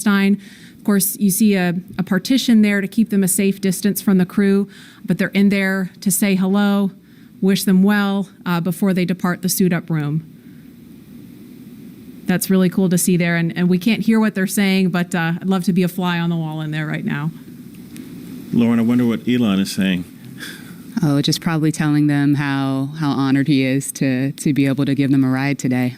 Stein. Of course, you see a partition there to keep them a safe distance from the crew, but they're in there to say hello, wish them well before they depart the suit-up room. That's really cool to see there, and we can't hear what they're saying, but I'd love to be a fly on the wall in there right now. Lauren, I wonder what Elon is saying. Oh, just probably telling them how honored he is to be able to give them a ride today.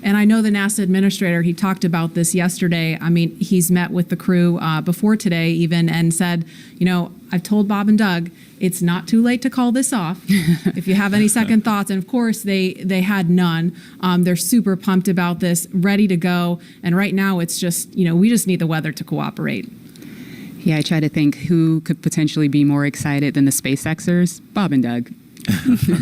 And I know the NASA administrator, he talked about this yesterday. I mean, he's met with the crew before today even and said, you know, I've told Bob and Doug, it's not too late to call this off. If you have any second thoughts. And of course, they had none. They're super pumped about this, ready to go. And right now it's just, you know, we just need the weather to cooperate. Yeah, I try to think who could potentially be more excited than the SpaceXers. Bob and Doug.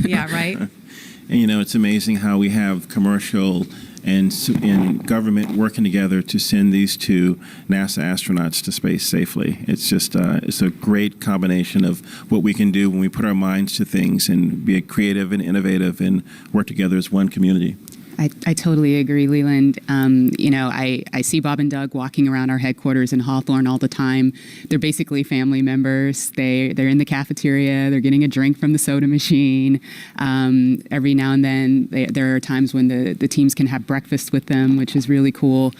Yeah, right? And, you know, it's amazing how we have commercial and government working together to send these two NASA astronauts to space safely. It's just it's a great combination of what we can do when we put our minds to things and be creative and innovative and work together as one community. I totally agree, Leland. You know, I see Bob and Doug walking around our headquarters in Hawthorne all the time. They're basically family members. They're in the cafeteria. They're getting a drink from the soda machine. Every now and then, there are times when the teams can have breakfast with them, which is really cool.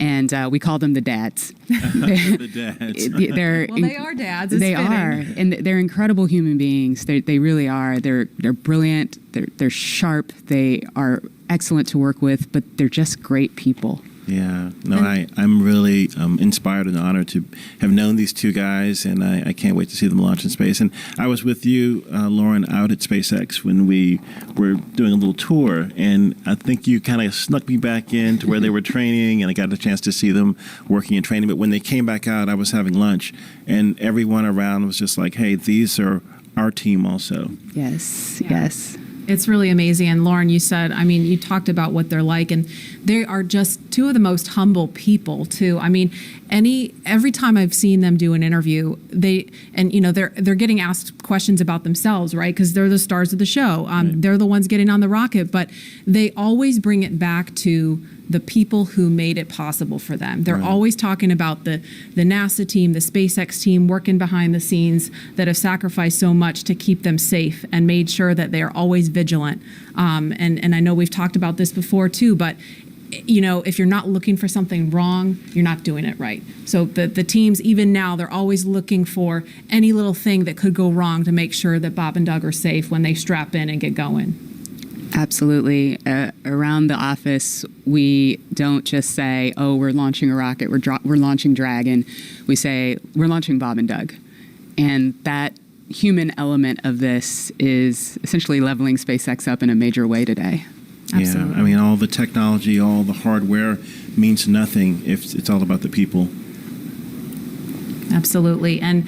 And we call them the dads. The dads. They are dads. It's they fitting. are, and they're incredible human beings. They really are. They're brilliant. They're sharp. They are excellent to work with, but they're just great people. Yeah, no, I'm really inspired and honored to have known these two guys, and I can't wait to see them launch in space. And I was with you, Lauren, out at SpaceX when we were doing a little tour, and I think you kind of snuck me back in to where they were training, and I got a chance to see them working and training. But when they came back out, I was having lunch, and everyone around was just like, hey, these are our team also. Yes, Yeah. yes. It's really amazing. And Lauren, you said, I mean, you talked about what they're like, and they are just two of the most humble people too. I mean, every time I've seen them do an interview, they're getting asked questions about themselves, right? Because they're the stars of the show. Right. They're the ones getting on the rocket, but they always bring it back to the people who made it possible for them. They're Right. always talking about the NASA team, the SpaceX team working behind the scenes that have sacrificed so much to keep them safe and made sure that they are always vigilant. And I know we've talked about this before too, but you know, if you're not looking for something wrong, you're not doing it right. So the teams, even now, they're always looking for any little thing that could go wrong to make sure that Bob and Doug are safe when they strap in and get going. Absolutely. Around the office, we don't just say, oh, we're launching a rocket, we're launching Dragon. We say, we're launching Bob and Doug. And that human element of this is essentially leveling SpaceX up in a major way today. Absolutely. Yeah, I mean, all the technology, all the hardware means nothing if it's all about the people. Absolutely. And,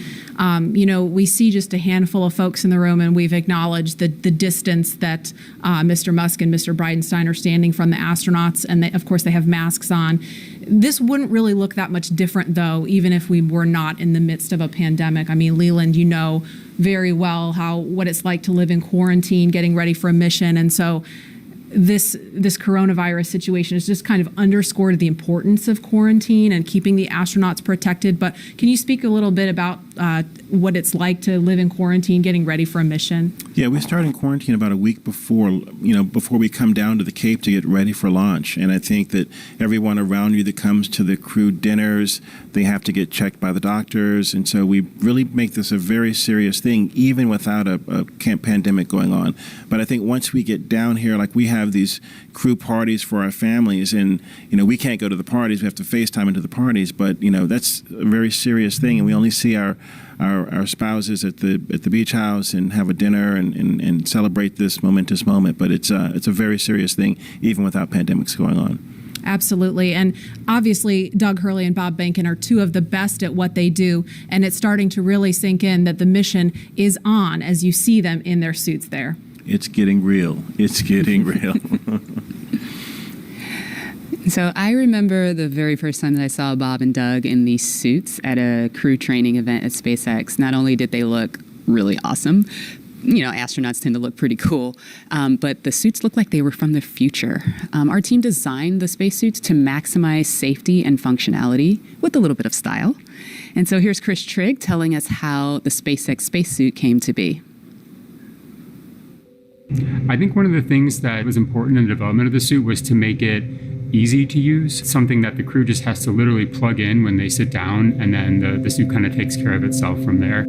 you know, we see just a handful of folks in the room, and we've acknowledged the distance that Mr. Musk and Mr. Bridenstine are standing from the astronauts. And of course, they have masks on. This wouldn't really look that much different, though, even if we were not in the midst of a pandemic. I mean, Leland, you know very well what it's like to live in quarantine, getting ready for a mission. And so this coronavirus situation has just kind of underscored the importance of quarantine and keeping the astronauts protected. But can you speak a little bit about what it's like to live in quarantine, getting ready for a mission? Yeah, we started in quarantine about a week before we come down to the Cape to get ready for launch. And I think that everyone around you that comes to the crew dinners, they have to get checked by the doctors. And so we really make this a very serious thing, even without a pandemic going on. But I think once we get down here, like we have these crew parties for our families, and, you know, we can't go to the parties. We have to FaceTime into the parties. But, you know, that's a very serious thing. And we only see our spouses at the beach house and have a dinner and celebrate this momentous moment. But it's a very serious thing, even without pandemics going on. Absolutely. And obviously, Doug Hurley and Bob Behnken are two of the best at what they do. And it's starting to really sink in that the mission is on as you see them in their suits there. It's getting real. It's getting real. So I remember the very first time that I saw Bob and Doug in these suits at a crew training event at SpaceX. Not only did they look really awesome, astronauts tend to look pretty cool, but the suits look like they were from the future. Our team designed the spacesuits to maximize safety and functionality with a little bit of style. And so here's Chris Trigg telling us how the SpaceX spacesuit came to be. I think one of the things that was important in the development of the suit was to make it easy to use, something that the crew just has to literally plug in when they sit down, and then the suit kind of takes care of itself from there.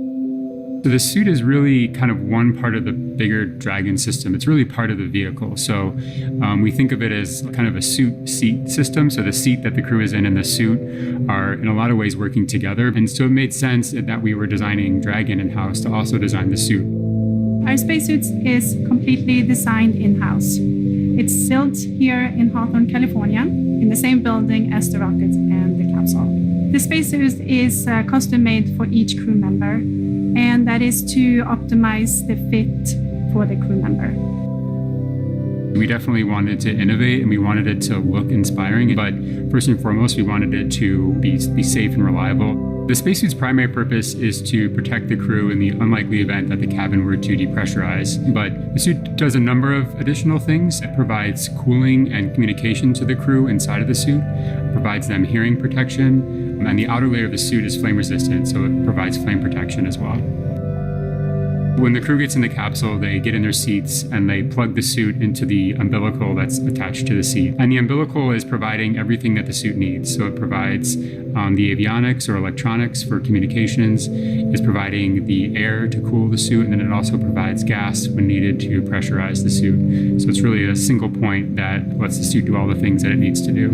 So the suit is really kind of one part of the bigger Dragon system. It's really part of the vehicle. So we think of it as kind of a suit seat system. So the seat that the crew is in and the suit are in a lot of ways working together. And so it made sense that we were designing Dragon in-house to also design the suit. Our spacesuits is completely designed in-house. It's built here in Hawthorne, California, in the same building as the rocket and the capsule. The spacesuit is custom made for each crew member, and that is to optimize the fit for the crew member. We definitely wanted to innovate, and we wanted it to look inspiring, but first and foremost, we wanted it to be safe and reliable. The spacesuit's primary purpose is to protect the crew in the unlikely event that the cabin were to depressurize. But the suit does a number of additional things. It provides cooling and communication to the crew inside of the suit, it provides them hearing protection, and the outer layer of the suit is flame resistant, so it provides flame protection as well. When the crew gets in the capsule, they get in their seats and they plug the suit into the umbilical that's attached to the seat. And the umbilical is providing everything that the suit needs. So it provides the avionics or electronics for communications, it's providing the air to cool the suit, and then it also provides gas when needed to pressurize the suit. So it's really a single point that lets the suit do all the things that it needs to do.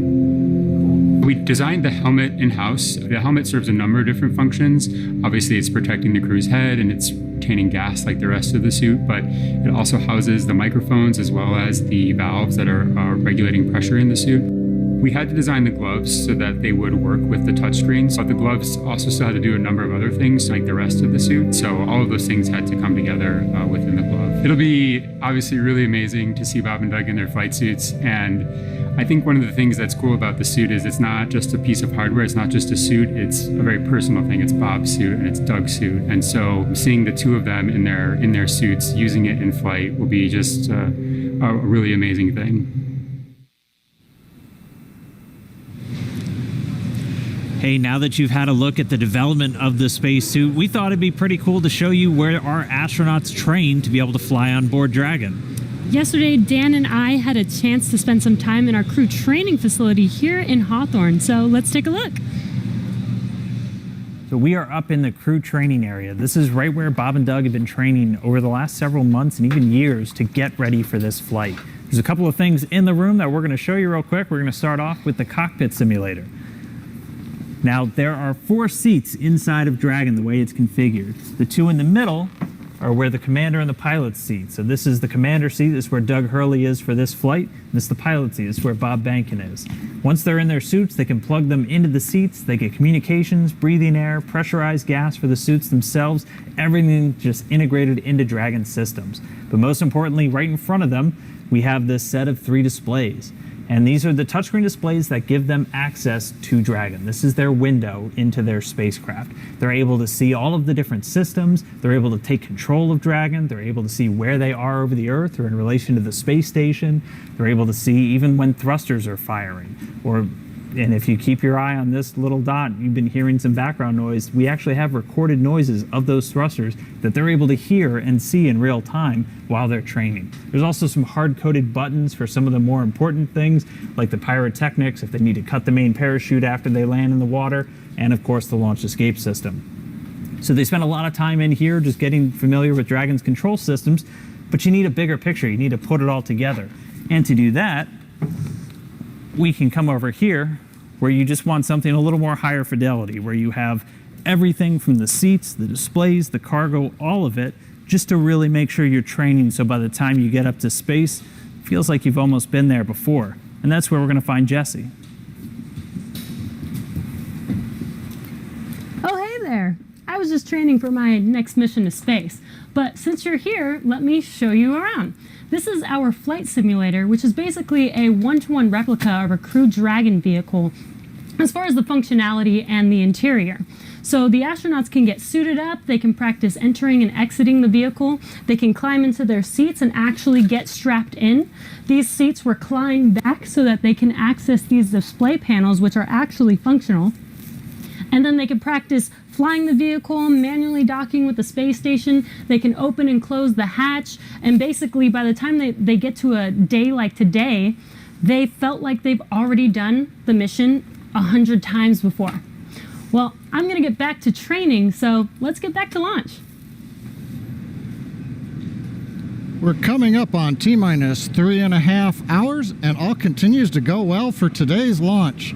We designed the helmet in-house. The helmet serves a number of different functions. Obviously, it's protecting the crew's head and it's retaining gas like the rest of the suit, but it also houses the microphones as well as the valves that are regulating pressure in the suit. We had to design the gloves so that they would work with the touchscreens, but the gloves also still had to do a number of other things like the rest of the suit. So all of those things had to come together within the glove. It'll be obviously really amazing to see Bob and Doug in their flight suits, and I think one of the things that's cool about the suit is it's not just a piece of hardware, it's not just a suit, it's a very personal thing. It's Bob's suit and it's Doug's suit. And so seeing the two of them in their suits using it in flight will be just a really amazing thing. Hey, now that you've had a look at the development of the spacesuit, we thought it'd be pretty cool to show you where our astronauts train to be able to fly on board Dragon. Yesterday, Dan and I had a chance to spend some time in our crew training facility here in Hawthorne, so let's take a look. So we are up in the crew training area. This is right where Bob and Doug have been training over the last several months and even years to get ready for this flight. There's a couple of things in the room that we're going to show you real quick. We're going to start off with the cockpit simulator. Now, there are 4 seats inside of Dragon the way it's configured. The 2 in the middle are where the commander and the pilot's seat. So this is the commander seat. This is where Doug Hurley is for this flight. This is the pilot seat. This is where Bob Bankin is. Once they're in their suits, they can plug them into the seats. They get communications, breathing air, pressurized gas for the suits themselves. Everything just integrated into Dragon systems. But most importantly, right in front of them, we have this set of 3 displays. And these are the touchscreen displays that give them access to Dragon. This is their window into their spacecraft. They're able to see all of the different systems. They're able to take control of Dragon. They're able to see where they are over the Earth or in relation to the space station. They're able to see even when thrusters are firing. And if you keep your eye on this little dot, you've been hearing some background noise. We actually have recorded noises of those thrusters that they're able to hear and see in real time while they're training. There's also some hard-coded buttons for some of the more important things, like the pyrotechnics, if they need to cut the main parachute after they land in the water, and of course the launch escape system. So they spend a lot of time in here just getting familiar with Dragon's control systems, but you need a bigger picture. You need to put it all together. And to do that, we can come over here where you just want something a little more higher fidelity, where you have everything from the seats, the displays, the cargo, all of it, just to really make sure you're training so by the time you get up to space, it feels like you've almost been there before. And that's where we're going to find Jesse. Oh, hey there. I was just training for my next mission to space. But since you're here, let me show you around. This is our flight simulator, which is basically a one-to-one replica of a Crew Dragon vehicle as far as the functionality and the interior. So the astronauts can get suited up, they can practice entering and exiting the vehicle, they can climb into their seats and actually get strapped in. These seats recline back so that they can access these display panels, which are actually functional. And then they can practice flying the vehicle, manually docking with the space station. They can open and close the hatch. And basically, by the time they get to a day like today, they felt like they've already done the mission 100 times before. Well, I'm going to get back to training, so let's get back to launch. We're coming up on T-minus 3.5 hours, and all continues to go well for today's launch.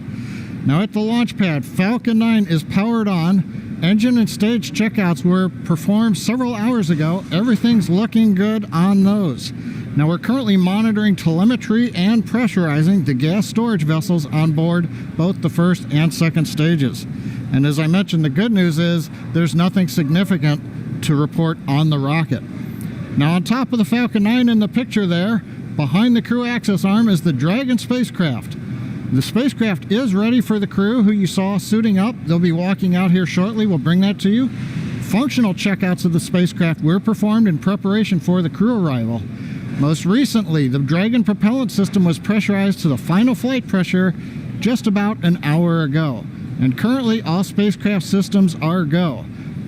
Now at the launch pad, Falcon 9 is powered on. Engine and stage checkouts were performed several hours ago. Everything's looking good on those. Now we're currently monitoring telemetry and pressurizing the gas storage vessels on board both the first and second stages. And as I mentioned, the good news is there's nothing significant to report on the rocket. Now on top of the Falcon 9 in the picture there, behind the crew access arm is the Dragon spacecraft. The spacecraft is ready for the crew who you saw suiting up. They'll be walking out here shortly. We'll bring that to you. Functional checkouts of the spacecraft were performed in preparation for the crew arrival. Most recently, the Dragon propellant system was pressurized to the final flight pressure just about an hour ago. And currently, all spacecraft systems are go.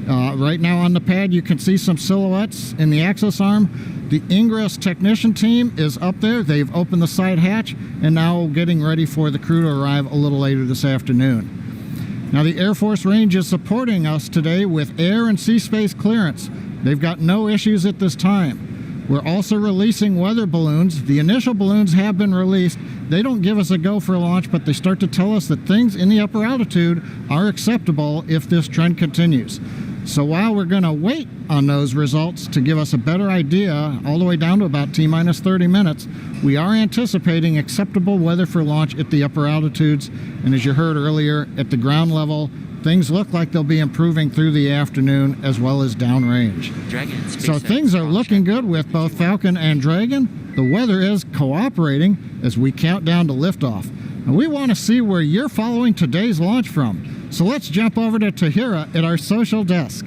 Right now on the pad, you can see some silhouettes in the access arm. The ingress technician team is up there. They've opened the side hatch and now getting ready for the crew to arrive a little later this afternoon. Now the Air Force Range is supporting us today with air and sea space clearance. They've got no issues at this time. We're also releasing weather balloons. The initial balloons have been released. They don't give us a go for launch, but they start to tell us that things in the upper altitude are acceptable if this trend continues. So while we're going to wait on those results to give us a better idea, all the way down to about T-minus 30 minutes, we are anticipating acceptable weather for launch at the upper altitudes. And as you heard earlier, at the ground level, things look like they'll be improving through the afternoon as well as downrange. So things are looking good with both Falcon and Dragon. The weather is cooperating as we count down to liftoff. And we want to see where you're following today's launch from. So let's jump over to Tahira at our social desk.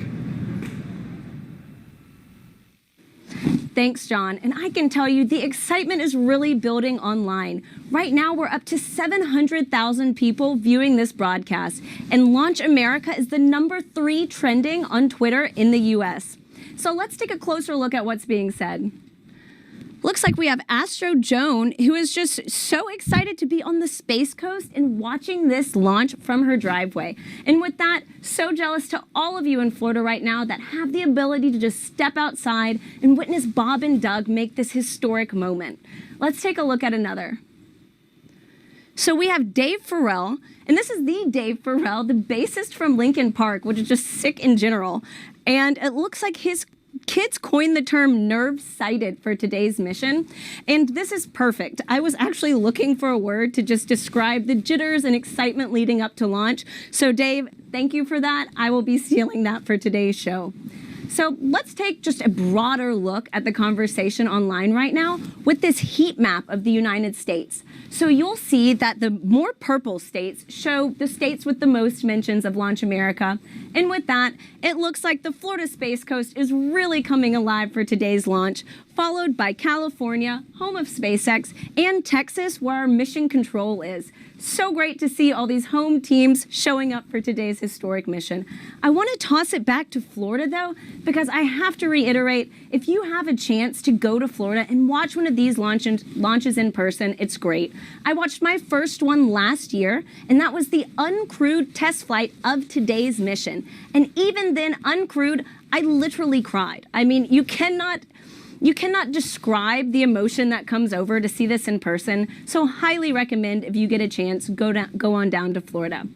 Thanks, John. And I can tell you the excitement is really building online. Right now, we're up to 700,000 people viewing this broadcast. And Launch America is the #3 trending on Twitter in the US. So let's take a closer look at what's being said. Looks like we have Astro Joan, who is just so excited to be on the Space Coast and watching this launch from her driveway. And with that, so jealous to all of you in Florida right now that have the ability to just step outside and witness Bob and Doug make this historic moment. Let's take a look at another. So we have Dave Farrell, and this is the Dave Farrell, the bassist from Linkin Park, which is just sick in general. And it looks like his kids coined the term nerve-sighted for today's mission, and this is perfect. I was actually looking for a word to just describe the jitters and excitement leading up to launch. So Dave, thank you for that. I will be stealing that for today's show. So let's take just a broader look at the conversation online right now with this heat map of the United States. So you'll see that the more purple states show the states with the most mentions of Launch America. And with that, it looks like the Florida Space Coast is really coming alive for today's launch, followed by California, home of SpaceX, and Texas, where our mission control is. So great to see all these home teams showing up for today's historic mission. I want to toss it back to Florida, though, because I have to reiterate, if you have a chance to go to Florida and watch one of these launches in person, it's great. I watched my first one last year, and that was the uncrewed test flight of today's mission. And even then, uncrewed, I literally cried. I mean, you cannot describe the emotion that comes over to see this in person, so highly recommend if you get a chance, go on down to Florida.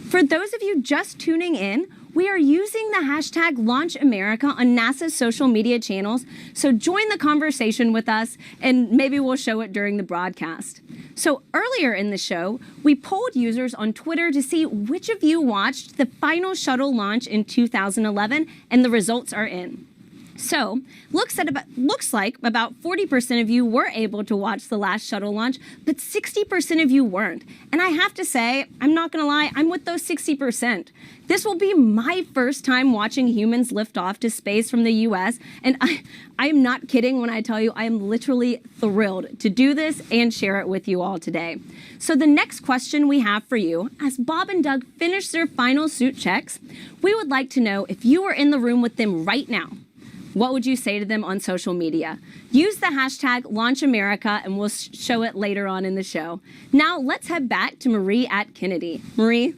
For those of you just tuning in, we are using the hashtag #LaunchAmerica on NASA's social media channels, so join the conversation with us, and maybe we'll show it during the broadcast. So earlier in the show, we polled users on Twitter to see which of you watched the final shuttle launch in 2011, and the results are in. So, looks like about 40% of you were able to watch the last shuttle launch, but 60% of you weren't. And I have to say, I'm not gonna lie, I'm with those 60%. This will be my first time watching humans lift off to space from the US, and I am not kidding when I tell you I am literally thrilled to do this and share it with you all today. So the next question we have for you, as Bob and Doug finish their final suit checks, we would like to know if you were in the room with them right now, what would you say to them on social media? Use the hashtag #LaunchAmerica and we'll show it later on in the show. Now let's head back to Marie at Kennedy. Marie?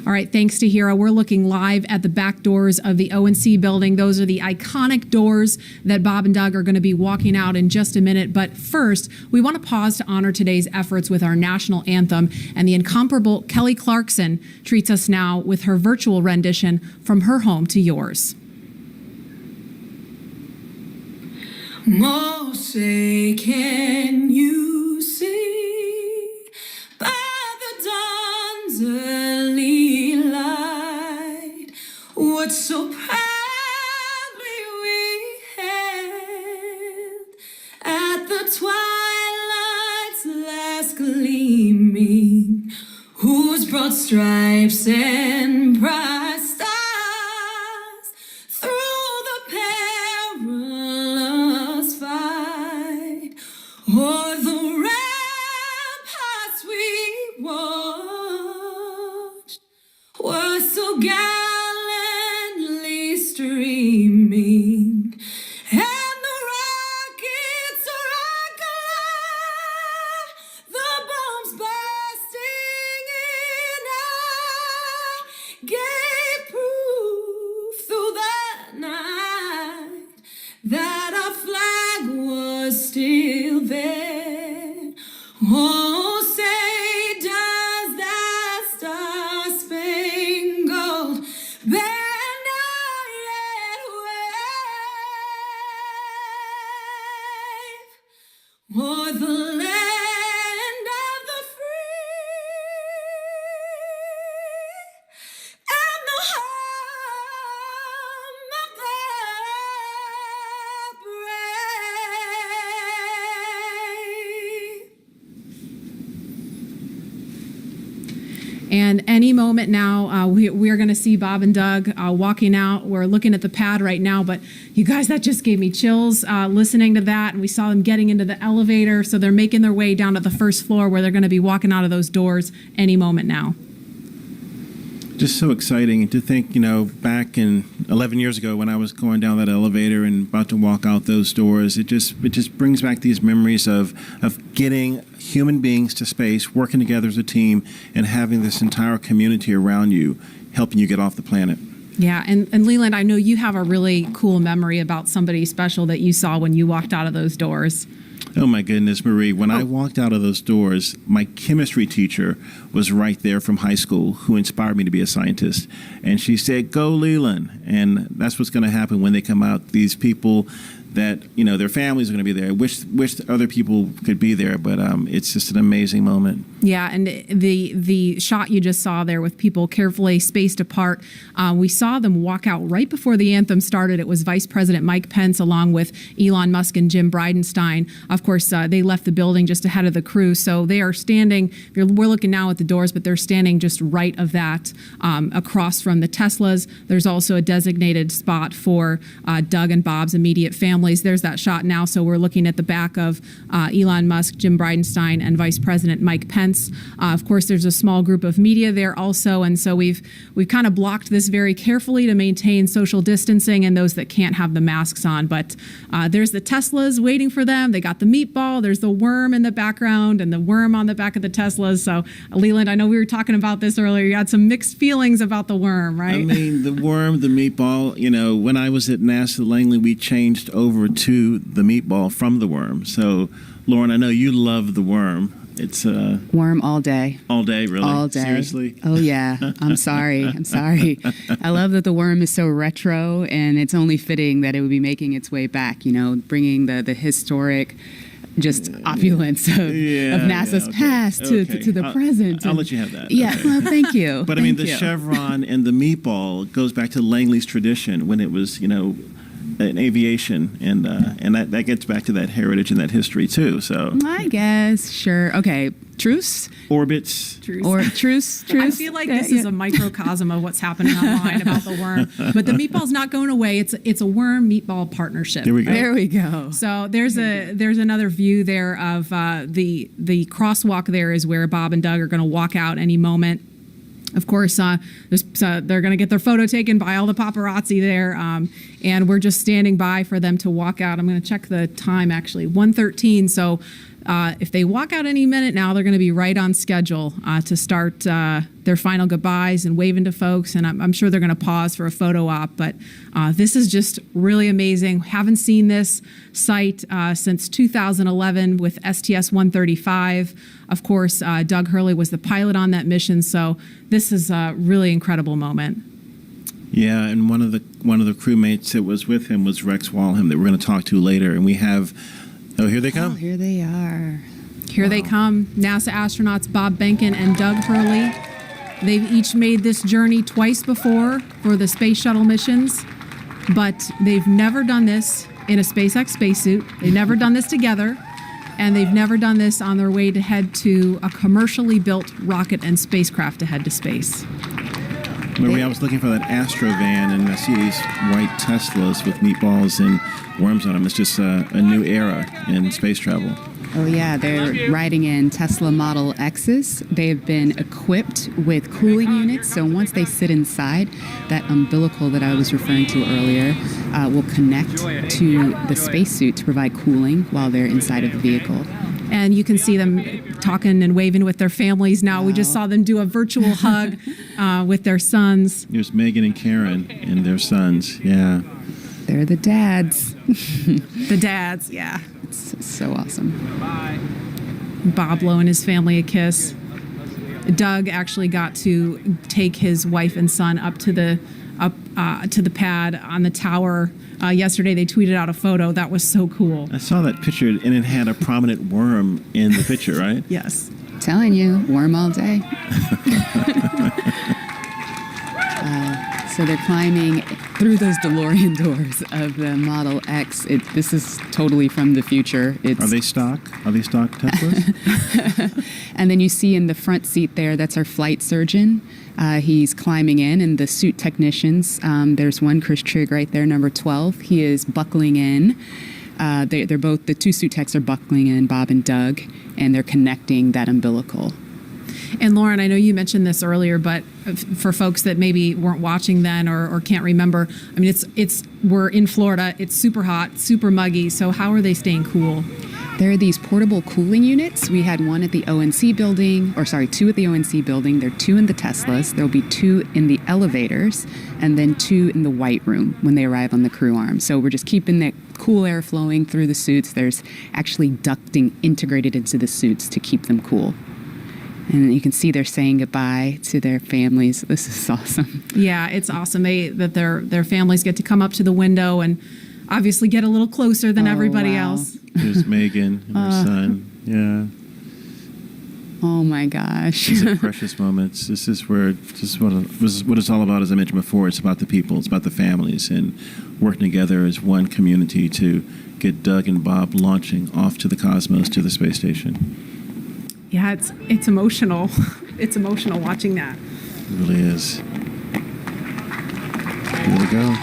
All right, thanks to Hira. We're looking live at the back doors of the ONC building. Those are the iconic doors that Bob and Doug are going to be walking out in just a minute. But first, we want to pause to honor today's efforts with our national anthem. And the incomparable Kelly Clarkson treats us now with her virtual rendition from her home to yours. Oh, say, can you see by the dawn's early light what so proudly we hailed at the twilight's last gleaming, whose broad stripes and bright stars through the perilous fight o'er the ramparts we watched were so gallantly streaming, and the rockets rock alive, the bombs bursting in air gave proof through the night that our flag was still there. Oh, say does that star-spangled banner yet wave o'er the land of the free and the home of the brave. And any moment now, we're going to see Bob and Doug walking out. We're looking at the pad right now, but you guys, that just gave me chills listening to that. And we saw them getting into the elevator. So they're making their way down to the first floor where they're going to be walking out of those doors any moment now. Just so exciting to think, back in 11 years ago when I was going down that elevator and about to walk out those doors, it just brings back these memories of getting human beings to space, working together as a team, and having this entire community around you helping you get off the planet. Yeah, and Leland, I know you have a really cool memory about somebody special that you saw when you walked out of those doors. Oh my goodness, Marie. When I walked out of those doors, my chemistry teacher was right there from high school who inspired me to be a scientist. And she said, "Go Leland." And that's what's going to happen when they come out. These people that, their families are going to be there. I wish other people could be there, but it's just an amazing moment. Yeah, and the shot you just saw there with people carefully spaced apart, we saw them walk out right before the anthem started. It was Vice President Mike Pence along with Elon Musk and Jim Bridenstine. Of course, they left the building just ahead of the crew, so they are standing, we're looking now at the doors, but they're standing just right of that across from the Teslas. There's also a designated spot for Doug and Bob's immediate families. There's that shot now, so we're looking at the back of Elon Musk, Jim Bridenstine, and Vice President Mike Pence. Of course, there's a small group of media there also, and so we've kind of blocked this very carefully to maintain social distancing and those that can't have the masks on. But there's the Teslas waiting for them. They got the meatball. There's the worm in the background and the worm on the back of the Teslas. So, Leland, I know we were talking about this earlier. You had some mixed feelings about the worm, right? I mean, the worm, the meatball, when I was at NASA Langley, we changed over to the meatball from the worm. So, Lauren, I know you love the worm. It's worm all day. All day, really? All day. Seriously? Oh, yeah. I'm sorry. I love that the worm is so retro, and it's only fitting that it would be making its way back, bringing the historic just opulence of NASA's okay. past to the present. I'll let you have that. Yeah, Okay. well, thank you. But I mean, Thank the you. chevron and the meatball goes back to Langley's tradition when it was, in aviation, and that gets back to that heritage and that history too. So I guess, sure. Okay, truce? orbits. Or truce? I feel like this is a microcosm of what's happening online about the worm. But the meatball's not going away. It's a worm meatball partnership. There we go. There we go. So there's another view there of the crosswalk. There is where Bob and Doug are going to walk out any moment. Of course, they're going to get their photo taken by all the paparazzi there, and we're just standing by for them to walk out. I'm going to check the time, actually, 1:13. So if they walk out any minute now, they're going to be right on schedule to start their final goodbyes and waving to folks. And I'm sure they're going to pause for a photo op. But this is just really amazing. Haven't seen this site since 2011 with STS-135. Of course, Doug Hurley was the pilot on that mission. So this is a really incredible moment. Yeah, and one of the crewmates that was with him was Rex Walham that we're going to talk to later. And we have, here they come. Oh, here they are. Here they come, NASA astronauts Bob Behnken and Doug Hurley. They've each made this journey twice before for the space shuttle missions, but they've never done this in a SpaceX spacesuit. They've never done this together, and they've never done this on their way to head to a commercially built rocket and spacecraft to head to space. Marie, I was looking for that Astro van, and I see these white Teslas with meatballs and worms on them. It's just a new era in space travel. Oh, yeah, they're riding in Tesla Model X's. They've been equipped with cooling units, so once they sit inside, that umbilical that I was referring to earlier will connect to the spacesuit to provide cooling while they're inside of the vehicle. And you can see them talking and waving with their families now. We just saw them do a virtual hug with their sons. There's Megan and Karen and their sons. Yeah. They're the dads. The dads, yeah. It's so awesome. Bob blowing his family a kiss. Doug actually got to take his wife and son up to the pad on the tower. Yesterday they tweeted out a photo. That was so cool. I saw that picture, and it had a prominent worm in the picture, right? Yes. Telling you, worm all day. So they're climbing through those DeLorean doors of the Model X. This is totally from the future. Are they stock? Are they stock Teslas? And then you see in the front seat there, that's our flight surgeon. He's climbing in, and the suit technicians, there's one, Chris Trigg right there, number 12. He is buckling in. They're both, the two suit techs are buckling in, Bob and Doug, and they're connecting that umbilical. And Lauren, I know you mentioned this earlier, but for folks that maybe weren't watching then or can't remember, I mean, we're in Florida. It's super hot, super muggy. So how are they staying cool? There are these portable cooling units. We had one at the ONC building, two at the ONC building. There are two in the Teslas. There'll be two in the elevators, and then two in the white room when they arrive on the crew arm. So we're just keeping that cool air flowing through the suits. There's actually ducting integrated into the suits to keep them cool. And you can see they're saying goodbye to their families. This is awesome. Yeah, it's awesome. That their families get to come up to the window and obviously get a little closer than everybody else. There's Megan and her son. Yeah. Oh my gosh. These are precious moments. This is what it's all about, as I mentioned before. It's about the people. It's about the families and working together as one community to get Doug and Bob launching off to the cosmos, to the space station. Yeah, it's emotional. It's emotional watching that. It really is. Here we go.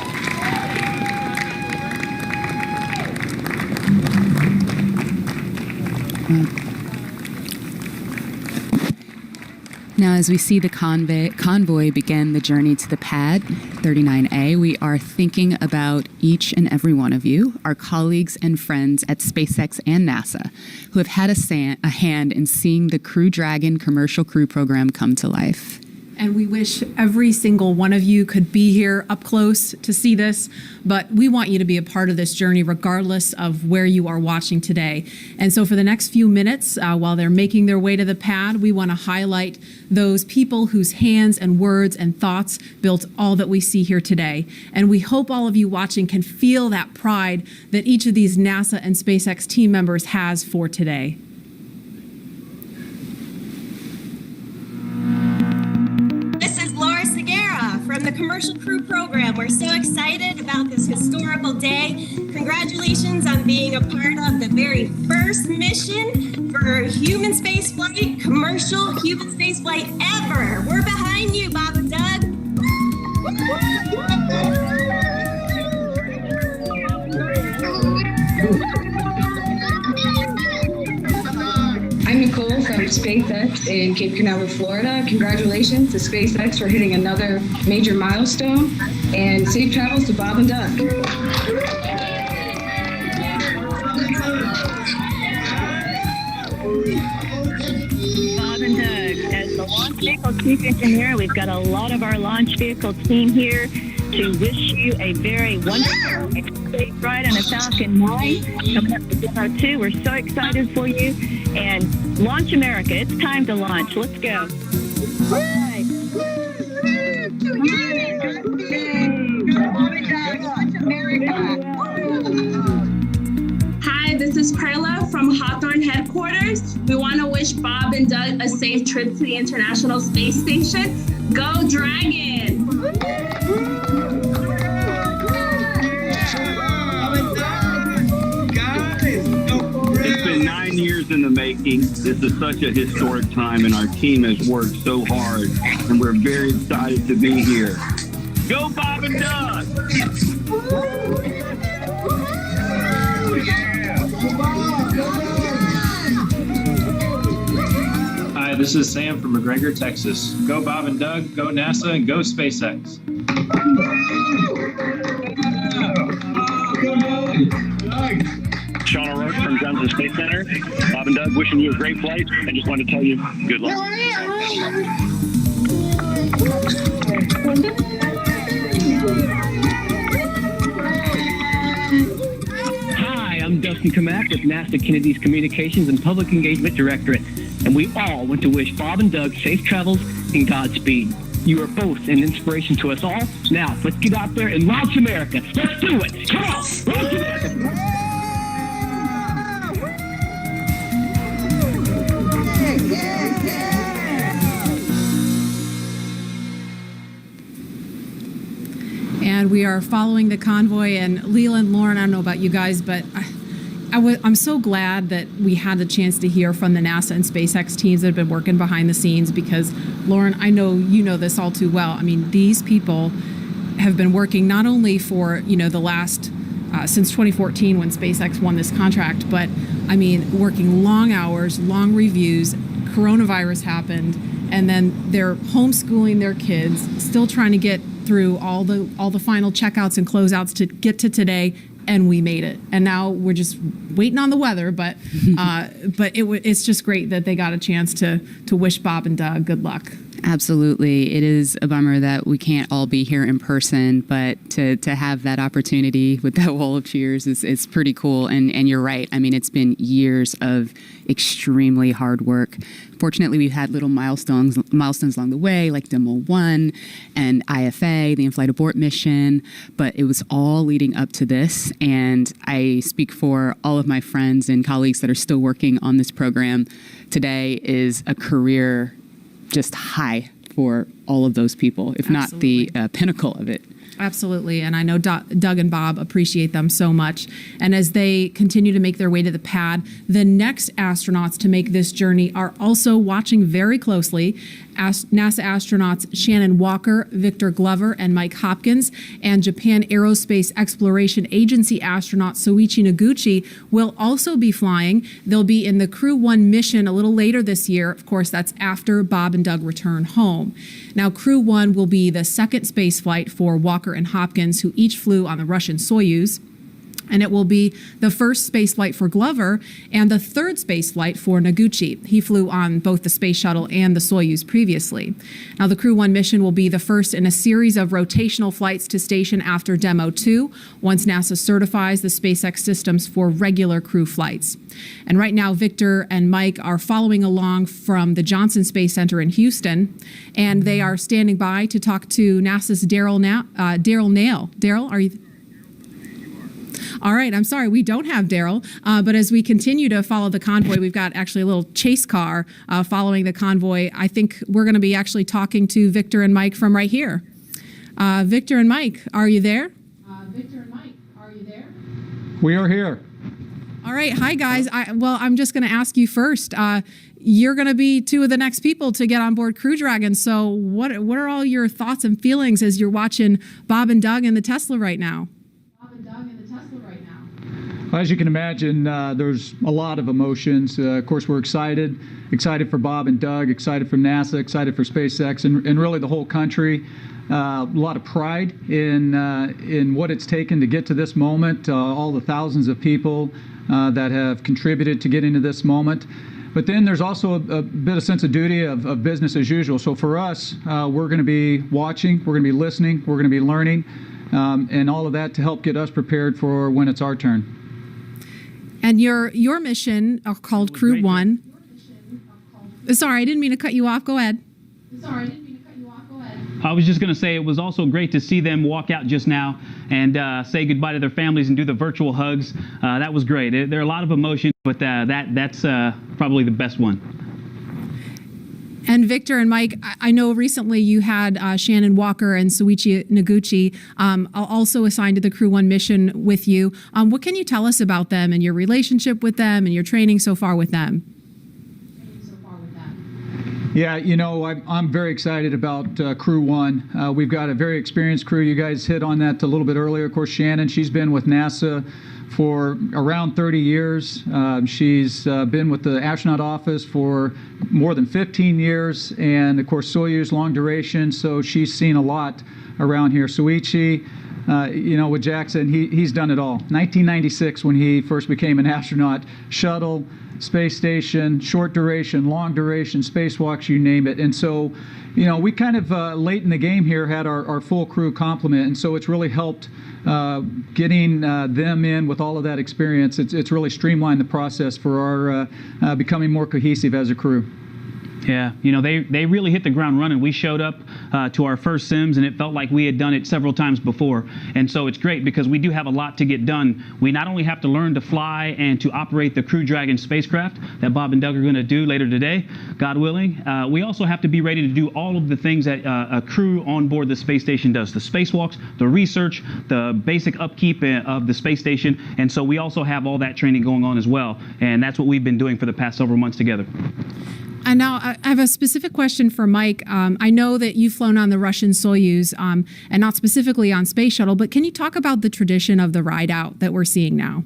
Now, as we see the convoy begin the journey to the pad 39A, we are thinking about each and every one of you, our colleagues and friends at SpaceX and NASA, who have had a hand in seeing the Crew Dragon commercial crew program come to life. And we wish every single one of you could be here up close to see this, but we want you to be a part of this journey regardless of where you are watching today. And so for the next few minutes, while they're making their way to the pad, we want to highlight those people whose hands and words and thoughts built all that we see here today. And we hope all of you watching can feel that pride that each of these NASA and SpaceX team members has for today. From the Commercial Crew Program. We're so excited about this historical day. Congratulations on being a part of the very first mission for human spaceflight, commercial human spaceflight ever. We're behind you, Bob and Doug. I'm Nicole from SpaceX in Cape Canaveral, Florida. Congratulations to SpaceX for hitting another major milestone, and safe travels to Bob and Doug. Bob and Doug, as the launch vehicle chief engineer, we've got a lot of our launch vehicle team here to wish you a very wonderful space ride on a Falcon 9 coming up to dinner 2. We're so excited for you. And Launch America, it's time to launch. Let's go. Hi, this is Perla from Hawthorne headquarters. We want to wish Bob and Doug a safe trip to the International Space Station. Go Dragon! It's been 9 years in the making. This is such a historic time, and our team has worked so hard, and we're very excited to be here. Go Bob and Doug! Hi, this is Sam from McGregor, Texas. Go Bob and Doug, go NASA, and go SpaceX. Sean O'Rourke from Johnson Space Center. Bob and Doug, wishing you a great flight, and just wanted to tell you good luck. Hi, I'm Dustin Kamak with NASA Kennedy's Communications and Public Engagement Directorate, and we all want to wish Bob and Doug safe travels and Godspeed. You are both an inspiration to us all. Now, let's get out there and launch America. Let's do it. Come on, launch America. And we are following the convoy. And Leland, Lauren, I don't know about you guys, but I'm so glad that we had the chance to hear from the NASA and SpaceX teams that have been working behind the scenes, because, Lauren, I know you know this all too well. I mean, these people have been working not only for, the last, since 2014 when SpaceX won this contract, but, I mean, working long hours, long reviews. Coronavirus happened, and then they're homeschooling their kids, still trying to get through all the final checkouts and closeouts to get to today, and we made it. And now we're just waiting on the weather, but it's just great that they got a chance to wish Bob and Doug good luck. Absolutely. It is a bummer that we can't all be here in person, but to have that opportunity with that wall of cheers is pretty cool. And you're right. I mean, it's been years of extremely hard work. Fortunately, we've had little milestones along the way, like Demo 1 and IFA, the in-flight abort mission, but it was all leading up to this. And I speak for all of my friends and colleagues that are still working on this program. Today is a career just high for all of those people, if not the pinnacle of it. Absolutely. And I know Doug and Bob appreciate them so much. And as they continue to make their way to the pad, the next astronauts to make this journey are also watching very closely. NASA astronauts Shannon Walker, Victor Glover, and Mike Hopkins, and Japan Aerospace Exploration Agency astronaut Soichi Noguchi will also be flying. They'll be in the Crew 1 mission a little later this year. Of course, that's after Bob and Doug return home. Now, Crew 1 will be the second space flight for Walker and Hopkins, who each flew on the Russian Soyuz. And it will be the first space flight for Glover and the third space flight for Noguchi. He flew on both the Space Shuttle and the Soyuz previously. Now, the Crew 1 mission will be the first in a series of rotational flights to station after Demo 2, once NASA certifies the SpaceX systems for regular crew flights. And right now, Victor and Mike are following along from the Johnson Space Center in Houston, and they are standing by to talk to NASA's Daryl Nail. Daryl, are you? All right, I'm sorry, we don't have Daryl, but as we continue to follow the convoy, we've got actually a little chase car following the convoy. I think we're going to be actually talking to Victor and Mike from right here. Victor and Mike, are you there? We are here. All right, hi guys. I'm just going to ask you first. You're going to be two of the next people to get on board Crew Dragon. So what are all your thoughts and feelings as you're watching Bob and Doug in the Tesla right now? As you can imagine, there's a lot of emotions. Of course, we're excited for Bob and Doug, excited for NASA, excited for SpaceX, and really the whole country. A lot of pride in what it's taken to get to this moment, all the thousands of people that have contributed to getting to this moment. But then there's also a bit of sense of duty of business as usual. So for us, we're going to be watching, we're going to be listening, we're going to be learning, and all of that to help get us prepared for when it's our turn. And your mission called Crew 1. Sorry, I didn't mean to cut you off. Go ahead. I was just going to say it was also great to see them walk out just now and say goodbye to their families and do the virtual hugs. That was great. There are a lot of emotions, but that's probably the best one. And Victor and Mike, I know recently you had Shannon Walker and Soichi Noguchi also assigned to the Crew 1 mission with you. What can you tell us about them and your relationship with them and your training so far with them? Yeah, you know, I'm very excited about Crew 1. We've got a very experienced crew. You guys hit on that a little bit earlier. Of course, Shannon, she's been with NASA for around 30 years. She's been with the astronaut office for more than 15 years. And of course, Soyuz, long duration. So she's seen a lot around here. Soichi, you know, with Jackson, he's done it all. 1996, when he first became an astronaut, shuttle, space station, short duration, long duration, spacewalks, you name it. And so, you know, we kind of late in the game here had our full crew complement. And so it's really helped getting them in with all of that experience. It's really streamlined the process for our becoming more cohesive as a crew. Yeah, you know, they really hit the ground running. We showed up to our first sims, and it felt like we had done it several times before. And so it's great because we do have a lot to get done. We not only have to learn to fly and to operate the Crew Dragon spacecraft that Bob and Doug are going to do later today, God willing, we also have to be ready to do all of the things that a crew on board the space station does. The spacewalks, the research, the basic upkeep of the space station. And so we also have all that training going on as well. And that's what we've been doing for the past several months together. And now I have a specific question for Mike. I know that you've flown on the Russian Soyuz and not specifically on Space Shuttle, but can you talk about the tradition of the ride out that we're seeing now?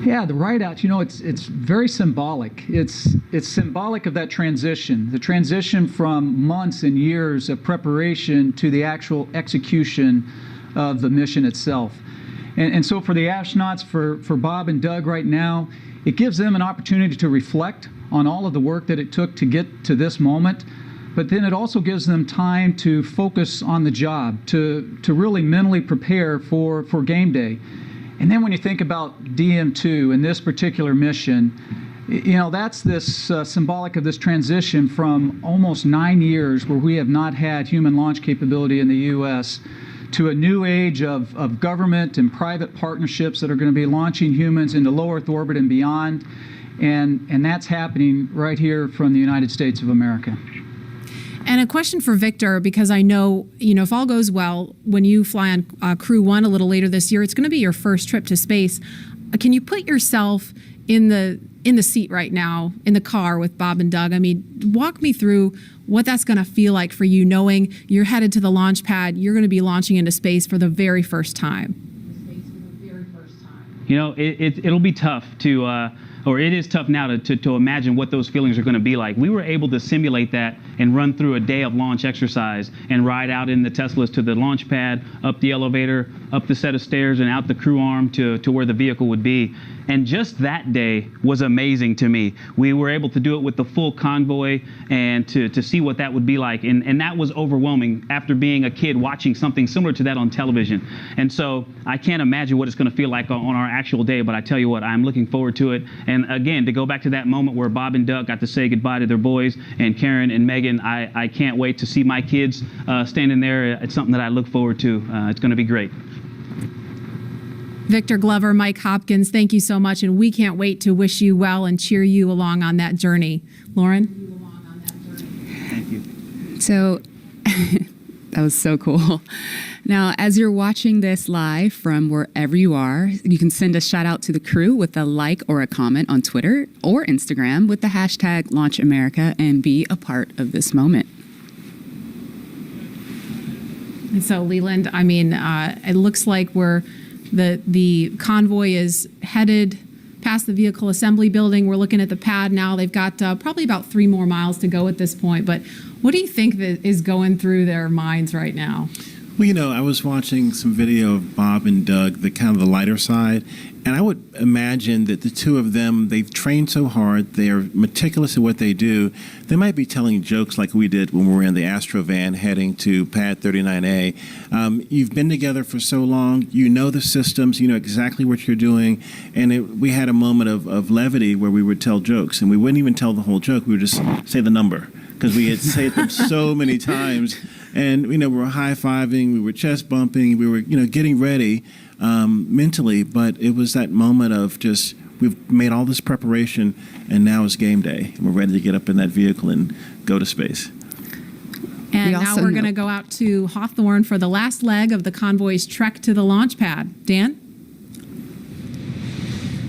Yeah, the ride out, you know, it's very symbolic. It's symbolic of that transition, the transition from months and years of preparation to the actual execution of the mission itself. And so for the astronauts, for Bob and Doug right now, it gives them an opportunity to reflect on all of the work that it took to get to this moment, but then it also gives them time to focus on the job, to really mentally prepare for game day. And then when you think about DM2 and this particular mission, you know, that's this symbolic of this transition from almost 9 years where we have not had human launch capability in the U.S. to a new age of government and private partnerships that are going to be launching humans into low Earth orbit and beyond. And that's happening right here from the United States of America. And a question for Victor, because I know, you know, if all goes well, when you fly on Crew 1 a little later this year, it's going to be your first trip to space. Can you put yourself in the seat right now, in the car with Bob and Doug? I mean, walk me through what that's going to feel like for you, knowing you're headed to the launch pad, you're going to be launching into space for the very first time. You know, it'll be tough to or it is tough now to imagine what those feelings are going to be like. We were able to simulate that and run through a day of launch exercise and ride out in the Teslas to the launch pad, up the elevator, up the set of stairs, and out the crew arm to where the vehicle would be. And just that day was amazing to me. We were able to do it with the full convoy and to see what that would be like. And that was overwhelming after being a kid watching something similar to that on television. And so I can't imagine what it's going to feel like on our actual day, but I tell you what, I'm looking forward to it. And again, to go back to that moment where Bob and Doug got to say goodbye to their boys, and Karen and Megan, I can't wait to see my kids standing there. It's something that I look forward to. It's going to be great. Victor Glover, Mike Hopkins, thank you so much, and we can't wait to wish you well and cheer you along on that journey. Lauren? Thank you. So that was so cool. Now, as you're watching this live from wherever you are, you can send a shout out to the crew with a like or a comment on Twitter or Instagram with the hashtag #LaunchAmerica and be a part of this moment. And so, Leland, I mean, it looks like the convoy is headed past the vehicle assembly building. We're looking at the pad now. They've got probably about 3 more miles to go at this point. But what do you think that is going through their minds right now? Well, you know, I was watching some video of Bob and Doug, the kind of the lighter side, and I would imagine that the two of them, they've trained so hard, they're meticulous at what they do. They might be telling jokes like we did when we were in the Astro van heading to Pad 39A. You've been together for so long, you know the systems, you know exactly what you're doing, and we had a moment of levity where we would tell jokes, and we wouldn't even tell the whole joke, we would just say the number, because we had said them so many times. And, you know, we were high-fiving, we were chest bumping, we were, you know, getting ready mentally. But it was that moment of just, we've made all this preparation, and now it's game day. And we're ready to get up in that vehicle and go to space. And now we're going to go out to Hawthorne for the last leg of the convoy's trek to the launch pad. Dan?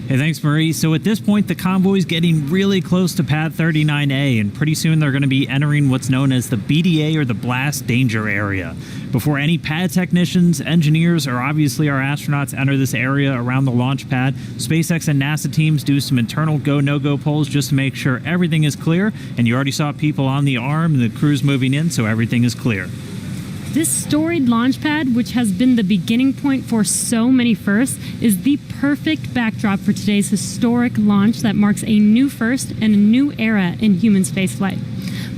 Hey, thanks, Marie. So at this point, the convoy's getting really close to Pad 39A, and pretty soon they're going to be entering what's known as the BDA, or the Blast Danger Area. Before any pad technicians, engineers, or obviously our astronauts enter this area around the launch pad, SpaceX and NASA teams do some internal go, no-go polls just to make sure everything is clear. And you already saw people on the arm, and the crew's moving in, so everything is clear. This storied launch pad, which has been the beginning point for so many firsts, is the perfect backdrop for today's historic launch that marks a new first and a new era in human spaceflight.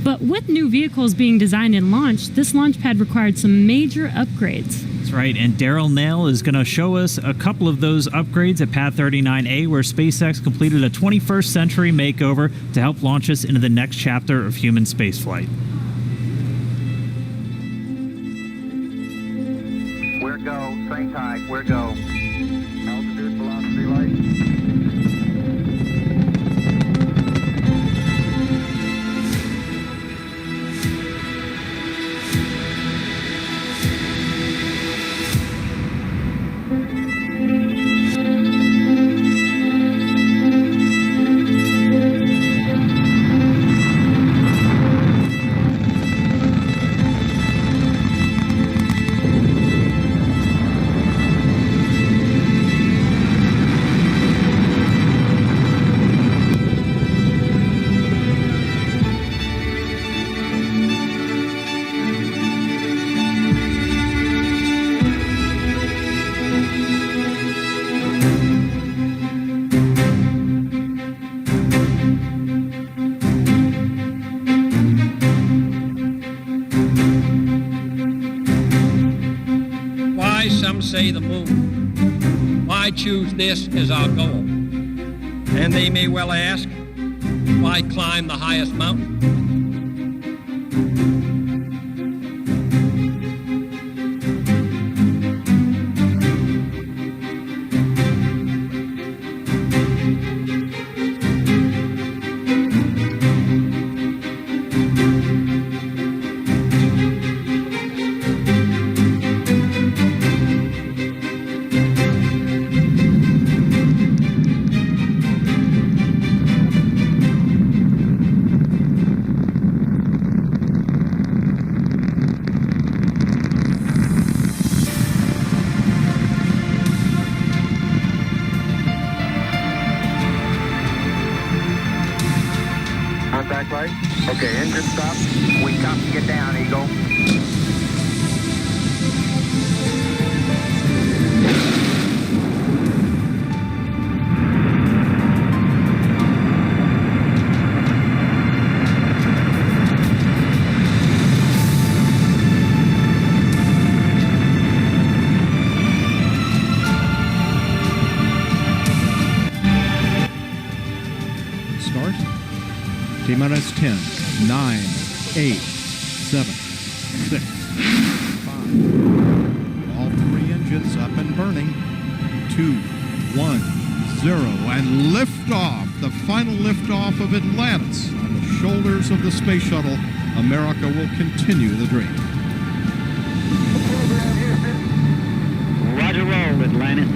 But with new vehicles being designed and launched, this launch pad required some major upgrades. That's right, and Daryl Nail is going to show us a couple of those upgrades at Pad 39A, where SpaceX completed a 21st century makeover to help launch us into the next chapter of human spaceflight. Where go, stay tight, where go. Altitude, velocity, light. Say the moon. Why choose this as our goal? And they may well ask, why climb the highest mountain? stop to get down, Eagle. Start. T-minus 10, 9, 8, 7, 6, 5. All three engines up and burning. 2, 1, 0, and liftoff. The final liftoff of Atlantis on the shoulders of the space shuttle. America will continue the dream. Roger, roll, Atlantis.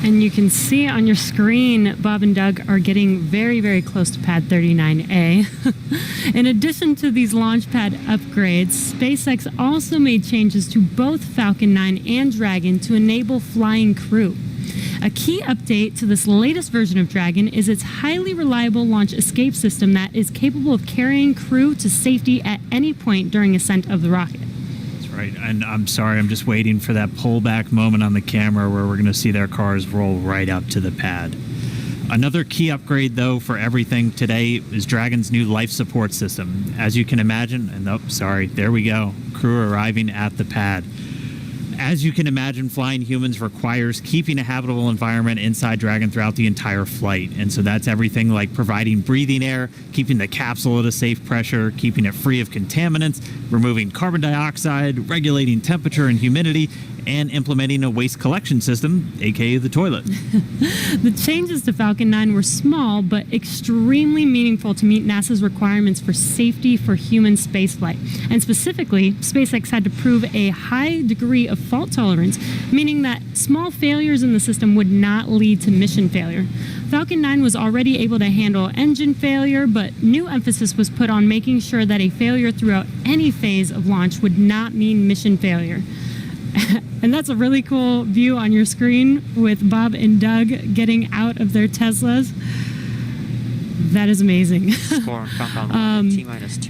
And you can see on your screen, Bob and Doug are getting very, very close to Pad 39A. In addition to these launch pad upgrades, SpaceX also made changes to both Falcon 9 and Dragon to enable flying crew. A key update to this latest version of Dragon is its highly reliable launch escape system that is capable of carrying crew to safety at any point during ascent of the rocket. Right, and I'm sorry, I'm just waiting for that pullback moment on the camera where we're going to see their cars roll right up to the pad. Another key upgrade, though, for everything today is Dragon's new life support system. As you can imagine, and oh, sorry, there we go, crew arriving at the pad. As you can imagine, flying humans requires keeping a habitable environment inside Dragon throughout the entire flight. And so that's everything like providing breathing air, keeping the capsule at a safe pressure, keeping it free of contaminants, removing carbon dioxide, regulating temperature and humidity, and implementing a waste collection system, aka the toilet. The changes to Falcon 9 were small but extremely meaningful to meet NASA's requirements for safety for human spaceflight. And specifically, SpaceX had to prove a high degree of fault tolerance, meaning that small failures in the system would not lead to mission failure. Falcon 9 was already able to handle engine failure, but new emphasis was put on making sure that a failure throughout any phase of launch would not mean mission failure. And that's a really cool view on your screen with Bob and Doug getting out of their Teslas. That is amazing.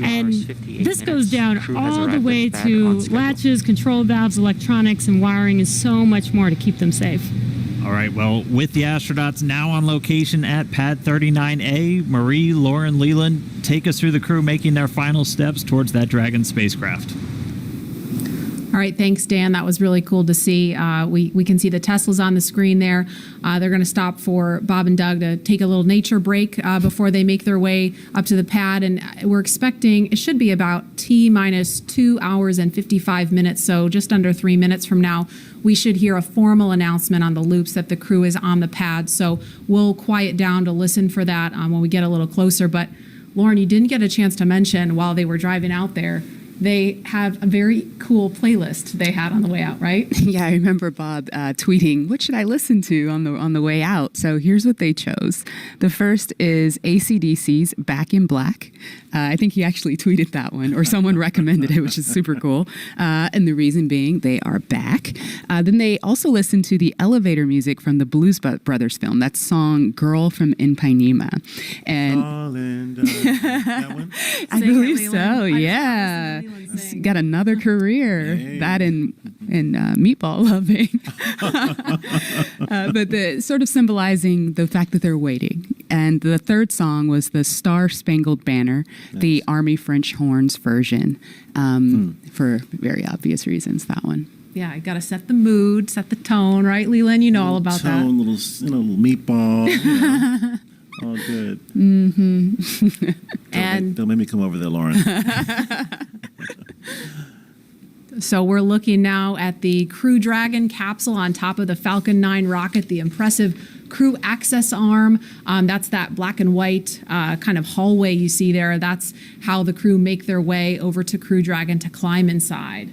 And this goes down all the way to latches, control valves, electronics, and wiring, and so much more to keep them safe. All right, well, with the astronauts now on location at Pad 39A, Marie, Lauren, Leland, take us through the crew making their final steps towards that Dragon spacecraft. All right, thanks, Dan. That was really cool to see. We can see the Teslas on the screen there. They're going to stop for Bob and Doug to take a little nature break before they make their way up to the pad. And we're expecting it should be about T-minus 2 hours and 55 minutes, so just under 3 minutes from now, we should hear a formal announcement on the loops that the crew is on the pad. So we'll quiet down to listen for that when we get a little closer. But Lauren, you didn't get a chance to mention while they were driving out there, they have a very cool playlist they had on the way out, right? Yeah, I remember Bob tweeting, what should I listen to on the way out? So here's what they chose. The first is AC/DC's Back in Black. I think he actually tweeted that one, or someone recommended it, which is super cool. And the reason being, they are back. Then they also listened to the elevator music from the Blues Brothers film, that song Girl from Ipanema. And that one? I believe so, yeah. Got another career, that and meatball loving. But the sort of symbolizing the fact that they're waiting. And the third song was the Star Spangled Banner, the Army French horns version, for very obvious reasons, that one. Yeah, I got to set the mood, set the tone, right, Leland? You know all about that. Little meatball. All good. Mm-hmm. Don't make me come over there, Lauren. So we're looking now at the Crew Dragon capsule on top of the Falcon 9 rocket, the impressive crew access arm. That's that black and white kind of hallway you see there. That's how the crew make their way over to Crew Dragon to climb inside.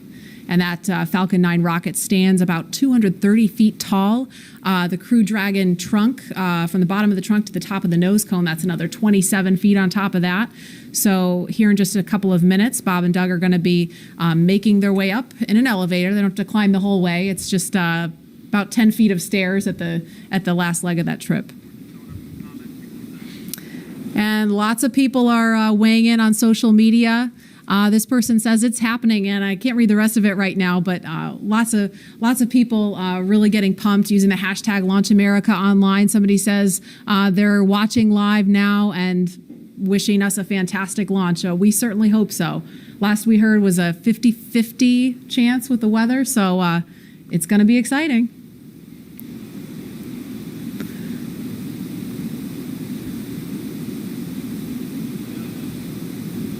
And that Falcon 9 rocket stands about 230 feet tall. The Crew Dragon trunk, from the bottom of the trunk to the top of the nose cone, that's another 27 feet on top of that. So here in just a couple of minutes, Bob and Doug are going to be making their way up in an elevator. They don't have to climb the whole way. It's just about 10 feet of stairs at the last leg of that trip. And lots of people are weighing in on social media. This person says it's happening, and I can't read the rest of it right now, but lots of people really getting pumped using the hashtag #LaunchAmerica online. Somebody says they're watching live now and wishing us a fantastic launch. We certainly hope so. Last we heard was a 50-50 chance with the weather, so it's going to be exciting.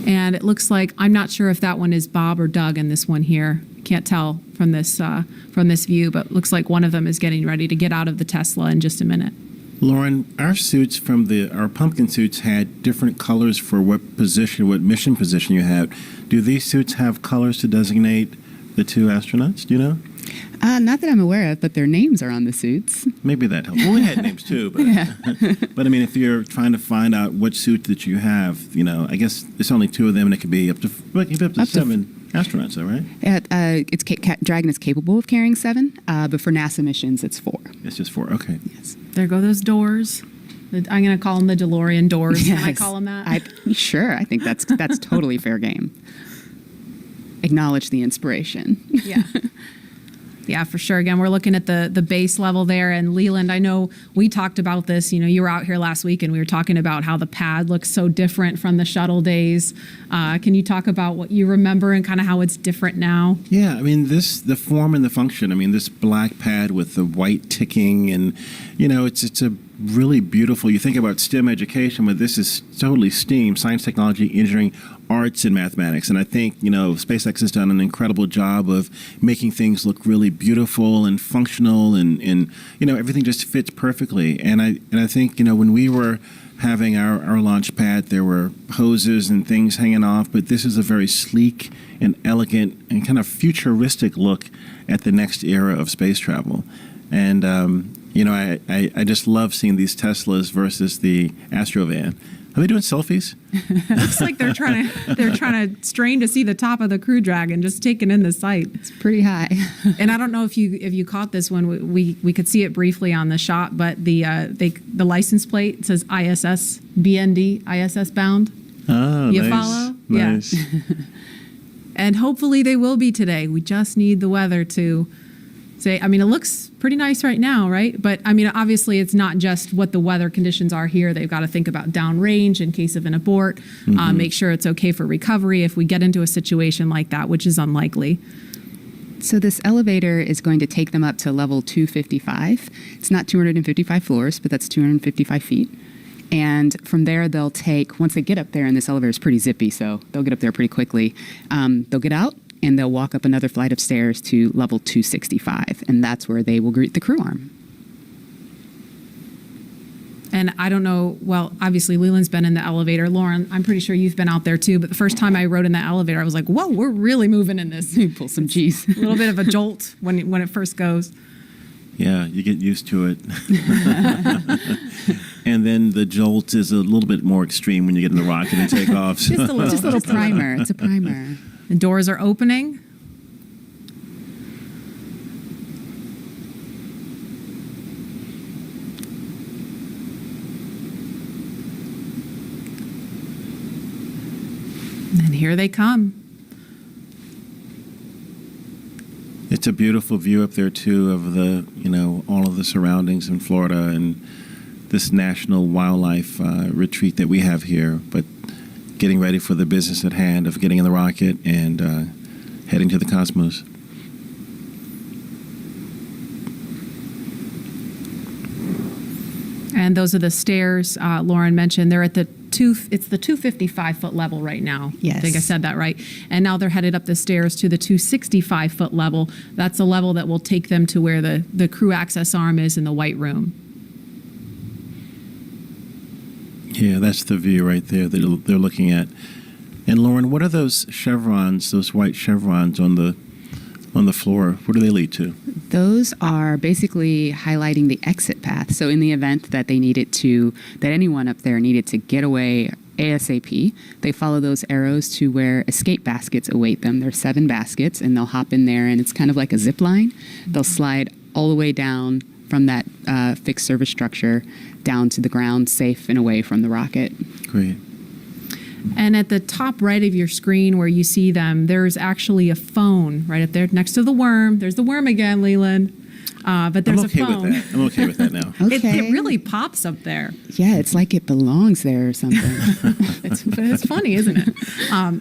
And it looks like, I'm not sure if that one is Bob or Doug in this one here. Can't tell from this view, but looks like one of them is getting ready to get out of the Tesla in just a minute. Lauren, our suits our pumpkin suits had different colors for what mission position you had. Do these suits have colors to designate the two astronauts? Do you know? Not that I'm aware of, but their names are on the suits. Maybe that helps. Well, we had names too, but Yeah. but I mean, if you're trying to find out which suit that you have, I guess it's only two of them, and it could be up to seven astronauts, though, right? Dragon is capable of carrying 7, but for NASA missions, it's 4. It's just 4. Okay. Yes. There go those doors. I'm going to call them the DeLorean doors. Can I Yes. call them that? Sure. I think that's totally fair game. Acknowledge the inspiration. Yeah. Yeah, for sure. Again, we're looking at the base level there. And Leland, I know we talked about this. You were out here last week and we were talking about how the pad looks so different from the shuttle days. Can you talk about what you remember and kind of how it's different now? Yeah, I mean, the form and the function. I mean, this black pad with the white ticking, and it's a really beautiful. You think about STEM education, but this is totally STEAM: science, technology, engineering, arts, and mathematics. And I think SpaceX has done an incredible job of making things look really beautiful and functional, and everything just fits perfectly. And I think when we were having our launch pad, there were hoses and things hanging off, but this is a very sleek and elegant and kind of futuristic look at the next era of space travel. And I just love seeing these Teslas versus the Astrovan. Are they doing selfies? Looks like they're trying to strain to see the top of the Crew Dragon, just taking in the sight. It's pretty high. And I don't know if you caught this one. We could see it briefly on the shot, but the license plate says ISS BND, ISS bound. Oh, you nice. follow? Nice. Yeah. And hopefully they will be today. We just need the weather to say, it looks pretty nice right now, right? But obviously it's not just what the weather conditions are here. They've got to think about downrange in case of an abort, make sure it's okay for recovery if we get into a situation like that, which is unlikely. So this elevator is going to take them up to level 255. It's not 255 floors, but that's 255 feet. And from there, once they get up there, and this elevator is pretty zippy, so they'll get up there pretty quickly, they'll get out, and they'll walk up another flight of stairs to level 265, and that's where they will greet the crew arm. And I don't know, well, obviously Leland's been in the elevator. Lauren, I'm pretty sure you've been out there too, but the first time I rode in the elevator, I was like, whoa, we're really moving in this. Pull some G's. A little bit of a jolt when it first goes. Yeah, you get used to it. And then the jolt is a little bit more extreme when you get in the rocket and take off. Just a little primer. It's a primer. The doors are opening. And here they come. It's a beautiful view up there too of the, all of the surroundings in Florida, and this national wildlife retreat that we have here, but getting ready for the business at hand of getting in the rocket and heading to the cosmos. And those are the stairs Lauren mentioned. They're at the it's the 255-foot level right now. Yes. I think I said that right. And now they're headed up the stairs to the 265-foot level. That's a level that will take them to where the crew access arm is in the white room. Yeah, that's the view right there that they're looking at. And Lauren, what are those chevrons, those white chevrons on the floor? What do they lead to? Those are basically highlighting the exit path. So in the event that that anyone up there needed to get away ASAP, they follow those arrows to where escape baskets await them. There's 7 baskets, and they'll hop in there, and it's kind of like a zip line. They'll slide all the way down from that fixed service structure down to the ground, safe and away from the rocket. Great. And at the top right of your screen where you see them, there's actually a phone right up there next to the worm. There's the worm again, Leland. But there's I'm okay a phone. with that. I'm okay with that now. It really pops up there. Yeah, it's like it belongs there or something. It's funny, isn't it?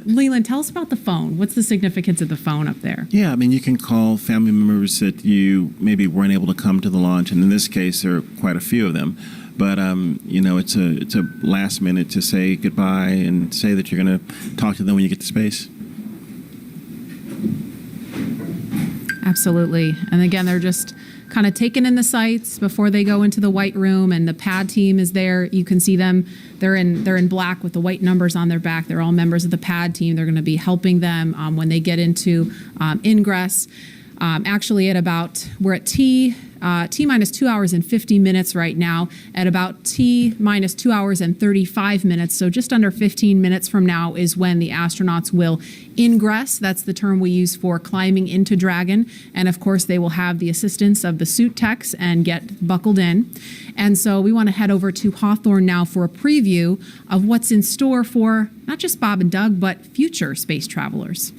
Leland, tell us about the phone. What's the significance of the phone up there? Yeah, I mean, you can call family members that you maybe weren't able to come to the launch, and in this case, there are quite a few of them. But it's a last minute to say goodbye and say that you're going to talk to them when you get to space. Absolutely. And again, they're just kind of taking in the sights before they go into the white room, and the pad team is there. You can see them. They're in black with the white numbers on their back. They're all members of the pad team. They're going to be helping them when they get into ingress. Actually, we're at T minus 2 hours and 50 minutes right now, at about T minus 2 hours and 35 minutes. So just under 15 minutes from now is when the astronauts will ingress. That's the term we use for climbing into Dragon. And of course, they will have the assistance of the suit techs and get buckled in. And so we want to head over to Hawthorne now for a preview of what's in store for not just Bob and Doug, but future space travelers.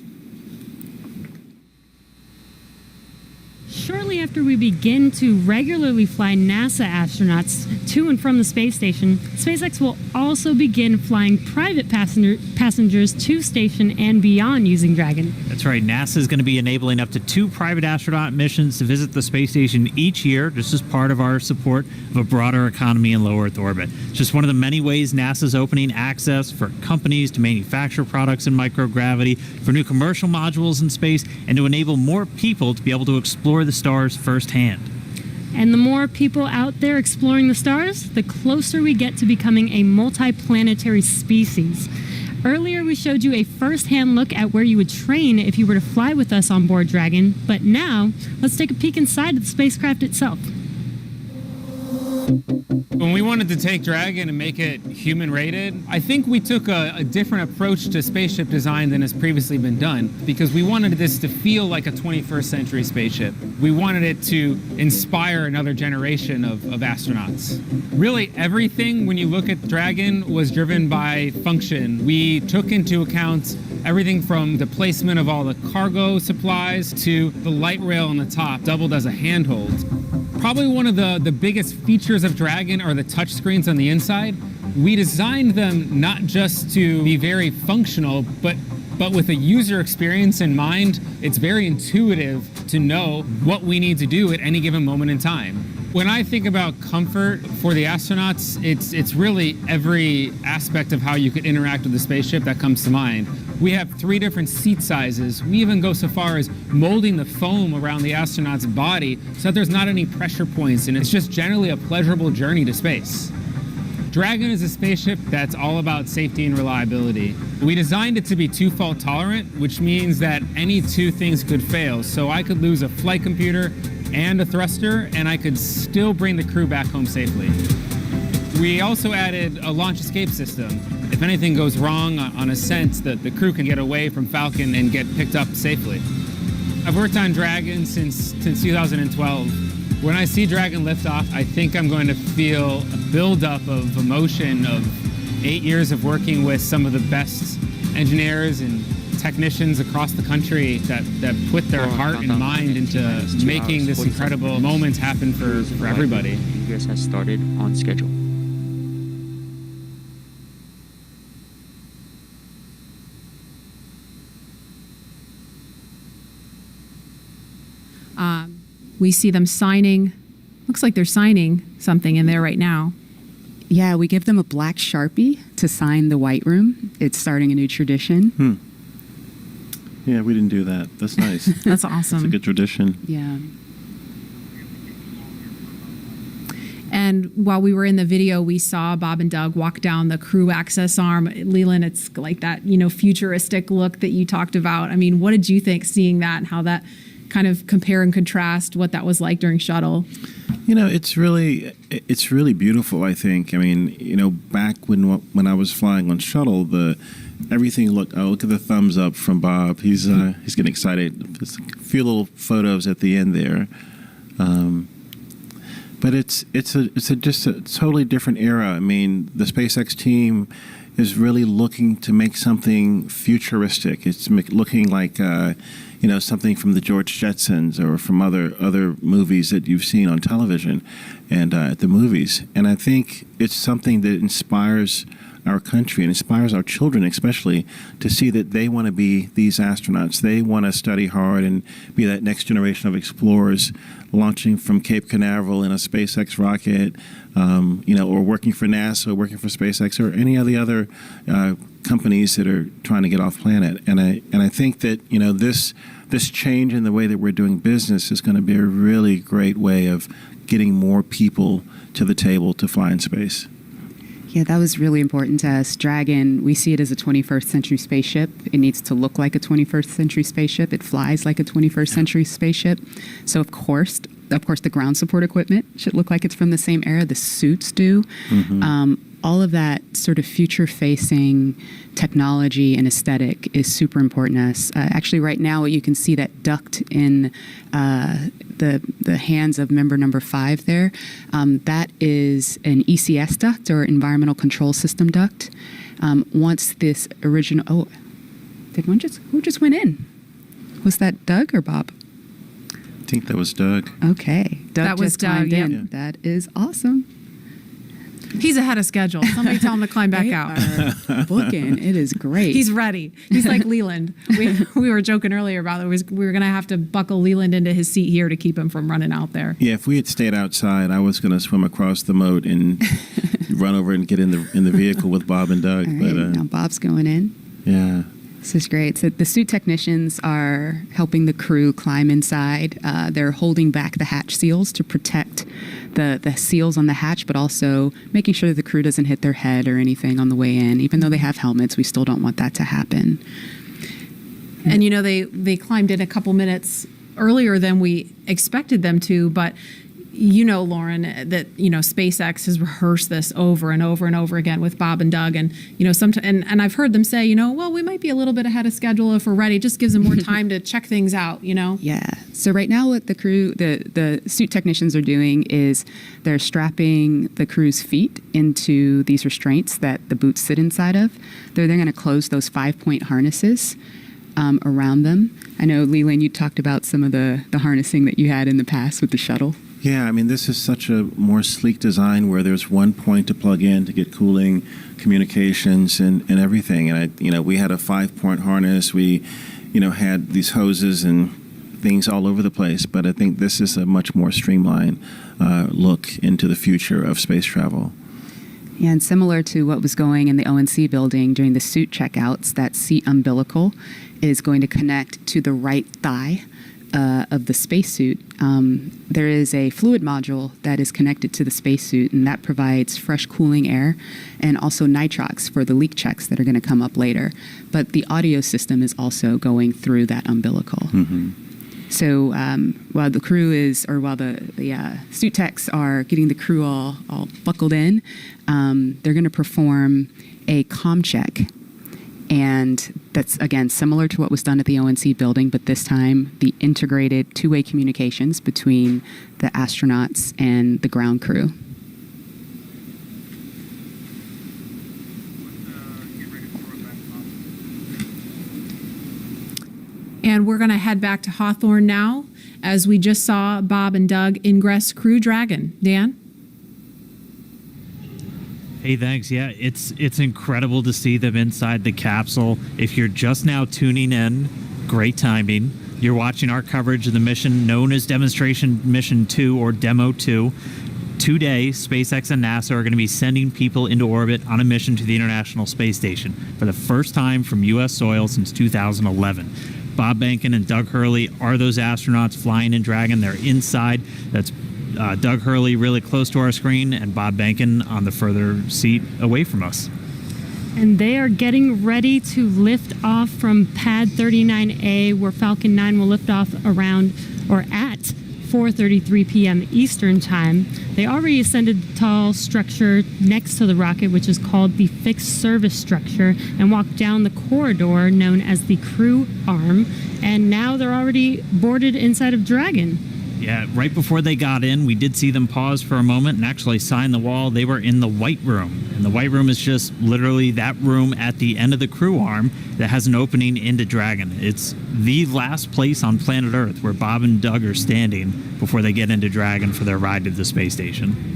Shortly after we begin to regularly fly NASA astronauts to and from the space station, SpaceX will also begin flying private passengers to station and beyond using Dragon. That's right. NASA is going to be enabling up to 2 private astronaut missions to visit the space station each year, just as part of our support of a broader economy in low Earth orbit. It's just one of the many ways NASA's opening access for companies to manufacture products in microgravity, for new commercial modules in space, and to enable more people to be able to explore the stars firsthand. And the more people out there exploring the stars, the closer we get to becoming a multi-planetary species. Earlier, we showed you a first-hand look at where you would train if you were to fly with us on board Dragon, but now let's take a peek inside of the spacecraft itself. When we wanted to take Dragon and make it human-rated, I think we took a different approach to spaceship design than has previously been done, because we wanted this to feel like a 21st century spaceship. We wanted it to inspire another generation of astronauts. Really, everything when you look at Dragon was driven by function. We took into account everything from the placement of all the cargo supplies to the light rail on the top, doubled as a handhold. Probably one of the biggest features of Dragon are the touch screens on the inside. We designed them not just to be very functional, but with a user experience in mind. It's very intuitive to know what we need to do at any given moment in time. When I think about comfort for the astronauts, it's really every aspect of how you could interact with the spaceship that comes to mind. We have 3 different seat sizes. We even go so far as molding the foam around the astronaut's body so that there's not any pressure points, and it's just generally a pleasurable journey to space. Dragon is a spaceship that's all about safety and reliability. We designed it to be 2-fault tolerant, which means that any 2 things could fail. So I could lose a flight computer and a thruster, and I could still bring the crew back home safely. We also added a launch escape system. If anything goes wrong on ascent, the crew can get away from Falcon and get picked up safely. I've worked on Dragon since 2012. When I see Dragon lift off, I think I'm going to feel a buildup of emotion of 8 years of working with some of the best engineers and technicians across the country that put their heart and mind into making this incredible moment happen for everybody. Ingress has started on schedule. We see them signing. Looks like they're signing something in there right now. Yeah, we give them a black Sharpie to sign the white room. It's starting a new tradition. Yeah, we didn't do that. That's nice. That's awesome. It's a good tradition. Yeah. And while we were in the video, we saw Bob and Doug walk down the crew access arm. Leland, it's like that, futuristic look that you talked about. I mean, what did you think seeing that and how that kind of compare and contrast what that was like during shuttle? It's really beautiful, I think. I mean, back when I was flying on shuttle, everything look at the thumbs up from Bob. He's getting excited. There's a few little photos at the end there. But it's just a totally different era. I mean, the SpaceX team is really looking to make something futuristic. It's looking like something from the George Jetsons or from other movies that you've seen on television and at the movies. And I think it's something that inspires our country and inspires our children especially to see that they want to be these astronauts. They want to study hard and be that next generation of explorers launching from Cape Canaveral in a SpaceX rocket, or working for NASA, or working for SpaceX, or any of the other companies that are trying to get off planet. And I think that this change in the way that we're doing business is going to be a really great way of getting more people to the table to fly in space. Yeah, that was really important to us. Dragon, we see it as a 21st century spaceship. It needs to look like a 21st century spaceship. It flies like a 21st century spaceship. So of course, the ground support equipment should look like it's from the same era. The suits do. All of that sort of future-facing technology and aesthetic is super important to us. Actually, right now, you can see that duct in the hands of member number 5 there. That is an ECS duct, or Environmental Control System duct. Once this original... who just went in? Was that Doug or Bob? I think that was Doug. Okay. That was just climbed Doug, in. yeah. That is awesome. He's ahead of schedule. Somebody tell him to climb back They out. are booking. It is great. He's ready. He's like Leland. We were joking earlier about it. We were going to have to buckle Leland into his seat here to keep him from running out there. Yeah, if we had stayed outside, I was going to swim across the moat and run over and get in the vehicle with Bob and Doug. All right, now Bob's going in. Yeah. This is great. So the suit technicians are helping the crew climb inside. They're holding back the hatch seals to protect the seals on the hatch, but also making sure that the crew doesn't hit their head or anything on the way in. Even though they have helmets, we still don't want that to happen. And they climbed in a couple minutes earlier than we expected them to, but Lauren, that SpaceX has rehearsed this over and over and over again with Bob and Doug, and and I've heard them say, well, we might be a little bit ahead of schedule if we're ready. It just gives them more time to check things out. Yeah. So right now, what the crew, the suit technicians are doing is they're strapping the crew's feet into these restraints that the boots sit inside of. They're going to close those 5-point harnesses around them. I know, Leland, you talked about some of the harnessing that you had in the past with the shuttle. Yeah, I mean, this is such a more sleek design where there's one point to plug in to get cooling, communications, and everything. And we had a 5-point harness. We, had these hoses and things all over the place. But I think this is a much more streamlined look into the future of space travel. Yeah, and similar to what was going in the ONC building during the suit checkouts, that seat umbilical is going to connect to the right thigh of the spacesuit. There is a fluid module that is connected to the spacesuit, and that provides fresh cooling air and also nitrox for the leak checks that are going to come up later. But the audio system is also going through that umbilical. So while the crew while the suit techs are getting the crew all buckled in, they're going to perform a comm check. And that's, again, similar to what was done at the ONC building, but this time the integrated two-way communications between the astronauts and the ground crew. And we're going to head back to Hawthorne now, as we just saw Bob and Doug ingress Crew Dragon. Dan? Hey, thanks. Yeah, it's incredible to see them inside the capsule. If you're just now tuning in, great timing. You're watching our coverage of the mission known as Demonstration Mission 2 or Demo 2. Today, SpaceX and NASA are going to be sending people into orbit on a mission to the International Space Station for the first time from U.S. soil since 2011. Bob Behnken and Doug Hurley are those astronauts flying in Dragon. They're inside. That's Doug Hurley really close to our screen and Bob Behnken on the further seat away from us. And they are getting ready to lift off from Pad 39A, where Falcon 9 will lift off around or at 4:33 p.m. Eastern Time. They already ascended the tall structure next to the rocket, which is called the Fixed Service Structure, and walked down the corridor known as the Crew Arm. And now they're already boarded inside of Dragon. Yeah, right before they got in, we did see them pause for a moment and actually sign the wall. They were in the White Room. And the White Room is just literally that room at the end of the Crew Arm that has an opening into Dragon. It's the last place on planet Earth where Bob and Doug are standing before they get into Dragon for their ride to the space station.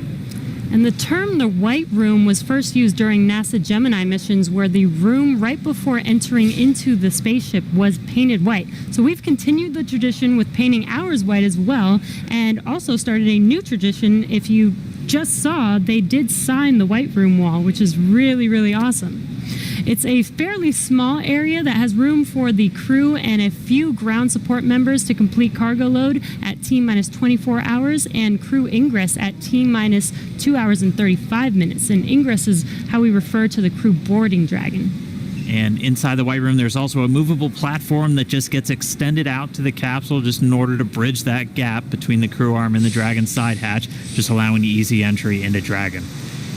And the term the White Room was first used during NASA Gemini missions, where the room right before entering into the spaceship was painted white. So we've continued the tradition with painting ours white as well, and also started a new tradition. If you just saw, they did sign the White Room wall, which is really, really awesome. It's a fairly small area that has room for the crew and a few ground support members to complete cargo load at T-minus 24 hours and crew ingress at T-minus 2 hours and 35 minutes. And ingress is how we refer to the crew boarding Dragon. And inside the White Room, there's also a movable platform that just gets extended out to the capsule just in order to bridge that gap between the Crew Arm and the Dragon side hatch, just allowing easy entry into Dragon.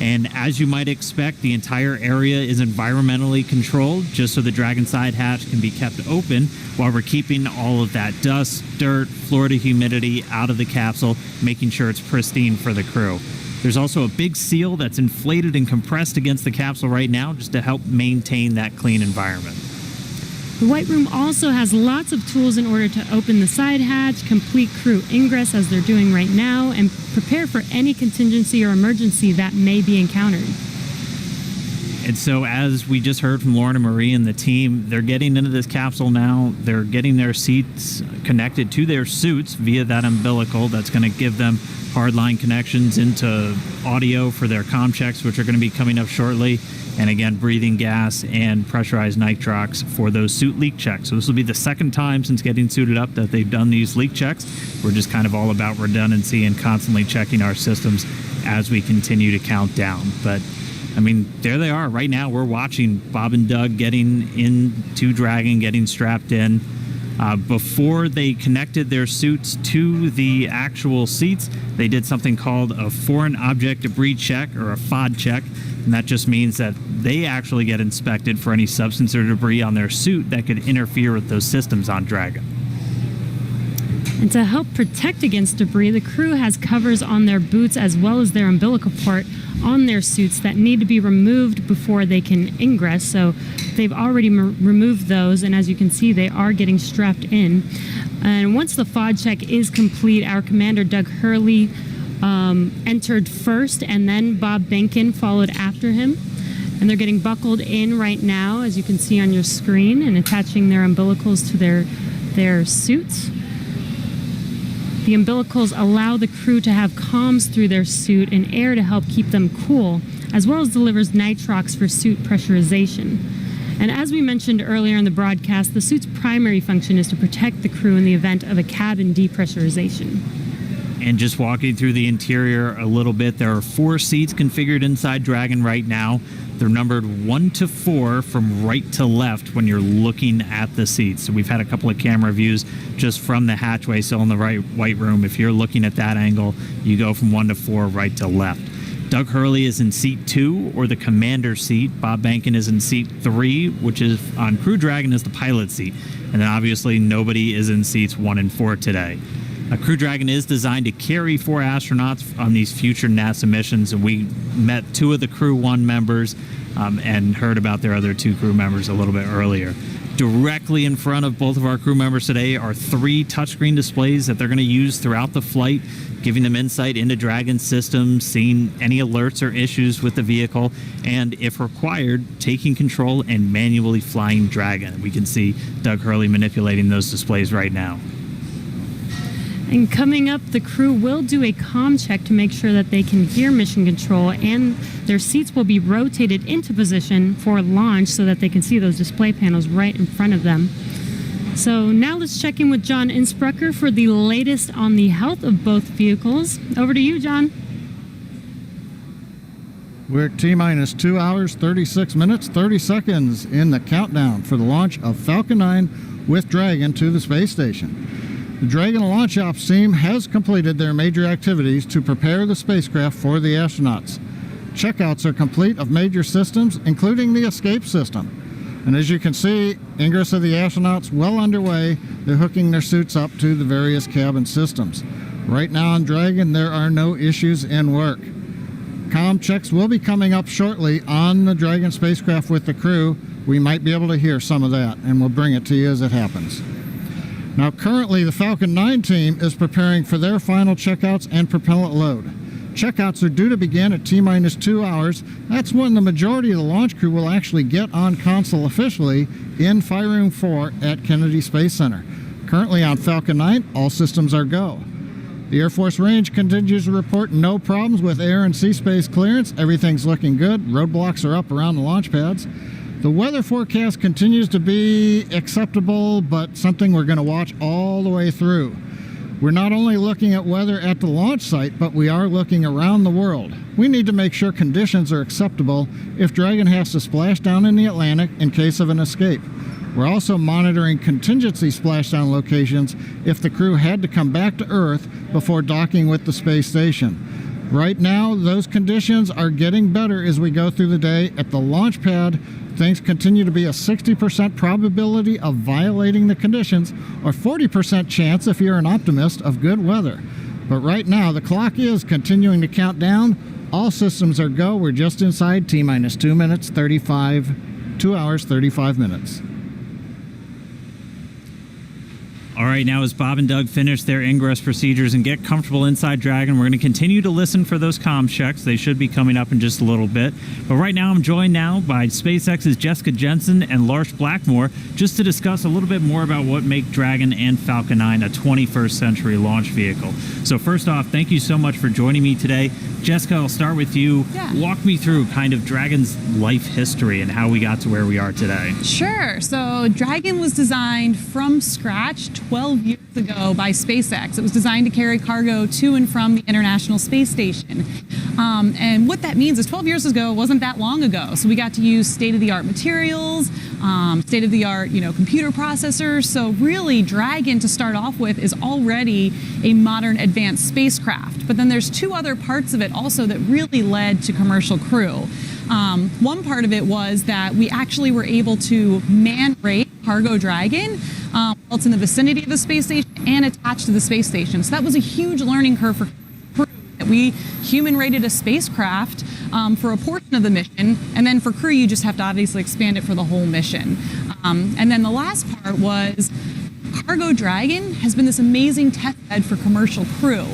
And as you might expect, the entire area is environmentally controlled just so the Dragon side hatch can be kept open while we're keeping all of that dust, dirt, Florida humidity out of the capsule, making sure it's pristine for the crew. There's also a big seal that's inflated and compressed against the capsule right now just to help maintain that clean environment. The White Room also has lots of tools in order to open the side hatch, complete crew ingress as they're doing right now, and prepare for any contingency or emergency that may be encountered. And so as we just heard from Lauren and Marie and the team, they're getting into this capsule now. They're getting their seats connected to their suits via that umbilical that's going to give them hardline connections into audio for their comm checks, which are going to be coming up shortly. And again, breathing gas and pressurized nitrox for those suit leak checks. So this will be the second time since getting suited up that they've done these leak checks. We're just kind of all about redundancy and constantly checking our systems as we continue to count down. But I mean, there they are. Right now, we're watching Bob and Doug getting into Dragon, getting strapped in. Before they connected their suits to the actual seats, they did something called a foreign object debris check, or a FOD check. And that just means that they actually get inspected for any substance or debris on their suit that could interfere with those systems on Dragon. And to help protect against debris, the crew has covers on their boots as well as their umbilical part on their suits that need to be removed before they can ingress. So they've already removed those, and as you can see, they are getting strapped in. And once the FOD check is complete, our commander, Doug Hurley, entered first, and then Bob Behnken followed after him. And they're getting buckled in right now, as you can see on your screen, and attaching their umbilicals to their suits. The umbilicals allow the crew to have comms through their suit and air to help keep them cool, as well as delivers nitrox for suit pressurization. And as we mentioned earlier in the broadcast, the suit's primary function is to protect the crew in the event of a cabin depressurization. And just walking through the interior a little bit, there are 4 seats configured inside Dragon right now. They're numbered 1 to 4 from right to left when you're looking at the seats. So we've had a couple of camera views just from the hatchway, so in the White Room. If you're looking at that angle, you go from 1 to 4 right to left. Doug Hurley is in seat 2, or the commander seat. Bob Behnken is in seat 3, which is on Crew Dragon is the pilot seat. And then obviously nobody is in seats 1 and 4 today. Crew Dragon is designed to carry 4 astronauts on these future NASA missions, and we met 2 of the Crew 1 members and heard about their other 2 crew members a little bit earlier. Directly in front of both of our crew members today are 3 touchscreen displays that they're going to use throughout the flight, giving them insight into Dragon's systems, seeing any alerts or issues with the vehicle, and if required, taking control and manually flying Dragon. We can see Doug Hurley manipulating those displays right now. And coming up, the crew will do a comm check to make sure that they can hear mission control, and their seats will be rotated into position for launch so that they can see those display panels right in front of them. So now let's check in with John Innsbrucker for the latest on the health of both vehicles. Over to you, John. We're at T-minus 2 hours, 36 minutes, 30 seconds in the countdown for the launch of Falcon 9 with Dragon to the space station. The Dragon Launch Ops team has completed their major activities to prepare the spacecraft for the astronauts. Checkouts are complete of major systems, including the escape system. And as you can see, ingress of the astronauts well underway. They're hooking their suits up to the various cabin systems. Right now on Dragon, there are no issues in work. Comm checks will be coming up shortly on the Dragon spacecraft with the crew. We might be able to hear some of that, and we'll bring it to you as it happens. Now, currently, the Falcon 9 team is preparing for their final checkouts and propellant load. Checkouts are due to begin at T-minus 2 hours. That's when the majority of the launch crew will actually get on console officially in Fire Room 4 at Kennedy Space Center. Currently on Falcon 9, all systems are go. The Air Force Range continues to report no problems with air and sea space clearance. Everything's looking good. Roadblocks are up around the launch pads. The weather forecast continues to be acceptable, but something we're going to watch all the way through. We're not only looking at weather at the launch site, but we are looking around the world. We need to make sure conditions are acceptable if Dragon has to splash down in the Atlantic in case of an escape. We're also monitoring contingency splashdown locations if the crew had to come back to Earth before docking with the space station. Right now, those conditions are getting better as we go through the day. At the launch pad, things continue to be a 60% probability of violating the conditions, or 40% chance, if you're an optimist, of good weather. But right now, the clock is continuing to count down. All systems are go. We're just inside T-minus 2 hours, 35 minutes. All right, now as Bob and Doug finish their ingress procedures and get comfortable inside Dragon, we're going to continue to listen for those comm checks. They should be coming up in just a little bit. But right now, I'm joined now by SpaceX's Jessica Jensen and Lars Blackmore just to discuss a little bit more about what make Dragon and Falcon 9 a 21st century launch vehicle. So first off, thank you so much for joining me today. Jessica, I'll start with you. Yeah. Walk me through kind of Dragon's life history and how we got to where we are today. Sure. So Dragon was designed from scratch 12 years ago by SpaceX. It was designed to carry cargo to and from the International Space Station. And what that means is 12 years ago wasn't that long ago. So we got to use state-of-the-art materials, state-of-the-art, computer processors. So really, Dragon, to start off with, is already a modern advanced spacecraft. But then there's 2 other parts of it also that really led to commercial crew. One part of it was that we actually were able to man-rate Cargo Dragon while it's in the vicinity of the space station and attached to the space station. So that was a huge learning curve for crew. We human-rated a spacecraft for a portion of the mission, and then for crew, you just have to obviously expand it for the whole mission. And then the last part was Cargo Dragon has been this amazing test bed for commercial crew.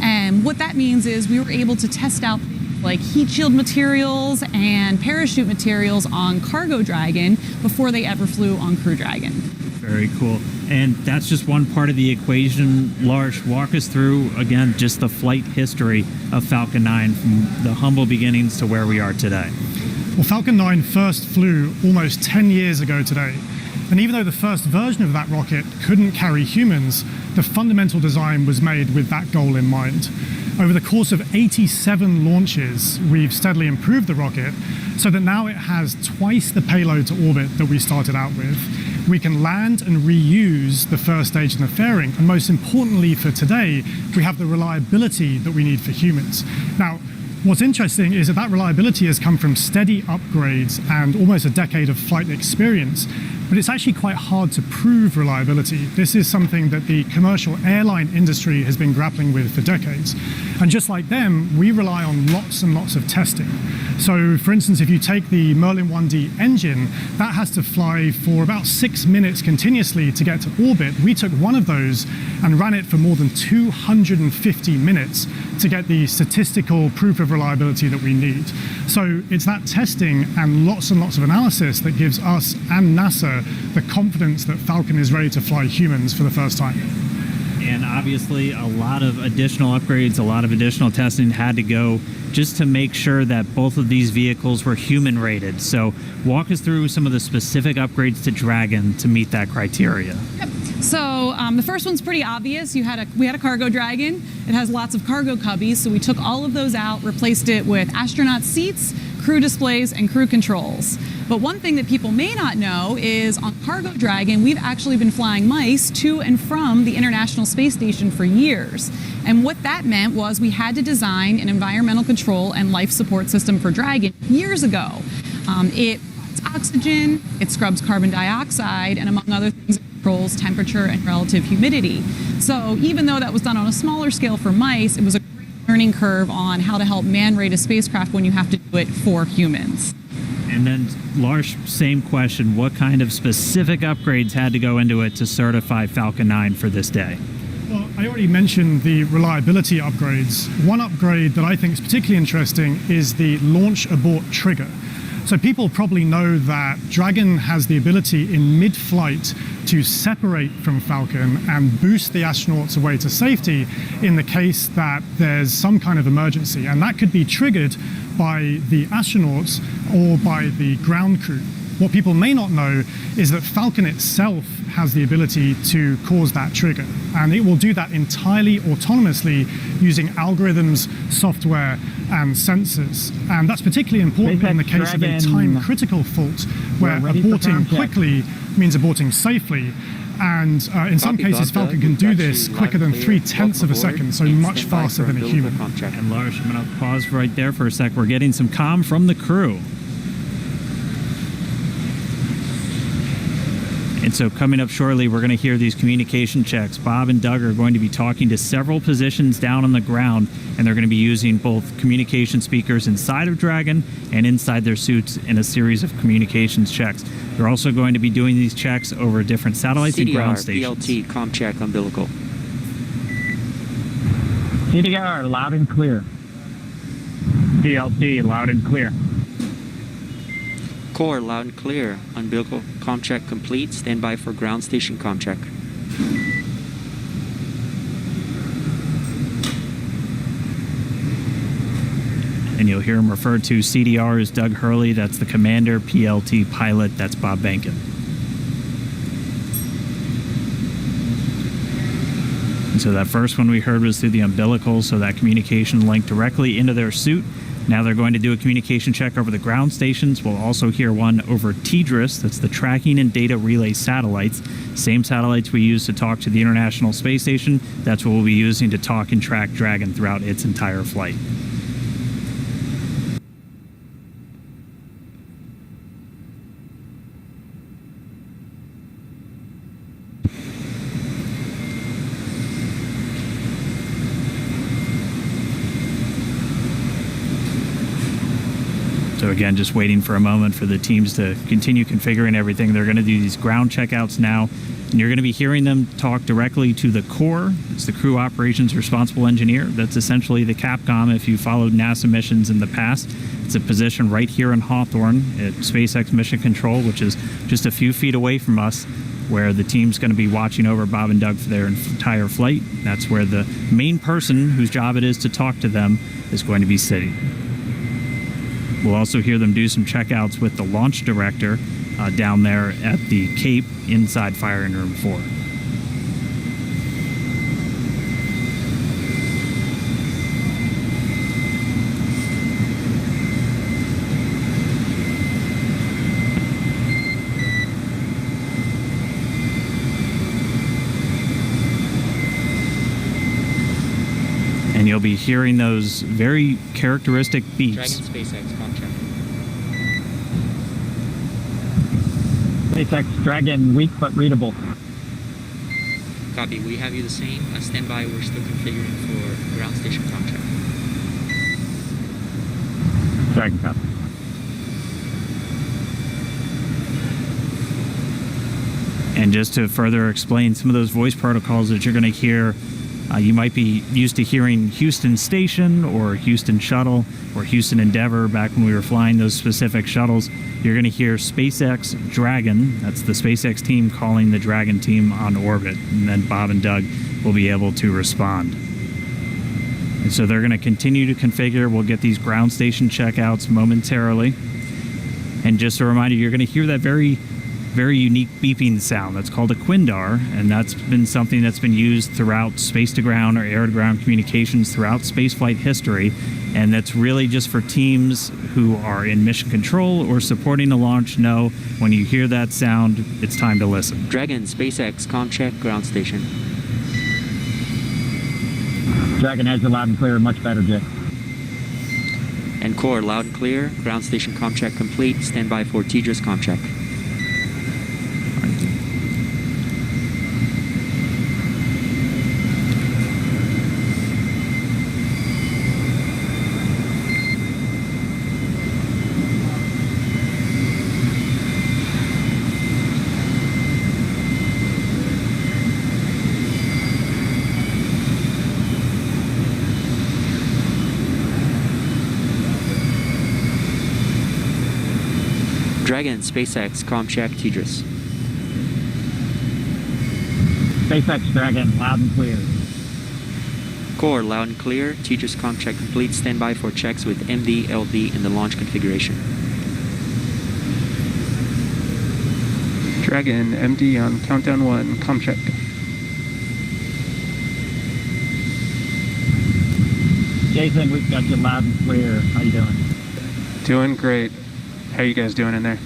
And what that means is we were able to test out like heat shield materials and parachute materials on Cargo Dragon before they ever flew on Crew Dragon. Very cool. And that's just one part of the equation. Lars, walk us through, again, just the flight history of Falcon 9 from the humble beginnings to where we are today. Well, Falcon 9 first flew almost 10 years ago today. And even though the first version of that rocket couldn't carry humans, the fundamental design was made with that goal in mind. Over the course of 87 launches, we've steadily improved the rocket so that now it has twice the payload to orbit that we started out with. We can land and reuse the first stage and the fairing. And most importantly for today, we have the reliability that we need for humans. Now, what's interesting is that reliability has come from steady upgrades and almost a decade of flight experience. But it's actually quite hard to prove reliability. This is something that the commercial airline industry has been grappling with for decades. And just like them, we rely on lots and lots of testing. So, for instance, if you take the Merlin 1D engine, that has to fly for about 6 minutes continuously to get to orbit. We took one of those and ran it for more than 250 minutes to get the statistical proof of reliability that we need. So it's that testing and lots of analysis that gives us and NASA the confidence that Falcon is ready to fly humans for the first time. And obviously a lot of additional upgrades, a lot of additional testing had to go just to make sure that both of these vehicles were human rated. So walk us through some of the specific upgrades to Dragon to meet that criteria. Yep. So the first one's pretty obvious. We had a cargo Dragon. It has lots of cargo cubbies, so we took all of those out, replaced it with astronaut seats, crew displays, and crew controls. But one thing that people may not know is on Cargo Dragon, we've actually been flying mice to and from the International Space Station for years. And what that meant was we had to design an environmental control and life support system for Dragon years ago. It provides oxygen, it scrubs carbon dioxide, and among other things, it controls temperature and relative humidity. So even though that was done on a smaller scale for mice, it was a great learning curve on how to help man-rate a spacecraft when you have to do it for humans. And then, Lars, same question. What kind of specific upgrades had to go into it to certify Falcon 9 for this day? Well, I already mentioned the reliability upgrades. One upgrade that I think is particularly interesting is the launch abort trigger. So people probably know that Dragon has the ability in mid-flight to separate from Falcon and boost the astronauts away to safety in the case that there's some kind of emergency. And that could be triggered by the astronauts or by the ground crew. What people may not know is that Falcon itself has the ability to cause that trigger, and it will do that entirely autonomously using algorithms, software, and sensors. And that's particularly important in the case of a time-critical fault, where aborting quickly means aborting safely. And in some cases, Falcon can do this quicker than 3/10 of a second, so much faster than a human. And Lars, I'm going to pause right there for a sec. We're getting some comm from the crew. And so coming up shortly, we're going to hear these communication checks. Bob and Doug are going to be talking to several positions down on the ground, and they're going to be using both communication speakers inside of Dragon and inside their suits in a series of communications checks. They're also going to be doing these checks over different satellites and ground stations. PLT, com check, umbilical. CDR, loud and clear. PLT, loud and clear. Core, loud and clear. Umbilical com check complete. Stand by for ground station com check. And you'll hear him referred to CDR as Doug Hurley. That's the commander. PLT pilot. That's Bob Behnken. And so that first one we heard was through the umbilical, so that communication linked directly into their suit. Now they're going to do a communication check over the ground stations. We'll also hear one over TDRS, that's the Tracking and Data Relay Satellites. Same satellites we use to talk to the International Space Station. That's what we'll be using to talk and track Dragon throughout its entire flight. So again, just waiting for a moment for the teams to continue configuring everything. They're going to do these ground checkouts now, and you're going to be hearing them talk directly to the core. It's the Crew Operations Responsible Engineer. That's essentially the Capcom if you followed NASA missions in the past. It's a position right here in Hawthorne at SpaceX Mission Control, which is just a few feet away from us, where the team's going to be watching over Bob and Doug for their entire flight. That's where the main person whose job it is to talk to them is going to be sitting. We'll also hear them do some checkouts with the launch director down there at the Cape inside Firing Room 4. And you'll be hearing those very characteristic beeps. Dragon SpaceX com check. SpaceX Dragon, weak but readable. Copy. We have you the same. Stand by. We're still configuring for ground station com check. Dragon Cup. And just to further explain some of those voice protocols that you're going to hear, you might be used to hearing Houston Station or Houston Shuttle or Houston Endeavour back when we were flying those specific shuttles. You're going to hear SpaceX Dragon. That's the SpaceX team calling the Dragon team on orbit. And then Bob and Doug will be able to respond. And so they're going to continue to configure. We'll get these ground station checkouts momentarily. And just a reminder, you're going to hear that very unique beeping sound. That's called a Quindar, and that's been something that's been used throughout space-to-ground or air-to-ground communications throughout spaceflight history, and that's really just for teams who are in mission control or supporting a launch know when you hear that sound, it's time to listen. Dragon, SpaceX, ComCheck, ground station. Dragon has you loud and clear, much better, Jay. And Core, loud and clear, ground station ComCheck complete, stand by for TDRS ComCheck. Dragon, SpaceX, ComCheck, TDRS. SpaceX Dragon, loud and clear. Core, loud and clear, TDRS ComCheck complete, stand by for checks with MD, LD in the launch configuration. Dragon, MD on countdown 1, ComCheck. Jason, we've got you loud and clear. How you doing? Doing great. How you guys doing in there?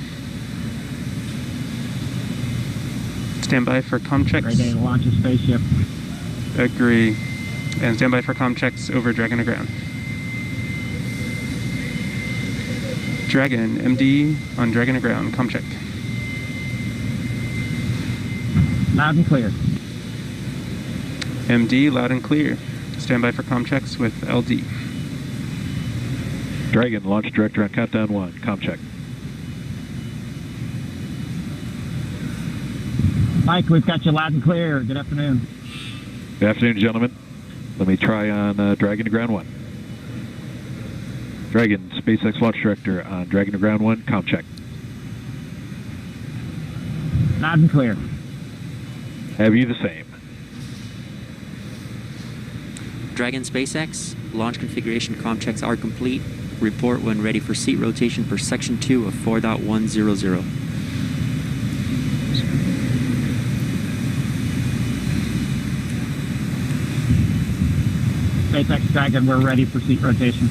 Stand by for ComChecks. Great day to launch a spaceship. Agree. And stand by for ComChecks over Dragon to ground. Dragon, MD on Dragon to ground, ComCheck. Loud and clear. MD, loud and clear. Stand by for ComChecks with LD. Dragon, launch director on countdown 1, ComCheck. Mike, we've got you loud and clear. Good afternoon. Good afternoon, gentlemen. Let me try on Dragon to ground 1. Dragon, SpaceX launch director on Dragon to ground 1, ComCheck. Loud and clear. Have you the same? Dragon, SpaceX, launch configuration ComChecks are complete. Report when ready for seat rotation per section 2 of 4.100. SpaceX Dragon, we're ready for seat rotation.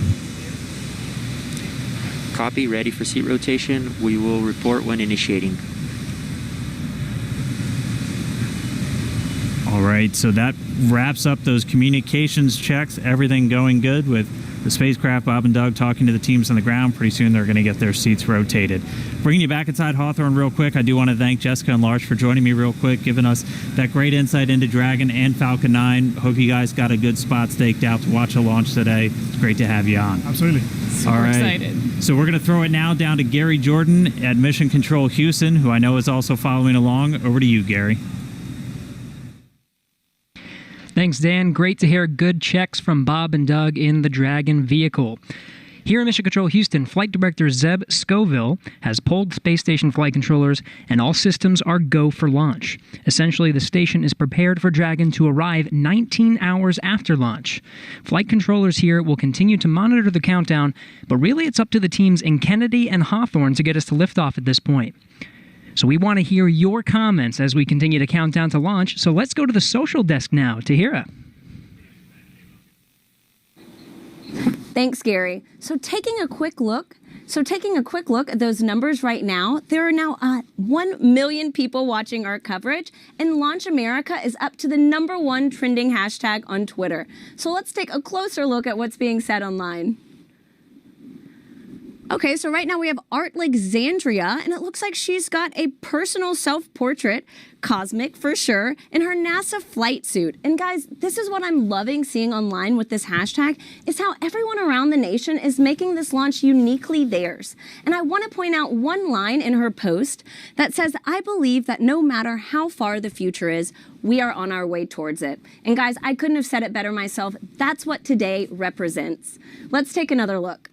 Copy, ready for seat rotation. We will report when initiating. All right, so that wraps up those communications checks. Everything going good with the spacecraft. Bob and Doug talking to the teams on the ground. Pretty soon they're going to get their seats rotated. Bringing you back inside Hawthorne real quick, I do want to thank Jessica and Lars for joining me real quick, giving us that great insight into Dragon and Falcon 9. Hope you guys got a good spot staked out to watch a launch today. It's great to have you on. Absolutely. Super excited. So we're going to throw it now down to Gary Jordan at Mission Control Houston, who I know is also following along. Over to you, Gary. Thanks, Dan. Great to hear good checks from Bob and Doug in the Dragon vehicle. Here in Mission Control Houston, Flight Director Zeb Scoville has pulled space station flight controllers, and all systems are go for launch. Essentially, the station is prepared for Dragon to arrive 19 hours after launch. Flight controllers here will continue to monitor the countdown, but really it's up to the teams in Kennedy and Hawthorne to get us to liftoff at this point. So we want to hear your comments as we continue to count down to launch. So let's go to the social desk now. Tahira. Thanks, Gary. So taking a quick look at those numbers right now, there are now 1 million people watching our coverage, and Launch America is up to the #1 trending hashtag on Twitter. So let's take a closer look at what's being said online. Okay, so right now we have Art Alexandria, and it looks like she's got a personal self-portrait, cosmic for sure, in her NASA flight suit. And guys, this is what I'm loving seeing online with this hashtag, is how everyone around the nation is making this launch uniquely theirs. And I want to point out one line in her post that says, "I believe that no matter how far the future is, we are on our way towards it." And guys, I couldn't have said it better myself. That's what today represents. Let's take another look.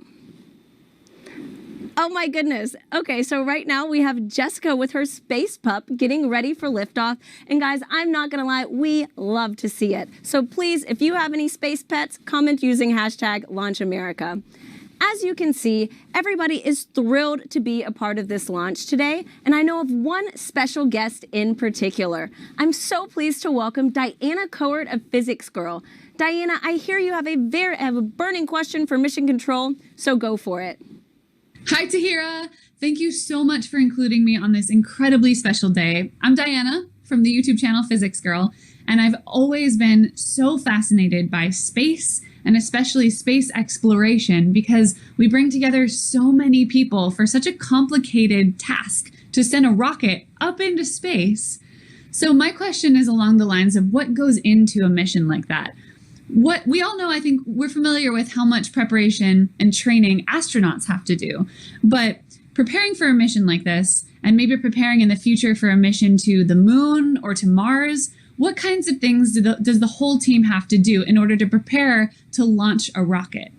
Oh my goodness. Okay, so right now we have Jessica with her space pup getting ready for liftoff. And guys, I'm not gonna lie, we love to see it. So please, if you have any space pets, comment using hashtag #LaunchAmerica. As you can see, everybody is thrilled to be a part of this launch today, and I know of one special guest in particular. I'm so pleased to welcome Diana Cohort of Physics Girl. Diana, I hear you have a burning question for Mission Control, so go for it. Hi, Tahira. Thank you so much for including me on this incredibly special day. I'm Diana from the YouTube channel Physics Girl, and I've always been so fascinated by space and especially space exploration because we bring together so many people for such a complicated task to send a rocket up into space. So my question is along the lines of what goes into a mission like that? What we all know, I think we're familiar with how much preparation and training astronauts have to do, but preparing for a mission like this, and maybe preparing in the future for a mission to the moon or to Mars, what kinds of things does the whole team have to do in order to prepare to launch a rocket?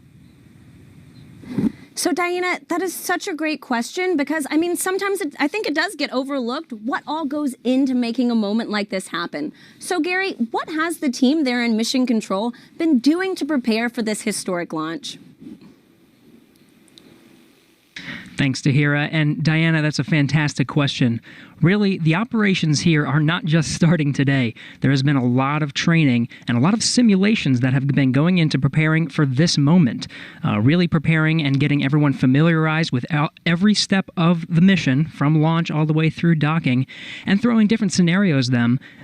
So Diana, that is such a great question because, I mean, sometimes I think it does get overlooked what all goes into making a moment like this happen. So Gary, what has the team there in Mission Control been doing to prepare for this historic launch? Thanks, Tahira. And Diana, that's a fantastic question. Really, the operations here are not just starting today. There has been a lot of training and a lot of simulations that have been going into preparing for this moment. Really preparing and getting everyone familiarized with every step of the mission, from launch all the way through docking, and throwing different scenarios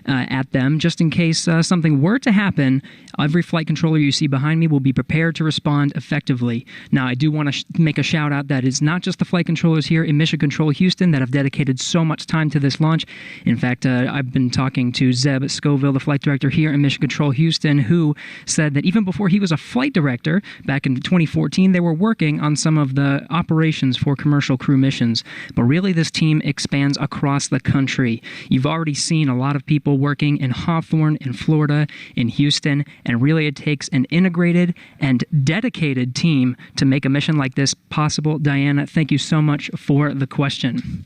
at them, just in case something were to happen. Every flight controller you see behind me will be prepared to respond effectively. Now, I do want to make a shout out that it's not just the flight controllers here in Mission Control Houston that have dedicated so much time to this launch. In fact, I've been talking to Zeb Scoville, the flight director here in Mission Control Houston, who said that even before he was a flight director back in 2014, they were working on some of the operations for commercial crew missions. But really, this team expands across the country. You've already seen a lot of people working in Hawthorne, in Florida, in Houston, and really it takes an integrated and dedicated team to make a mission like this possible. Diana, thank you so much for the question.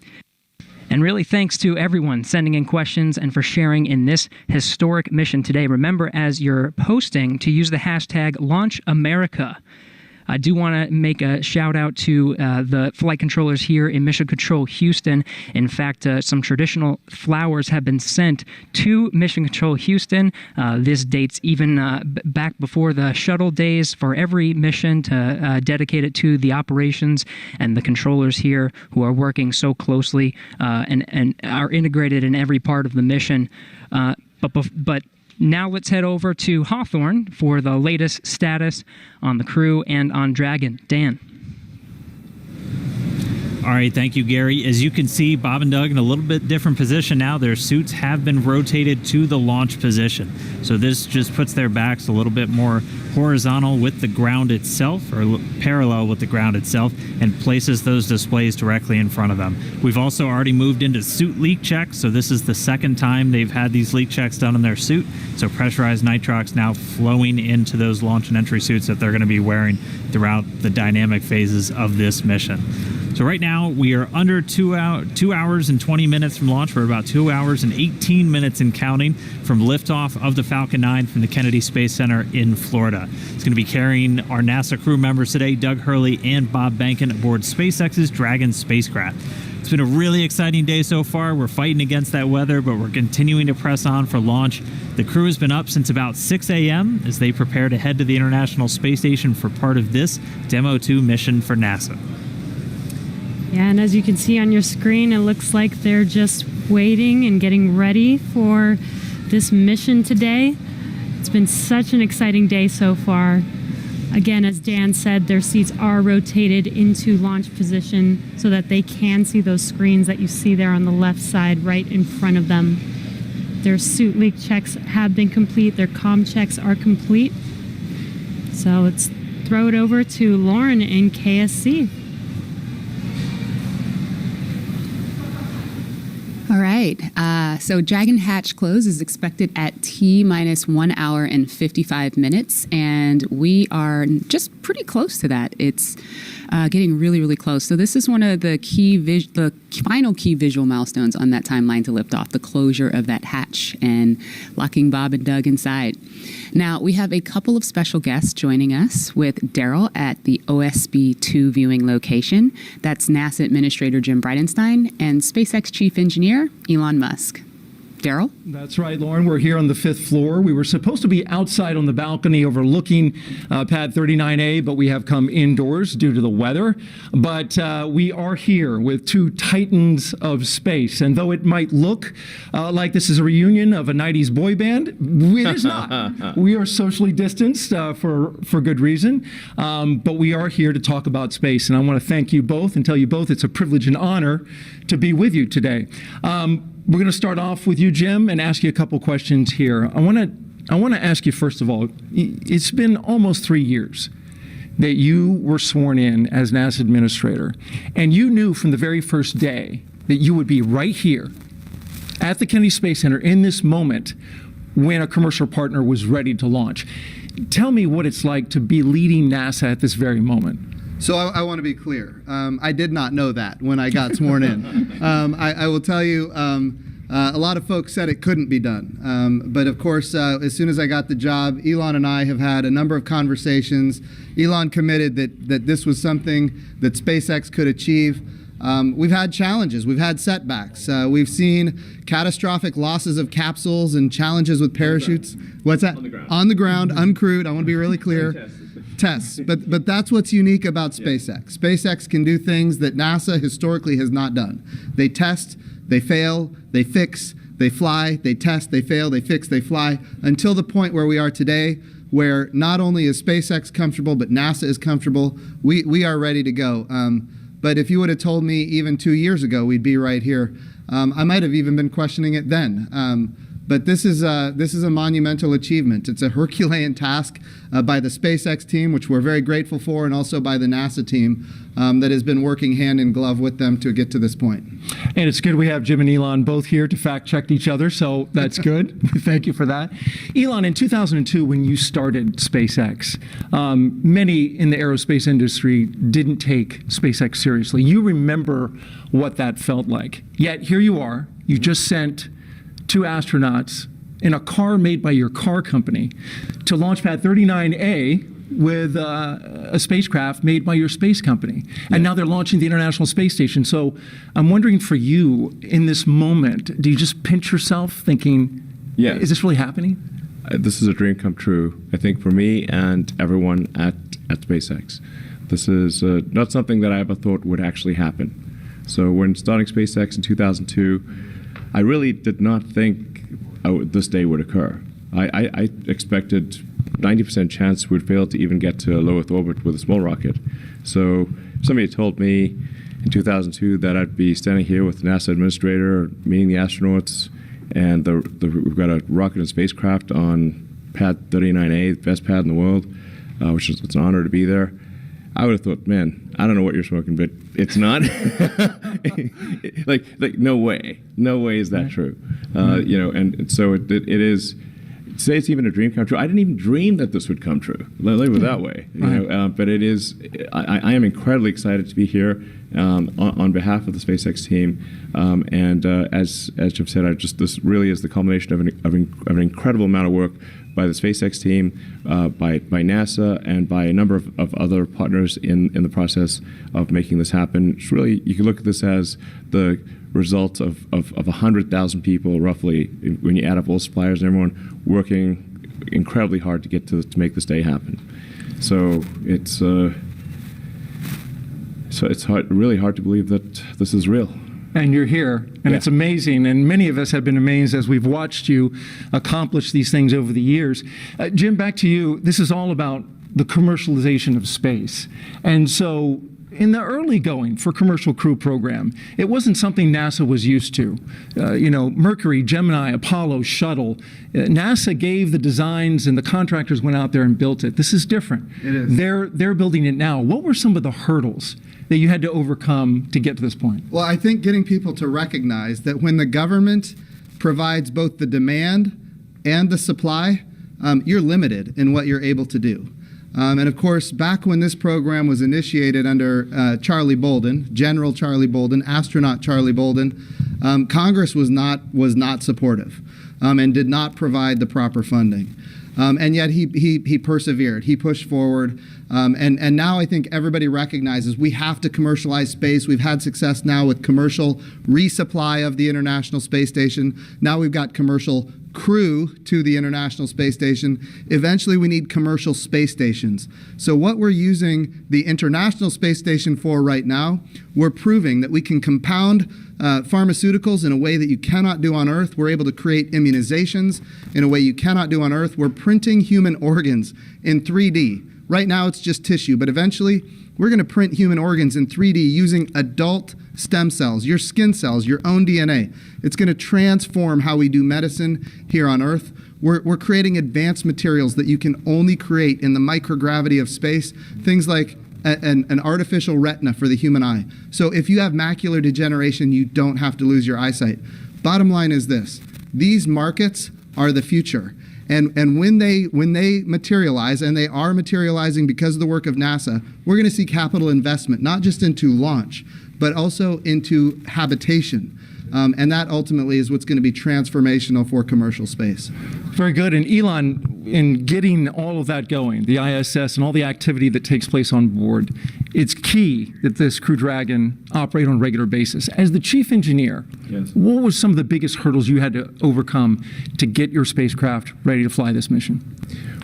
And really thanks to everyone sending in questions and for sharing in this historic mission today. Remember, as you're posting, to use the hashtag #LaunchAmerica. I do want to make a shout out to the flight controllers here in Mission Control Houston. In fact, some traditional flowers have been sent to Mission Control Houston. This dates even back before the shuttle days for every mission to dedicate it to the operations and the controllers here who are working so closely and are integrated in every part of the mission. But now let's head over to Hawthorne for the latest status on the crew and on Dragon. Dan. All right, thank you, Gary. As you can see, Bob and Doug in a little bit different position now. Their suits have been rotated to the launch position. So this just puts their backs a little bit more horizontal with the ground itself, or parallel with the ground itself, and places those displays directly in front of them. We've also already moved into suit leak checks, so this is the second time they've had these leak checks done in their suit. So pressurized nitrox now flowing into those launch and entry suits that they're going to be wearing throughout the dynamic phases of this mission. So right now we are under 2 hours and 20 minutes from launch. We're about 2 hours and 18 minutes and counting from liftoff of the Falcon 9 from the Kennedy Space Center in Florida. It's going to be carrying our NASA crew members today, Doug Hurley and Bob Behnken, aboard SpaceX's Dragon spacecraft. It's been a really exciting day so far. We're fighting against that weather, but we're continuing to press on for launch. The crew has been up since about 6 a.m. as they prepare to head to the International Space Station for part of this Demo 2 mission for NASA. Yeah, and as you can see on your screen, it looks like they're just waiting and getting ready for this mission today. It's been such an exciting day so far. Again, as Dan said, their seats are rotated into launch position so that they can see those screens that you see there on the left side right in front of them. Their suit leak checks have been complete. Their comm checks are complete. So let's throw it over to Lauren in KSC. All right. So Dragon hatch close is expected at T-minus 1 hour and 55 minutes, and we are just pretty close to that. It's getting really, really close. So this is one of the the final key visual milestones on that timeline to lift off, the closure of that hatch and locking Bob and Doug inside. Now, we have a couple of special guests joining us with Daryl at the OSB-2 viewing location. That's NASA Administrator Jim Bridenstine and SpaceX Chief Engineer Elon Musk. Daryl? That's right, Lauren. We're here on the 5th floor. We were supposed to be outside on the balcony overlooking pad 39A, but we have come indoors due to the weather. But we are here with two titans of space. And though it might look like this is a reunion of a 90s boy band, it is not. We are socially distanced for good reason. But we are here to talk about space. And I want to thank you both and tell you both it's a privilege and honor to be with you today. We're going to start off with you, Jim, and ask you a couple questions here. I want to ask you, first of all, it's been almost 3 years that you were sworn in as NASA Administrator, and you knew from the very first day that you would be right here at the Kennedy Space Center in this moment when a commercial partner was ready to launch. Tell me what it's like to be leading NASA at this very moment. So I want to be clear. I did not know that when I got sworn in. I will tell you, a lot of folks said it couldn't be done. But of course, as soon as I got the job, Elon and I have had a number of conversations. Elon committed that this was something that SpaceX could achieve. We've had challenges. We've had setbacks. We've seen catastrophic losses of capsules and challenges with parachutes. What's that? On the ground. On the ground, uncrewed. I want to be really clear. Tests. But that's what's unique about SpaceX. SpaceX can do things that NASA historically has not done. They test, they fail, they fix, they fly, they test, they fail, they fix, they fly, until the point where we are today, where not only is SpaceX comfortable, but NASA is comfortable. We are ready to go. But if you would have told me even 2 years ago we'd be right here, I might have even been questioning it then. But this is a monumental achievement. It's a Herculean task by the SpaceX team, which we're very grateful for, and also by the NASA team that has been working hand in glove with them to get to this point. And it's good we have Jim and Elon both here to fact check each other, so that's good. Thank you for that. Elon, in 2002, when you started SpaceX, many in the aerospace industry didn't take SpaceX seriously. You remember what that felt like. Yet here you are. You just sent 2 astronauts in a car made by your car company to launch pad 39A with a spacecraft made by your space company. And now they're launching the International Space Station. So I'm wondering for you, in this moment, do you just pinch yourself thinking, is this really happening? This is a dream come true, I think, for me and everyone at SpaceX. This is not something that I ever thought would actually happen. So when starting SpaceX in 2002, I really did not think this day would occur. I expected 90% chance we'd fail to even get to low Earth orbit with a small rocket. So if somebody told me in 2002 that I'd be standing here with the NASA administrator, meeting the astronauts, and we've got a rocket and spacecraft on pad 39A, the best pad in the world, which is, it's an honor to be there. I would have thought, man, I don't know what you're smoking, but it's not. like no way is that true. And so it is. Say it's even a dream come true. I didn't even dream that this would come true. Let me put it that way. But it is. I am incredibly excited to be here on behalf of the SpaceX team. As Jim said, this really is the culmination of an incredible amount of work by the SpaceX team, by NASA, and by a number of other partners in the process of making this happen. It's really, you can look at this as the result of 100,000 people, roughly, when you add up all suppliers and everyone working incredibly hard to get to make this day happen. So it's really hard to believe that this is real. And you're here, and it's amazing. And many of us have been amazed as we've watched you accomplish these things over the years. Jim, back to you. This is all about the commercialization of space. And so in the early going for Commercial Crew Program, it wasn't something NASA was used to. Mercury, Gemini, Apollo, Shuttle, NASA gave the designs and the contractors went out there and built it. This is different. It is. They're building it now. What were some of the hurdles that you had to overcome to get to this point? Well, I think getting people to recognize that when the government provides both the demand and the supply, you're limited in what you're able to do. And of course, back when this program was initiated under Charlie Bolden, General Charlie Bolden, astronaut Charlie Bolden, Congress was not supportive and did not provide the proper funding. And yet he persevered. He pushed forward. And now I think everybody recognizes we have to commercialize space. We've had success now with commercial resupply of the International Space Station. Now we've got commercial crew to the International Space Station. Eventually we need commercial space stations. So what we're using the International Space Station for right now, we're proving that we can compound pharmaceuticals in a way that you cannot do on Earth. We're able to create immunizations in a way you cannot do on Earth. We're printing human organs in 3D. Right now it's just tissue, but eventually we're going to print human organs in 3D using adult stem cells, your skin cells, your own DNA. It's going to transform how we do medicine here on Earth. We're creating advanced materials that you can only create in the microgravity of space, things like an artificial retina for the human eye. So if you have macular degeneration, you don't have to lose your eyesight. Bottom line is this: these markets are the future. And when they materialize, and they are materializing because of the work of NASA, we're going to see capital investment, not just into launch, but also into habitation. And that ultimately is what's going to be transformational for commercial space. Very good. And Elon, in getting all of that going, the ISS and all the activity that takes place on board, it's key that this Crew Dragon operate on a regular basis. As the chief engineer, yes, what were some of the biggest hurdles you had to overcome to get your spacecraft ready to fly this mission?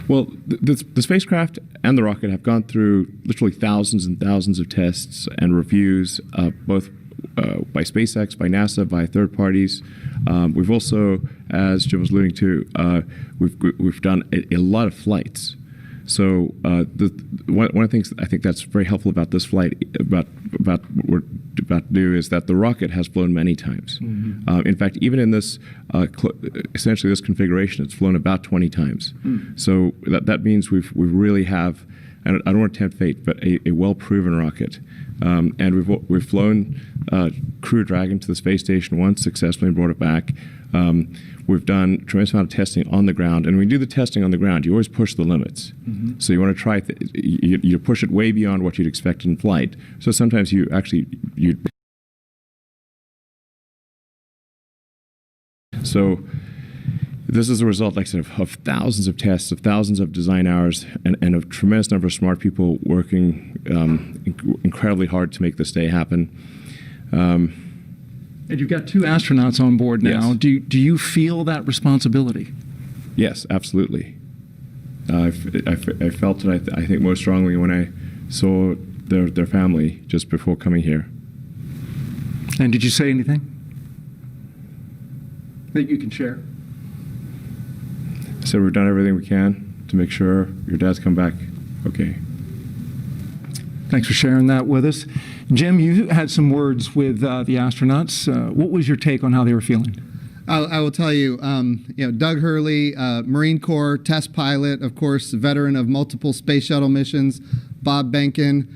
Well, the spacecraft and the rocket have gone through literally thousands and thousands of tests and reviews, both by SpaceX, by NASA, by third parties. We've also, as Jim was alluding to, we've done a lot of flights. So one of the things I think that's very helpful about this flight, about what we're about to do, is that the rocket has flown many times. Mm-hmm. In fact, even in this, essentially this configuration, it's flown about 20 times. Mm. So that means we really have, I don't want to tempt fate, but a well-proven rocket. And we've flown Crew Dragon to the space station once successfully and brought it back. We've done a tremendous amount of testing on the ground, and when you do the testing on the ground, you always push the limits. Mm-hmm. So you want to try, you push it way beyond what you'd expect in flight. So sometimes you So this is a result, like I said, of thousands of tests, of thousands of design hours, and a tremendous number of smart people working incredibly hard to make this day happen. And you've got 2 astronauts on board now. Yes. Do you feel that responsibility? Yes, absolutely. I felt it, I think, most strongly when I saw their family just before coming here. And did you say anything that you can share? So we've done everything we can to make sure your dad's come back okay. Thanks for sharing that with us. Jim, you had some words with the astronauts. What was your take on how they were feeling? I will tell you, Doug Hurley, Marine Corps test pilot, of course, veteran of multiple space shuttle missions. Bob Behnken,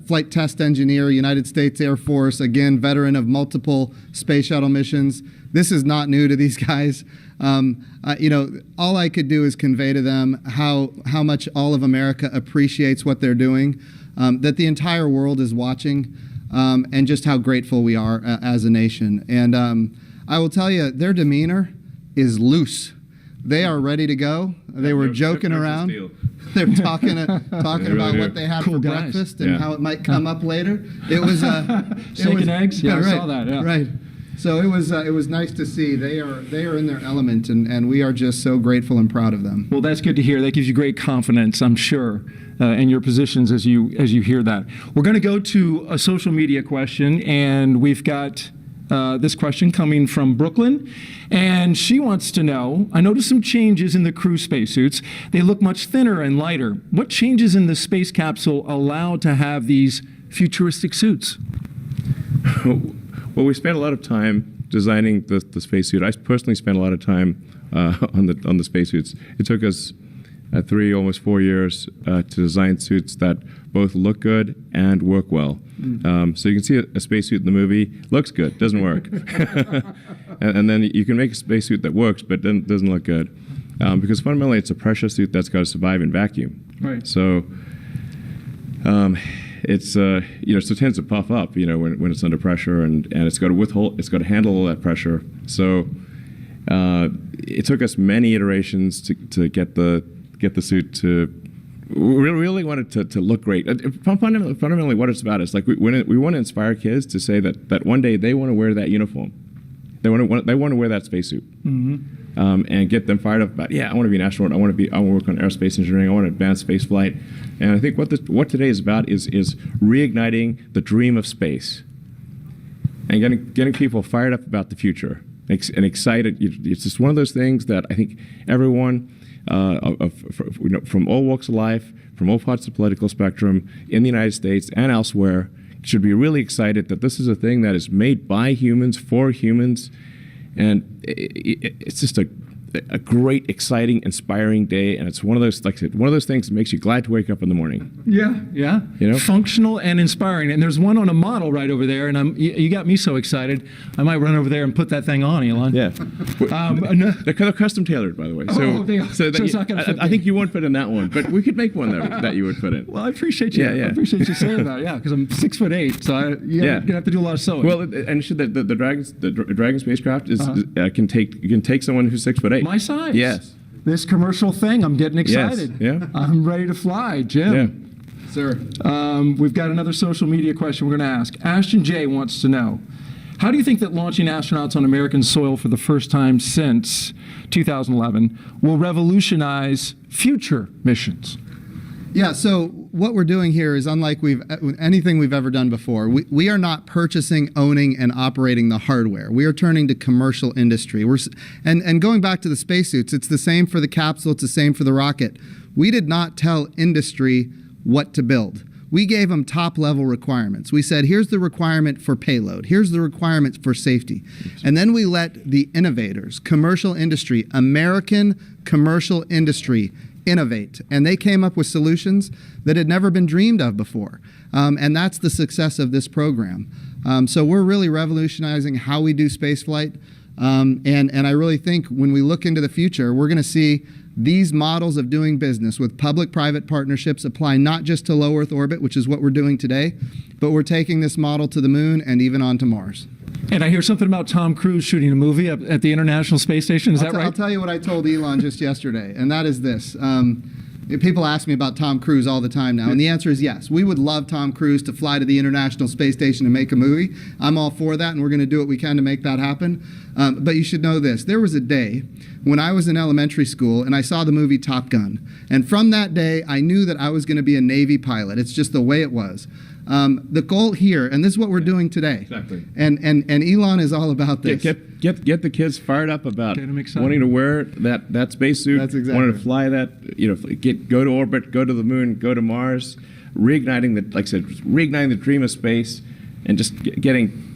flight test engineer, United States Air Force, again, veteran of multiple space shuttle missions. This is not new to these guys. All I could do is convey to them how much all of America appreciates what they're doing, that the entire world is watching, and just how grateful we are as a nation. And I will tell you, their demeanor is loose. They are ready to go. They were joking around. They're talking about what they had for breakfast and how it might come up later. It was steak and eggs. Yeah, I saw that. Yeah. Right. So it was nice to see. They are in their element, and we are just so grateful and proud of them. Well, that's good to hear. That gives you great confidence, I'm sure, in your positions as you hear that. We're going to go to a social media question, and we've got this question coming from Brooklyn. And she wants to know, I noticed some changes in the crew spacesuits. They look much thinner and lighter. What changes in the space capsule allow to have these futuristic suits? Well, we spent a lot of time designing the spacesuit. I personally spent a lot of time on the spacesuits. It took us 3, almost 4 years to design suits that both look good and work well. So you can see a spacesuit in the movie, looks good, doesn't work. and then you can make a spacesuit that works but doesn't look good. Because fundamentally it's a pressure suit that's got to survive in vacuum. Right. So it's so it tends to puff up, when it's under pressure, and it's got to handle all that pressure. So it took us many iterations to get the suit to. We really wanted to look great. Fundamentally, what it's about is like we want to inspire kids to say that one day they want to wear that uniform. They want to wear that spacesuit, and get them fired up about, I want to be an astronaut. I want to work on aerospace engineering. I want to advance space flight. And I think what today is about is reigniting the dream of space, and getting people fired up about the future and excited. It's just one of those things that I think everyone. From all walks of life, from all parts of the political spectrum in the United States and elsewhere, should be really excited that this is a thing that is made by humans, for humans, and it's just a great, exciting, inspiring day, and it's one of those things that makes you glad to wake up in the morning. Yeah. Functional and inspiring. And there's one on a model right over there, and you got me so excited. I might run over there and put that thing on, Elon. Yeah. They're custom tailored, by the way. I think you won't fit in that one, but we could make one that you would fit in. Well, I appreciate you. Yeah. I appreciate you saying that. Yeah, because I'm 6'8", so you're gonna have to do a lot of sewing. Well, and the Dragon spacecraft can take someone who's 6'8". My size. Yes. This commercial thing, I'm getting excited. Yes. Yeah. I'm ready to fly, Jim. Yeah. Sir. We've got another social media question we're going to ask. Ashton J wants to know, how do you think that launching astronauts on American soil for the first time since 2011 will revolutionize future missions? Yeah, so what we're doing here is unlike anything we've ever done before. We are not purchasing, owning, and operating the hardware. We are turning to commercial industry. And going back to the spacesuits, it's the same for the capsule, it's the same for the rocket. We did not tell industry what to build. We gave them top-level requirements. We said, here's the requirement for payload. Here's the requirements for safety. And then we let the innovators, commercial industry, American commercial industry, innovate. And they came up with solutions that had never been dreamed of before. And that's the success of this program. So we're really revolutionizing how we do spaceflight. And I really think when we look into the future, we're going to see these models of doing business with public-private partnerships apply not just to low Earth orbit, which is what we're doing today, but we're taking this model to the moon and even onto Mars. And I hear something about Tom Cruise shooting a movie at the International Space Station. Is that right? I'll tell you what I told Elon just yesterday, and that is this. People ask me about Tom Cruise all the time now, and the answer is yes. We would love Tom Cruise to fly to the International Space Station and make a movie. I'm all for that, and we're going to do what we can to make that happen. But you should know this. There was a day when I was in elementary school, and I saw the movie Top Gun. And from that day, I knew that I was going to be a Navy pilot. It's just the way it was. The goal here, and this is what we're doing today. Exactly. And Elon is all about this. Get the kids fired up about wanting to wear that spacesuit. That's exactly. Wanting to fly that. Go to orbit, go to the moon, go to Mars, reigniting the dream of space, and just getting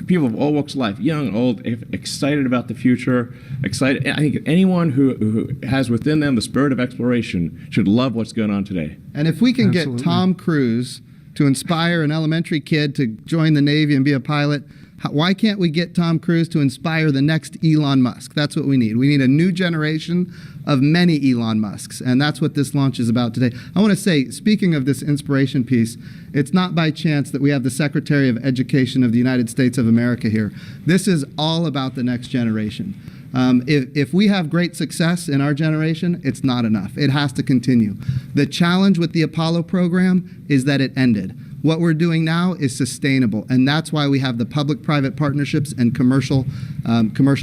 people of all walks of life, young, old, excited about the future. Excited. I think anyone who has within them the spirit of exploration should love what's going on today. And if we can get Tom Cruise to inspire an elementary kid to join the Navy and be a pilot, why can't we get Tom Cruise to inspire the next Elon Musk? That's what we need. We need a new generation of many Elon Musks, and that's what this launch is about today. I want to say, speaking of this inspiration piece, it's not by chance that we have the Secretary of Education of the United States of America here. This is all about the next generation. If we have great success in our generation, it's not enough. It has to continue. The challenge with the Apollo program is that it ended. What we're doing now is sustainable, and that's why we have the public-private partnerships and commercial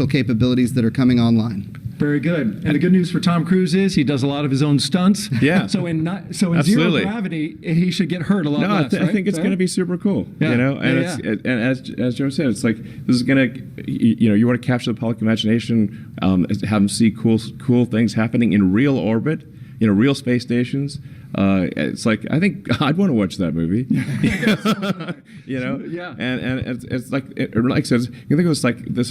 capabilities that are coming online. Very good. And the good news for Tom Cruise is he does a lot of his own stunts. Yeah. So in zero Absolutely. gravity, he should get hurt a lot less. I think it's going to be super cool. Yeah. You know, and as Joe said, it's like this is going to, you want to capture the public imagination, have them see cool things happening in real orbit, real space stations. It's like I think I'd want to watch that movie. Yeah. And it's like like I said, you think of this like this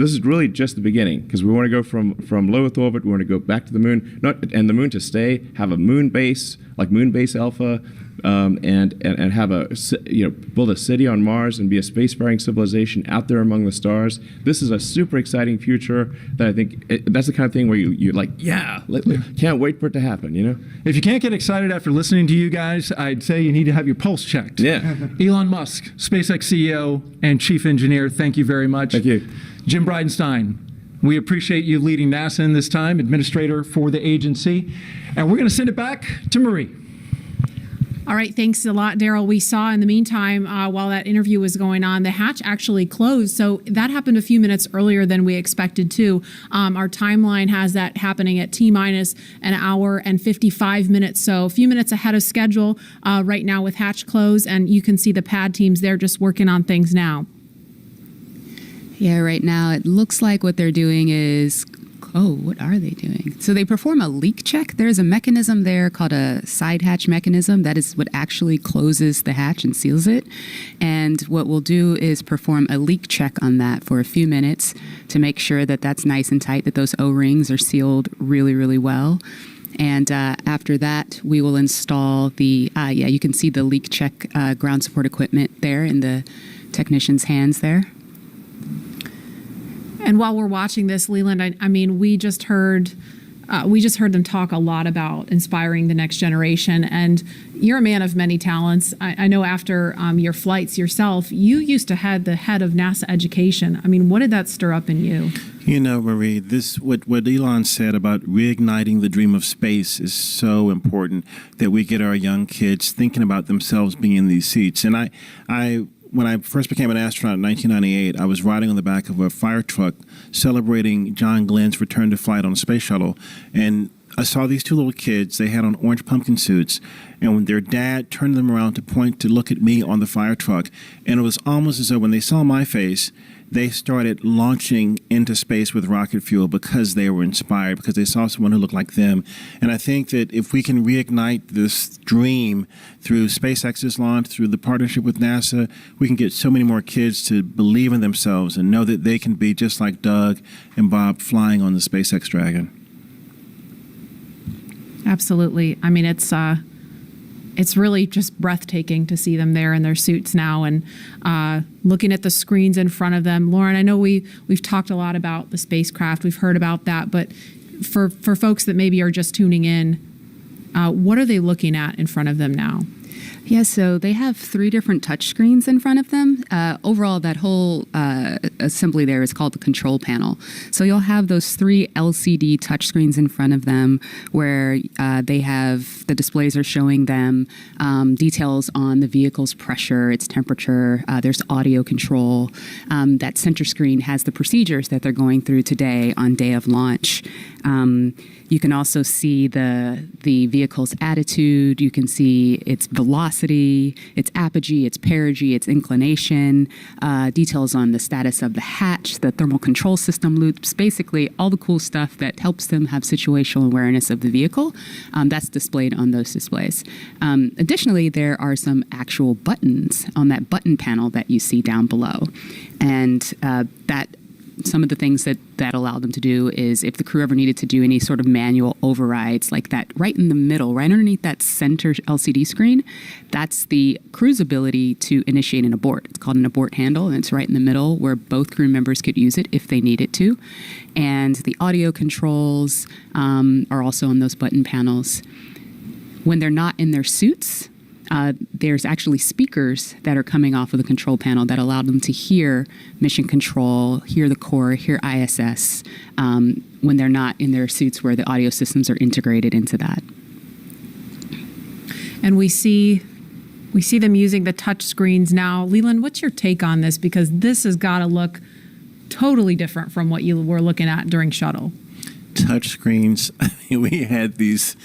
is really just the beginning, because we want to go from low Earth orbit, we want to go back to the moon, and the moon to stay, have a moon base like Moon Base Alpha, and have build a city on Mars and be a spacefaring civilization out there among the stars. This is a super exciting future that I think that's the kind of thing where you're like, can't wait for it to happen. If you can't get excited after listening to you guys, I'd say you need to have your pulse checked. Yeah. Elon Musk, SpaceX CEO and Chief Engineer, thank you very much. Thank you. Jim Bridenstine, we appreciate you leading NASA in this time, Administrator for the agency. And we're going to send it back to Marie. All right, thanks a lot, Daryl. We saw in the meantime, while that interview was going on, the hatch actually closed. So that happened a few minutes earlier than we expected to. Our timeline has that happening at T-minus an hour and 55 minutes. So a few minutes ahead of schedule right now with hatch closed. And you can see the pad teams there just working on things now. Yeah, right now it looks like what they're doing is, what are they doing? So they perform a leak check. There's a mechanism there called a side hatch mechanism. That is what actually closes the hatch and seals it. And what we'll do is perform a leak check on that for a few minutes to make sure that that's nice and tight, that those O-rings are sealed really, really well. And after that, we will install the, you can see the leak check ground support equipment there in the technician's hands there. And while we're watching this, Leland, I mean, we just heard them talk a lot about inspiring the next generation. And you're a man of many talents. I know after your flights yourself, you used to head the head of NASA education. I mean, what did that stir up in you? Marie, what Elon said about reigniting the dream of space is so important, that we get our young kids thinking about themselves being in these seats. And when I first became an astronaut in 1998, I was riding on the back of a fire truck celebrating John Glenn's return to flight on a space shuttle. And I saw these two little kids. They had on orange pumpkin suits. And when their dad turned them around to look at me on the fire truck, and it was almost as though when they saw my face, they started launching into space with rocket fuel because they were inspired, because they saw someone who looked like them. And I think that if we can reignite this dream through SpaceX's launch, through the partnership with NASA, we can get so many more kids to believe in themselves and know that they can be just like Doug and Bob flying on the SpaceX Dragon. Absolutely. I mean, it's really just breathtaking to see them there in their suits now and looking at the screens in front of them. Lauren, I know we've talked a lot about the spacecraft. We've heard about that. But for folks that maybe are just tuning in, what are they looking at in front of them now? Yeah, so they have 3 different touch screens in front of them. Overall, that whole assembly there is called the control panel. So you'll have those 3 LCD touch screens in front of them where they have, the displays are showing them details on the vehicle's pressure, its temperature. There's audio control. That center screen has the procedures that they're going through today on day of launch. You can also see the vehicle's attitude. You can see its velocity, its apogee, its perigee, its inclination, details on the status of the hatch, the thermal control system loops, basically all the cool stuff that helps them have situational awareness of the vehicle. That's displayed on those displays. Additionally, there are some actual buttons on that button panel that you see down below. And some of the things that allow them to do is if the crew ever needed to do any sort of manual overrides like that, right in the middle, right underneath that center LCD screen, that's the crew's ability to initiate an abort. It's called an abort handle, and it's right in the middle where both crew members could use it if they needed to. And the audio controls are also on those button panels. When they're not in their suits, there's actually speakers that are coming off of the control panel that allow them to hear mission control, hear the core, hear ISS when they're not in their suits where the audio systems are integrated into that. And we see them using the touch screens now. Leland, what's your take on this? Because this has got to look totally different from what you were looking at during shuttle. Touch screens. I mean, we had these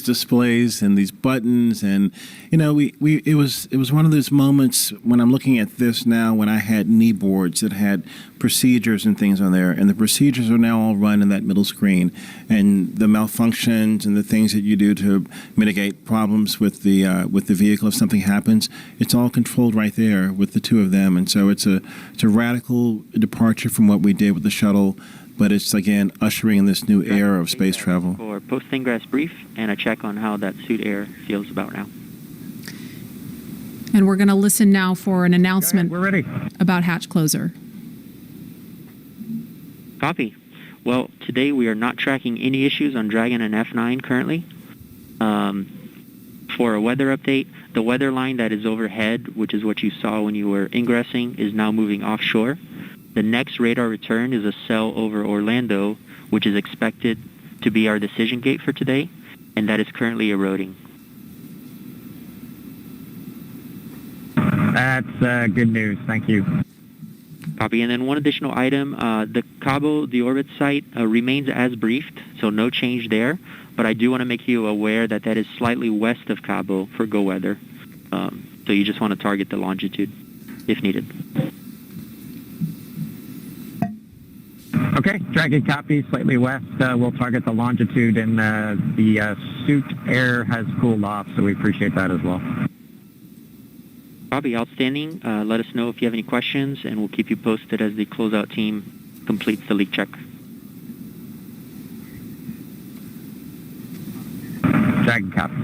displays and these buttons, and it was one of those moments when I'm looking at this now, when I had knee boards that had procedures and things on there, and the procedures are now all run in that middle screen, and the malfunctions and the things that you do to mitigate problems with the vehicle if something happens, it's all controlled right there with the two of them. And so it's a radical departure from what we did with the shuttle. But it's, again, ushering in this new era of space travel. For post-ingress brief and a check on how that suit air feels about now. And we're going to listen now for an announcement We're ready. about hatch closer. Copy. Well, today we are not tracking any issues on Dragon and F9 currently. For a weather update, the weather line that is overhead, which is what you saw when you were ingressing, is now moving offshore. The next radar return is a cell over Orlando, which is expected to be our decision gate for today, and that is currently eroding. That's good news. Thank you. Copy. And then one additional item, the Cabo, the orbit site, remains as briefed, so no change there. But I do want to make you aware that that is slightly west of Cabo for GO weather. So you just want to target the longitude if needed. Okay, Dragon copy, slightly west. We'll target the longitude, and the suit air has cooled off, so we appreciate that as well. Copy, outstanding. Let us know if you have any questions, and we'll keep you posted as the closeout team completes the leak check. Dragon copy.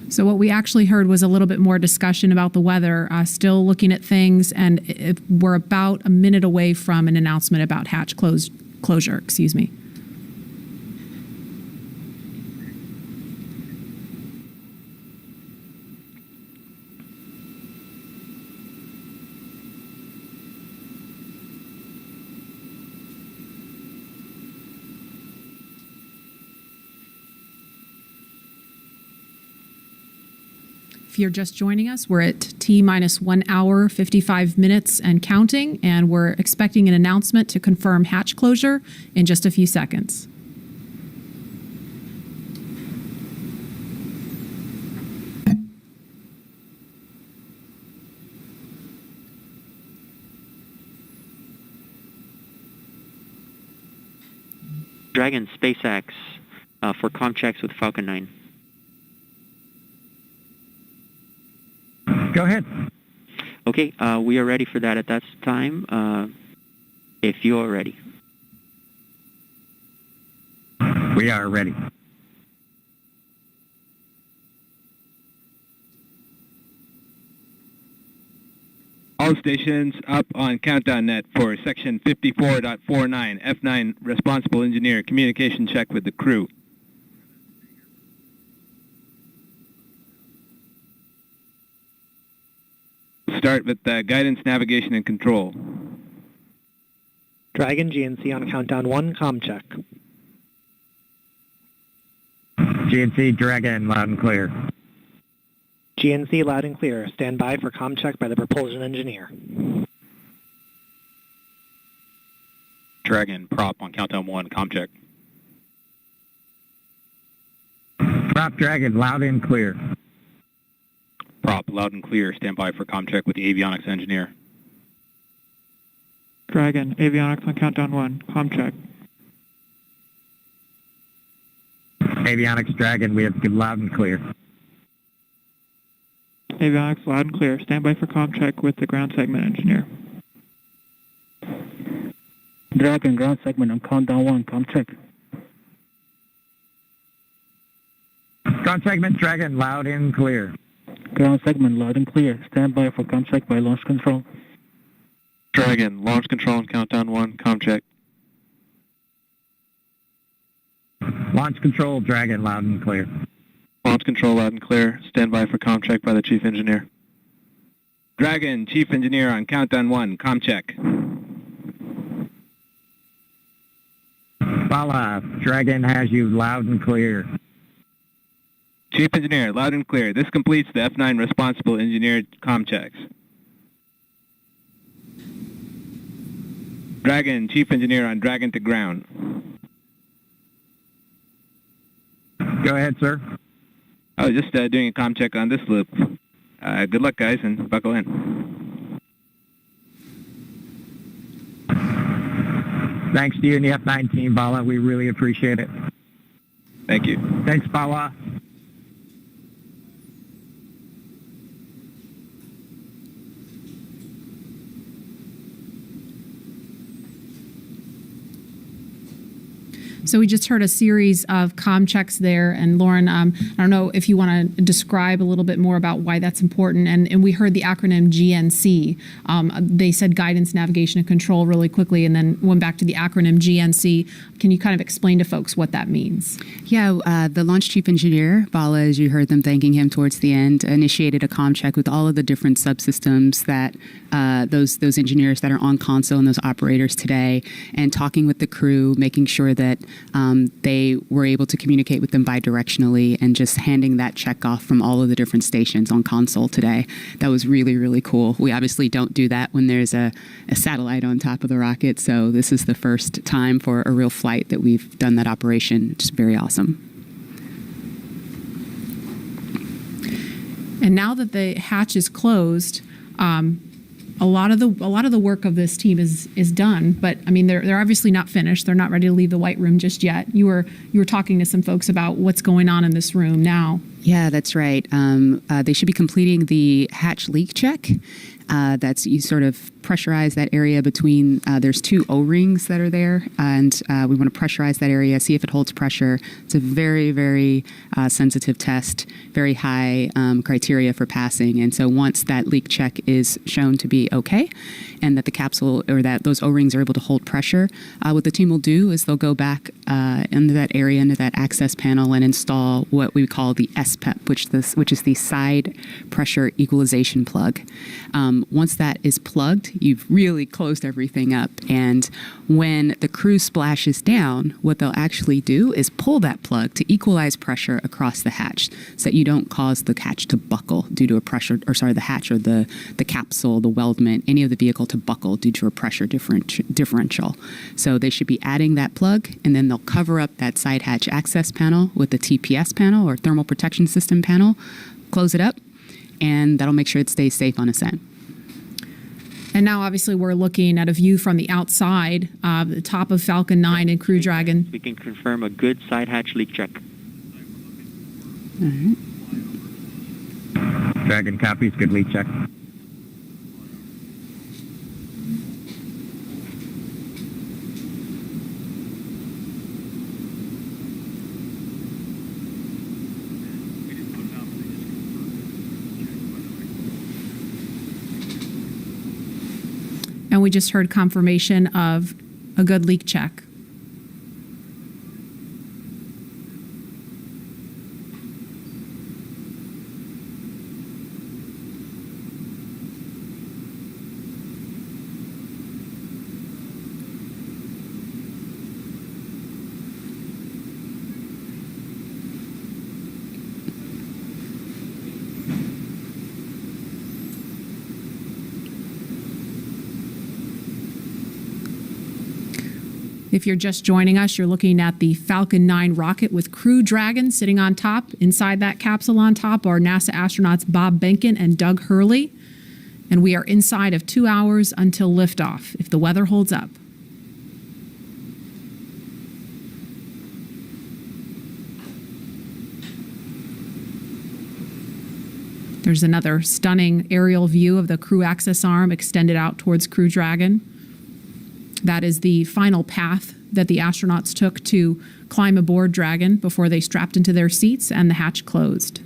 So what we actually heard was a little bit more discussion about the weather, still looking at things, and we're about a minute away from an announcement about hatch closure. Excuse me. If you're just joining us, we're at T-minus 1 hour, 55 minutes and counting, and we're expecting an announcement to confirm hatch closure in just a few seconds. Dragon SpaceX for comm checks with Falcon 9. Go ahead. Okay, we are ready for that at that time, if you are ready. We are ready. All stations up on Countdown Net for section 54.49, F9 responsible engineer, communication check with the crew. Start with guidance, navigation, and control. Dragon GNC on Countdown 1, comm check. GNC Dragon, loud and clear. GNC loud and clear. Stand by for comm check by the propulsion engineer. Dragon prop on Countdown 1, comm check. Prop Dragon, loud and clear. Prop loud and clear. Stand by for comm check with the avionics engineer. Dragon, avionics on Countdown 1, comm check. Avionics Dragon, we have loud and clear. Avionics loud and clear. Stand by for comm check with the ground segment engineer. Dragon, ground segment on Countdown 1, comm check. Ground segment Dragon, loud and clear. Ground segment loud and clear. Stand by for comm check by launch control. Dragon, launch control on Countdown 1, comm check. Launch control Dragon, loud and clear. Launch control loud and clear. Stand by for comm check by the chief engineer. Dragon, chief engineer on Countdown 1, comm check. Bala, Dragon has you loud and clear. Chief Engineer, loud and clear. This completes the F9 responsible engineer comm checks. Dragon, Chief Engineer on Dragon to ground. Go ahead, sir. I was just doing a comm check on this loop. Good luck, guys, and buckle in. Thanks to you and the F9 team, Bala. We really appreciate it. Thank you. Thanks, Bala. So we just heard a series of comm checks there. And Lauren, I don't know if you want to describe a little bit more about why that's important. And we heard the acronym GNC. They said guidance, navigation, and control really quickly, and then went back to the acronym GNC. Can you kind of explain to folks what that means? Yeah, the launch chief engineer, Bala, as you heard them thanking him towards the end, initiated a comm check with all of the different subsystems that those engineers that are on console and those operators today, and talking with the crew, making sure that they were able to communicate with them bidirectionally, and just handing that check off from all of the different stations on console today. That was really, really cool. We obviously don't do that when there's a satellite on top of the rocket, so this is the first time for a real flight that we've done that operation. Just very awesome. And now that the hatch is closed, a lot of the work of this team is done. But I mean, they're obviously not finished. They're not ready to leave the white room just yet. You were talking to some folks about what's going on in this room now. Yeah, that's right. They should be completing the hatch leak check. That's you sort of pressurize that area between, there's two O-rings that are there, and we want to pressurize that area, see if it holds pressure. It's a very, very sensitive test, very high criteria for passing. And so once that leak check is shown to be okay, and that the capsule or that those O-rings are able to hold pressure, what the team will do is they'll go back into that area, into that access panel, and install what we call the SPEP, which is the side pressure equalization plug. Once that is plugged, you've really closed everything up. And when the crew splashes down, what they'll actually do is pull that plug to equalize pressure across the hatch so that you don't cause the hatch to buckle due to a pressure, the hatch or the capsule, the weldment, any of the vehicle to buckle due to a pressure differential. So they should be adding that plug, and then they'll cover up that side hatch access panel with the TPS panel or thermal protection system panel, close it up, and that'll make sure it stays safe on ascent. And now, obviously, we're looking at a view from the outside, the top of Falcon 9 and Crew Dragon. We can confirm a good side hatch leak check. All right. Dragon copies, good leak check. And we just heard confirmation of a good leak check. If you're just joining us, you're looking at the Falcon 9 rocket with Crew Dragon sitting on top. Inside that capsule on top are NASA astronauts Bob Behnken and Doug Hurley. And we are inside of 2 hours until liftoff, if the weather holds up. There's another stunning aerial view of the crew access arm extended out towards Crew Dragon. That is the final path that the astronauts took to climb aboard Dragon before they strapped into their seats and the hatch closed.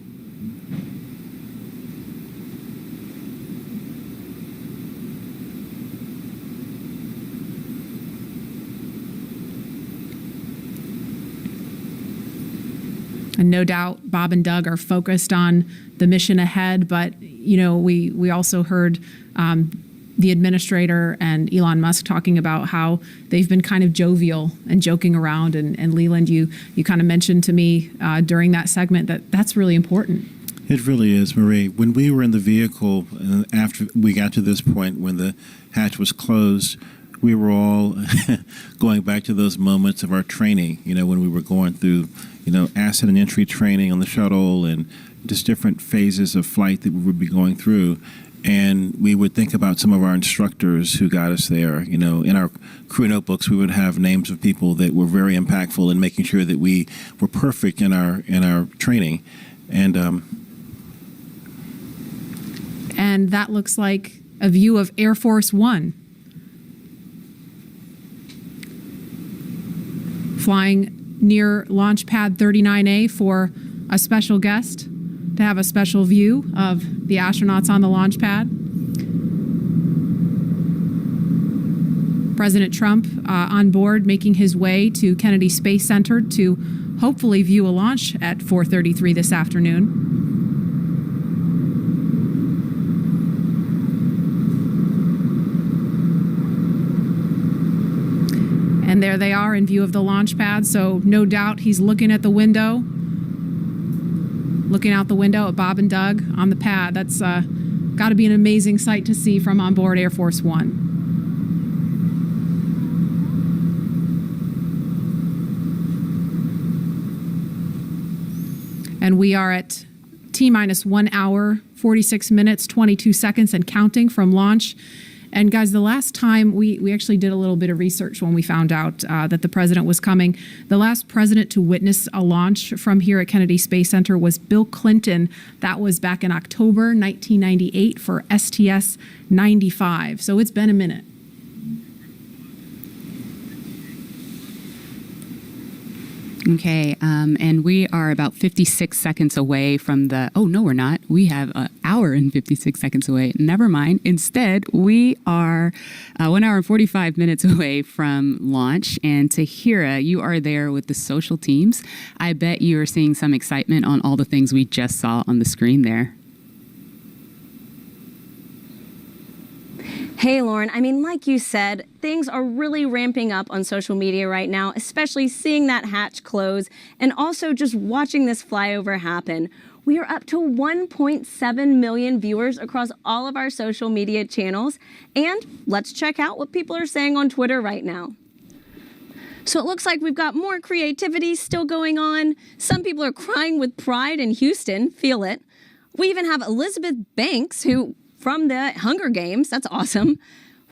And no doubt Bob and Doug are focused on the mission ahead, but you know, we also heard the administrator and Elon Musk talking about how they've been kind of jovial and joking around. And Leland, you kind of mentioned to me during that segment that that's really important. It really is, Marie. When we were in the vehicle, after we got to this point when the hatch was closed, we were all going back to those moments of our training, when we were going through, ascent and entry training on the shuttle and just different phases of flight that we would be going through. And we would think about some of our instructors who got us there. In our crew notebooks, we would have names of people that were very impactful in making sure that we were perfect in our training. And that looks like a view of Air Force One flying near Launch Pad 39A for a special guest to have a special view of the astronauts on the launch pad. President Trump on board, making his way to Kennedy Space Center to hopefully view a launch at 4:33 this afternoon. And there they are in view of the launch pad. So no doubt he's looking out the window at Bob and Doug on the pad. That's got to be an amazing sight to see from on board Air Force One. And we are at T-minus 1 hour, 46 minutes, 22 seconds and counting from launch. And guys, the last time we actually did a little bit of research when we found out that the president was coming. The last president to witness a launch from here at Kennedy Space Center was Bill Clinton. That was back in October 1998 for STS-95. So it's been a minute. Okay, and we are about 56 seconds away from the, oh, no, we're not. We have an hour and 56 seconds away. Never mind. Instead, we are 1 hour and 45 minutes away from launch. And Tahira, you are there with the social teams. I bet you are seeing some excitement on all the things we just saw on the screen there. Hey, Lauren, I mean, like you said, things are really ramping up on social media right now, especially seeing that hatch close and also just watching this flyover happen. We are up to 1.7 million viewers across all of our social media channels. And let's check out what people are saying on Twitter right now. So it looks like we've got more creativity still going on. Some people are crying with pride in Houston, feel it. We even have Elizabeth Banks, who from the Hunger Games. That's awesome.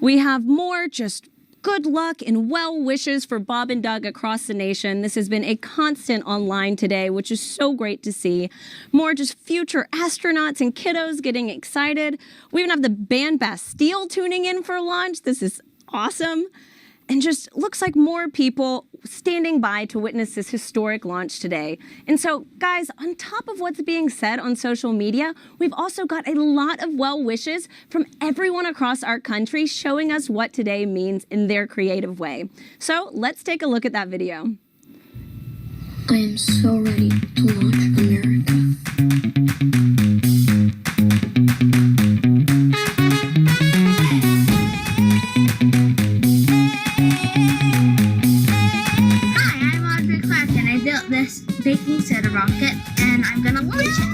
We have more just good luck and well wishes for Bob and Doug across the nation. This has been a constant online today, which is so great to see. More just future astronauts and kiddos getting excited. We even have the band Bastille tuning in for launch. This is awesome. And just looks like more people standing by to witness this historic launch today. And so, guys, on top of what's being said on social media, we've also got a lot of well wishes from everyone across our country showing us what today means in their creative way. So let's take a look at that video. I am so ready to launch America. This baking soda rocket, and I'm gonna launch it.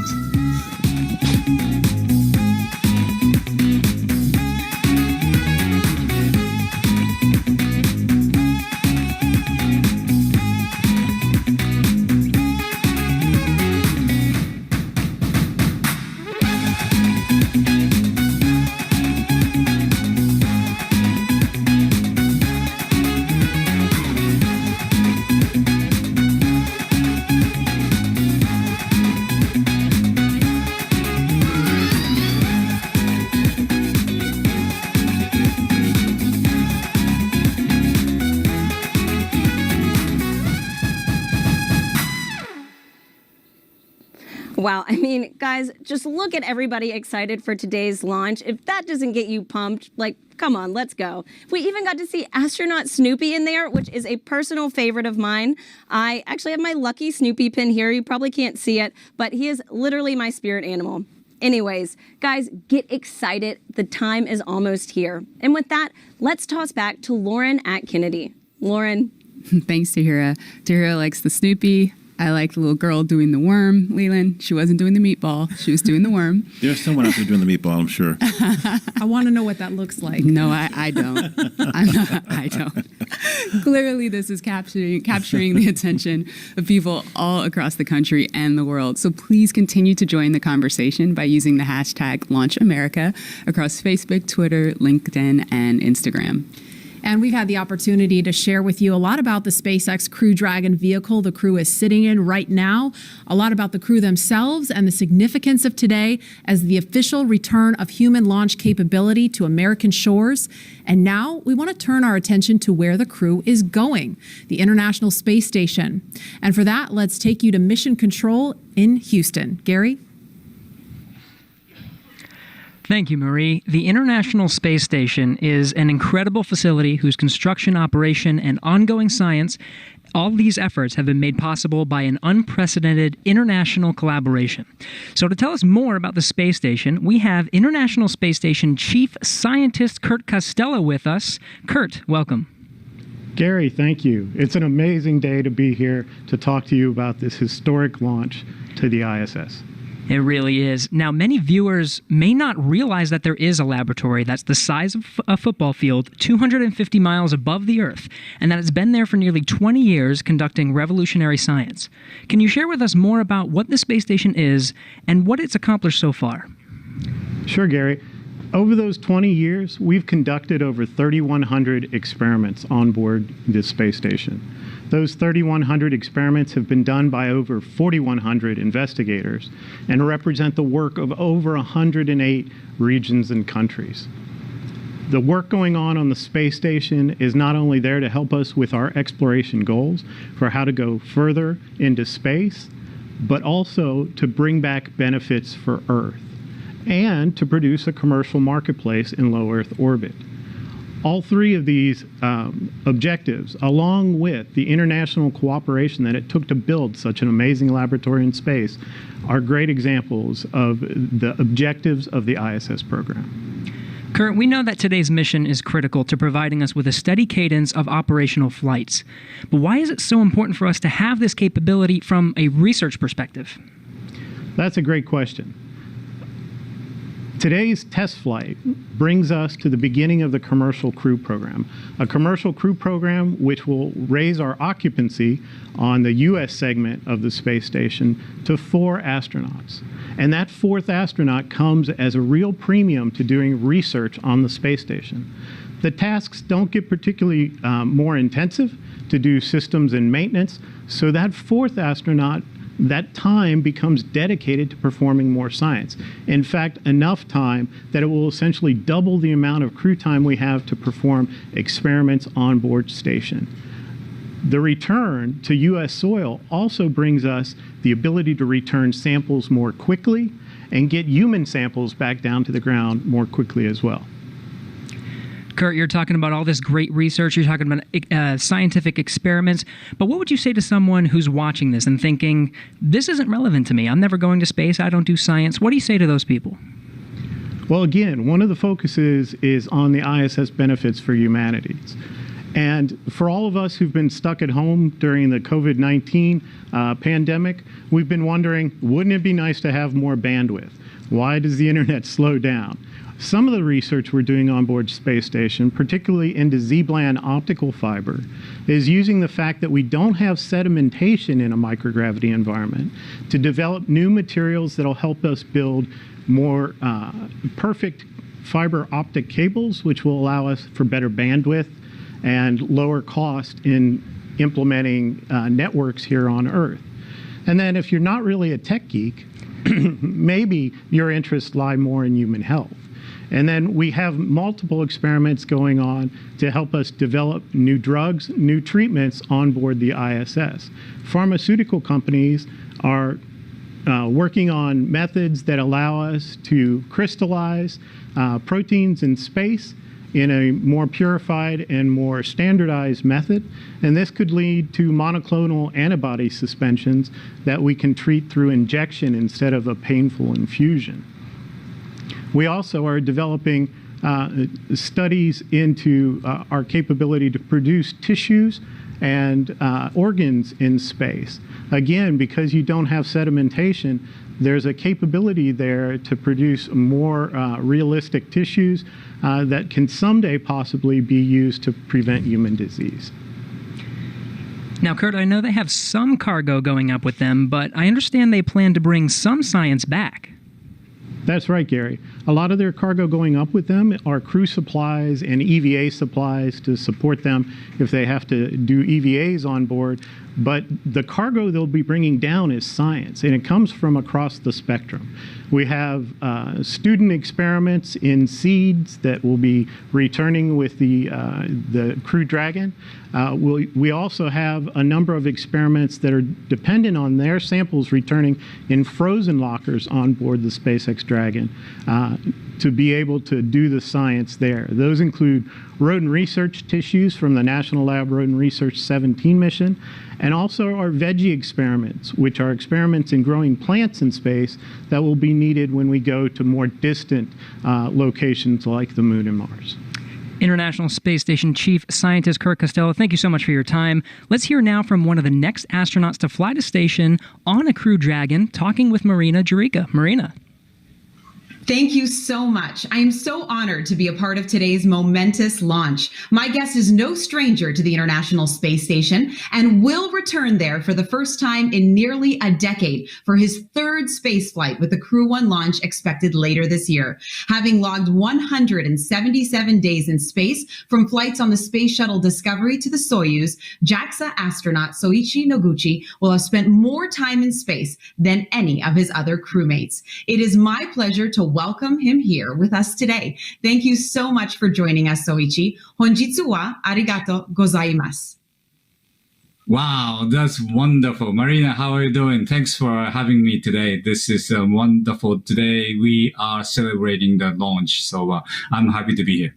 Wow, I mean, guys, just look at everybody excited for today's launch. If that doesn't get you pumped, like, come on, let's go. We even got to see astronaut Snoopy in there, which is a personal favorite of mine. I actually have my lucky Snoopy pin here. You probably can't see it, but he is literally my spirit animal. Anyways, guys, get excited. The time is almost here. And with that, let's toss back to Lauren at Kennedy. Lauren. Thanks, Tahira. Tahira likes the Snoopy. I like the little girl doing the worm, Leland. She wasn't doing the meatball. She was doing the worm. There's someone out there doing the meatball, I'm sure. I want to know what that looks like. No, I don't. I don't. Clearly, this is capturing the attention of people all across the country and the world. So please continue to join the conversation by using the hashtag #LaunchAmerica across Facebook, Twitter, LinkedIn, and Instagram. And we've had the opportunity to share with you a lot about the SpaceX Crew Dragon vehicle the crew is sitting in right now, a lot about the crew themselves and the significance of today as the official return of human launch capability to American shores. And now we want to turn our attention to where the crew is going, the International Space Station. And for that, let's take you to Mission Control in Houston. Gary? Thank you, Marie. The International Space Station is an incredible facility whose construction, operation, and ongoing science, all these efforts have been made possible by an unprecedented international collaboration. So to tell us more about the space station, we have International Space Station Chief Scientist Kurt Costello with us. Kurt, welcome. Gary, thank you. It's an amazing day to be here to talk to you about this historic launch to the ISS. It really is. Now, many viewers may not realize that there is a laboratory that's the size of a football field, 250 miles above the Earth, and that it's been there for nearly 20 years conducting revolutionary science. Can you share with us more about what the space station is and what it's accomplished so far? Sure, Gary. Over those 20 years, we've conducted over 3,100 experiments on board this space station. Those 3,100 experiments have been done by over 4,100 investigators and represent the work of over 108 regions and countries. The work going on the space station is not only there to help us with our exploration goals for how to go further into space, but also to bring back benefits for Earth and to produce a commercial marketplace in low Earth orbit. All three of these objectives, along with the international cooperation that it took to build such an amazing laboratory in space, are great examples of the objectives of the ISS program. Kurt, we know that today's mission is critical to providing us with a steady cadence of operational flights. But why is it so important for us to have this capability from a research perspective? That's a great question. Today's test flight brings us to the beginning of the Commercial Crew Program, a commercial crew program which will raise our occupancy on the U.S. segment of the space station to 4 astronauts. And that 4th astronaut comes as a real premium to doing research on the space station. The tasks don't get particularly more intensive to do systems and maintenance, so that 4th astronaut, that time becomes dedicated to performing more science. In fact, enough time that it will essentially double the amount of crew time we have to perform experiments on board station. The return to U.S. soil also brings us the ability to return samples more quickly and get human samples back down to the ground more quickly as well. Kurt, you're talking about all this great research, you're talking about scientific experiments, but what would you say to someone who's watching this and thinking, this isn't relevant to me, I'm never going to space, I don't do science? What do you say to those people? Well, again, one of the focuses is on the ISS benefits for humanities. And for all of us who've been stuck at home during the COVID-19 pandemic, we've been wondering, wouldn't it be nice to have more bandwidth? Why does the internet slow down? Some of the research we're doing on board Space Station, particularly into Z-band optical fiber, is using the fact that we don't have sedimentation in a microgravity environment to develop new materials that'll help us build more perfect fiber optic cables, which will allow us for better bandwidth and lower cost in implementing networks here on Earth. And then if you're not really a tech geek, maybe your interests lie more in human health. And then we have multiple experiments going on to help us develop new drugs, new treatments on board the ISS. Pharmaceutical companies are working on methods that allow us to crystallize proteins in space in a more purified and more standardized method. And this could lead to monoclonal antibody suspensions that we can treat through injection instead of a painful infusion. We also are developing studies into our capability to produce tissues and organs in space. Again, because you don't have sedimentation, there's a capability there to produce more realistic tissues that can someday possibly be used to prevent human disease. Now, Kurt, I know they have some cargo going up with them, but I understand they plan to bring some science back. That's right, Gary. A lot of their cargo going up with them are crew supplies and EVA supplies to support them if they have to do EVAs on board. But the cargo they'll be bringing down is science, and it comes from across the spectrum. We have student experiments in seeds that will be returning with the Crew Dragon. We also have a number of experiments that are dependent on their samples returning in frozen lockers on board the SpaceX Dragon to be able to do the science there. Those include rodent research tissues from the National Lab Rodent Research 17 mission, and also our veggie experiments, which are experiments in growing plants in space that will be needed when we go to more distant locations like the Moon and Mars. International Space Station Chief Scientist Kurt Costello, thank you so much for your time. Let's hear now from one of the next astronauts to fly to station on a Crew Dragon, talking with Marina Jurica. Marina. Thank you so much. I am so honored to be a part of today's momentous launch. My guest is no stranger to the International Space Station and will return there for the first time in nearly a decade for his third space flight with the Crew 1 launch expected later this year. Having logged 177 days in space from flights on the Space Shuttle Discovery to the Soyuz, JAXA astronaut Soichi Noguchi will have spent more time in space than any of his other crewmates. It is my pleasure to welcome him here with us today. Thank you so much for joining us, Soichi. Honjitsu wa arigato gozaimasu. Wow, that's wonderful. Marina, how are you doing? Thanks for having me today. This is wonderful. Today we are celebrating the launch, so I'm happy to be here.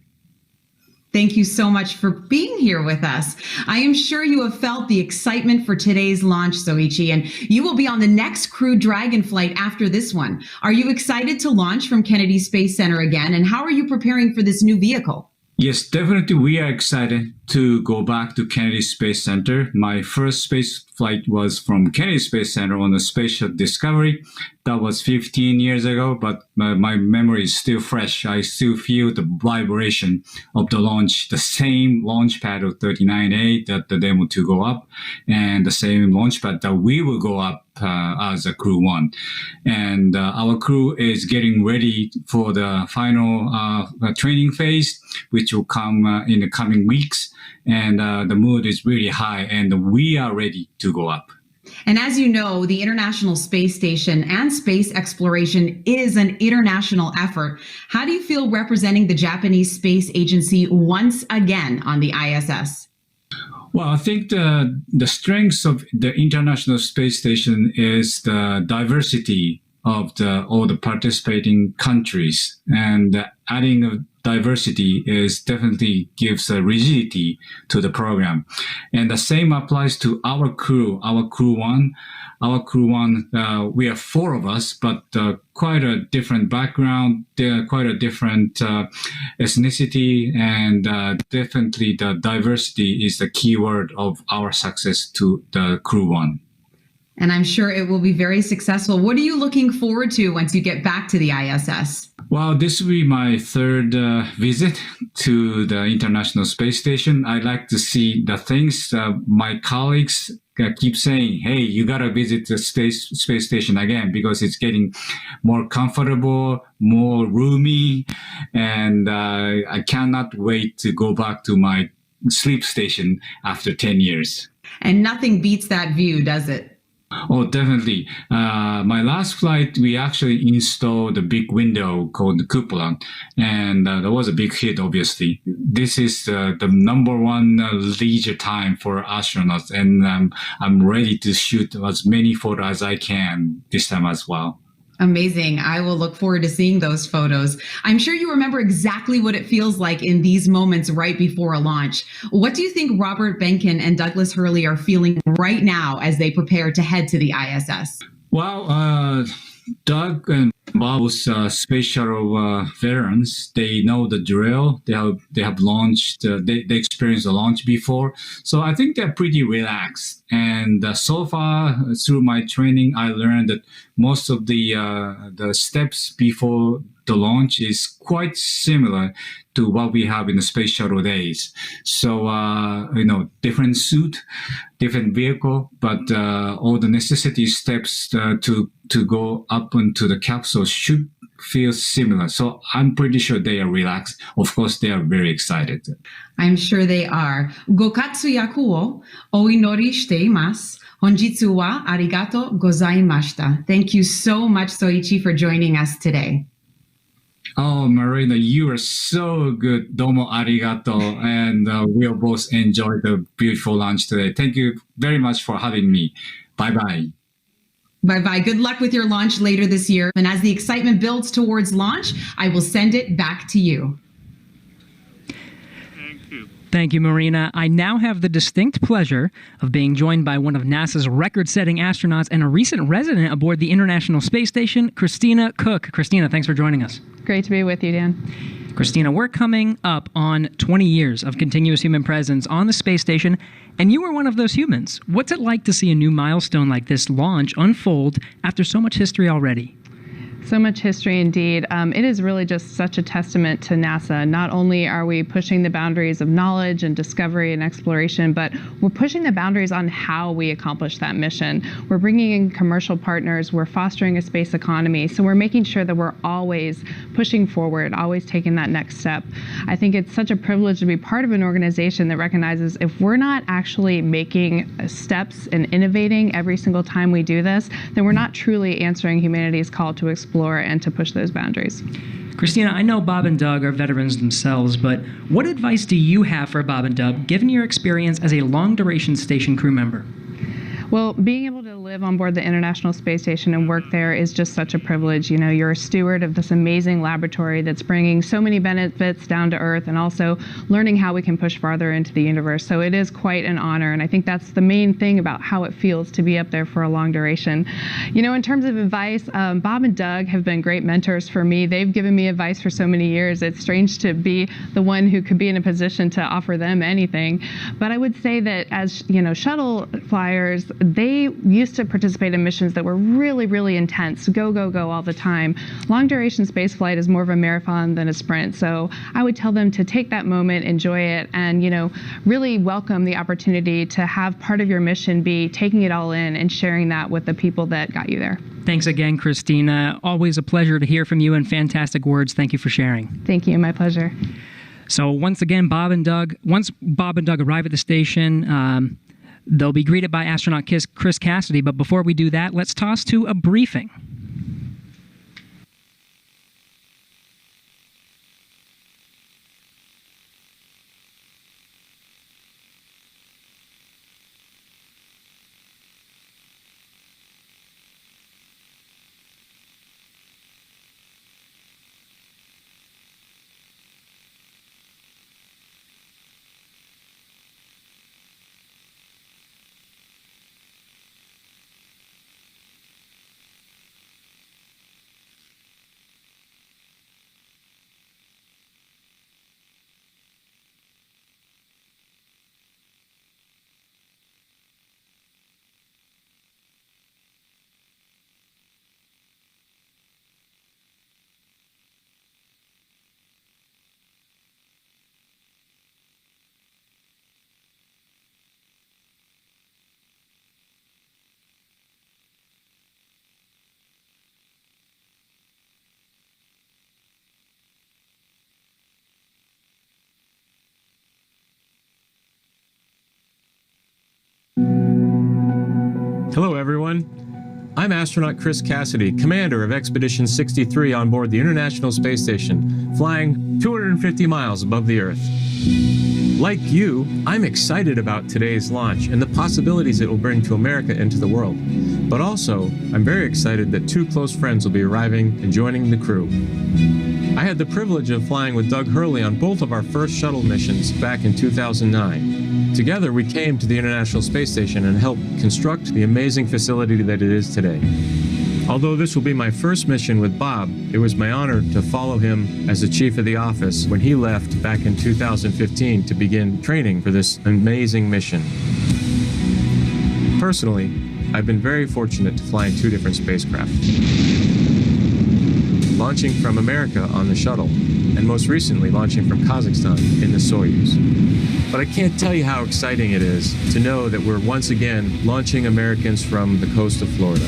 Thank you so much for being here with us. I am sure you have felt the excitement for today's launch, Soichi, and you will be on the next Crew Dragon flight after this one. Are you excited to launch from Kennedy Space Center again, and how are you preparing for this new vehicle? Yes, definitely we are excited to go back to Kennedy Space Center. My first space flight was from Kennedy Space Center on the Space Shuttle Discovery. That was 15 years ago, but my memory is still fresh. I still feel the vibration of the launch, the same launch pad of 39A that the Demo 2 go up, and the same launch pad that we will go up as a Crew 1. And our crew is getting ready for the final training phase, which will come in the coming weeks. And the mood is really high, and we are ready to go up. And as you know, the International Space Station and space exploration is an international effort. How do you feel representing the Japanese Space Agency once again on the ISS? Well, I think the strength of the International Space Station is the diversity of all the participating countries, and adding a diversity is definitely gives a rigidity to the program. And the same applies to our Crew 1. Our Crew 1, we are 4 of us, but quite a different background, quite a different ethnicity, and definitely the diversity is the key word of our success to the Crew 1. And I'm sure it will be very successful. What are you looking forward to once you get back to the ISS? Well, this will be my third visit to the International Space Station. I'd like to see the things my colleagues keep saying, hey, you got to visit the space station again because it's getting more comfortable, more roomy, and I cannot wait to go back to my sleep station after 10 years. And nothing beats that view, does it? Oh, definitely. My last flight, we actually installed a big window called the cupola, and that was a big hit, obviously. This is the number one leisure time for astronauts, and I'm ready to shoot as many photos as I can this time as well. Amazing. I will look forward to seeing those photos. I'm sure you remember exactly what it feels like in these moments right before a launch. What do you think Robert Behnken and Douglas Hurley are feeling right now as they prepare to head to the ISS? Well, Doug and Both space shuttle veterans, they know the drill. They have launched. They experienced the launch before, so I think they're pretty relaxed. And so far through my training, I learned that most of the steps before the launch is quite similar to what we have in the space shuttle days. So different suit, different vehicle, but all the necessity steps to go up into the capsule should feel similar. So I'm pretty sure they are relaxed. Of course, they are very excited. I'm sure they are. Gokatsu yaku o inori shite imasu. Honjitsu wa arigato gozaimashita. Thank you so much, Soichi, for joining us today. Oh, Marina, you are so good. Domo arigato. And we'll both enjoy the beautiful lunch today. Thank you very much for having me. Bye-bye. Bye-bye. Good luck with your launch later this year. And as the excitement builds towards launch, I will send it back to you. Thank you, Marina. I now have the distinct pleasure of being joined by one of NASA's record-setting astronauts and a recent resident aboard the International Space Station, Christina Koch. Christina, thanks for joining us. Great to be with you, Dan. Christina, we're coming up on 20 years of continuous human presence on the space station, and you were one of those humans. What's it like to see a new milestone like this launch unfold after so much history already? So much history indeed. It is really just such a testament to NASA. Not only are we pushing the boundaries of knowledge and discovery and exploration, but we're pushing the boundaries on how we accomplish that mission. We're bringing in commercial partners. We're fostering a space economy. So we're making sure that we're always pushing forward, always taking that next step. I think it's such a privilege to be part of an organization that recognizes if we're not actually making steps and innovating every single time we do this, then we're not truly answering humanity's call to explore and to push those boundaries. Christina, I know Bob and Doug are veterans themselves, but what advice do you have for Bob and Doug, given your experience as a long-duration station crew member? Well, being able to live on board the International Space Station and work there is just such a privilege. You know, you're a steward of this amazing laboratory that's bringing so many benefits down to Earth and also learning how we can push farther into the universe. So it is quite an honor, and I think that's the main thing about how it feels to be up there for a long duration. You know, in terms of advice, Bob and Doug have been great mentors for me. They've given me advice for so many years. It's strange to be the one who could be in a position to offer them anything. But I would say that as, you know, shuttle flyers, they used to participate in missions that were really, really intense, go, go, go all the time. Long duration space flight is more of a marathon than a sprint. So I would tell them to take that moment, enjoy it, and, you know, really welcome the opportunity to have part of your mission be taking it all in and sharing that with the people that got you there. Thanks again, Christina. Always a pleasure to hear from you and fantastic words. Thank you for sharing. Thank you. My pleasure. So once again, once Bob and Doug arrive at the station, they'll be greeted by astronaut Chris Cassidy, but before we do that, let's toss to a briefing. Hello, everyone. I'm astronaut Chris Cassidy, commander of Expedition 63 on board the International Space Station, flying 250 miles above the Earth. Like you, I'm excited about today's launch and the possibilities it will bring to America and to the world. But also, I'm very excited that two close friends will be arriving and joining the crew. I had the privilege of flying with Doug Hurley on both of our first shuttle missions back in 2009. Together, we came to the International Space Station and helped construct the amazing facility that it is today. Although this will be my first mission with Bob, it was my honor to follow him as the chief of the office when he left back in 2015 to begin training for this amazing mission. Personally, I've been very fortunate to fly in 2 different spacecraft. Launching from America on the shuttle, and most recently launching from Kazakhstan in the Soyuz. But I can't tell you how exciting it is to know that we're once again launching Americans from the coast of Florida.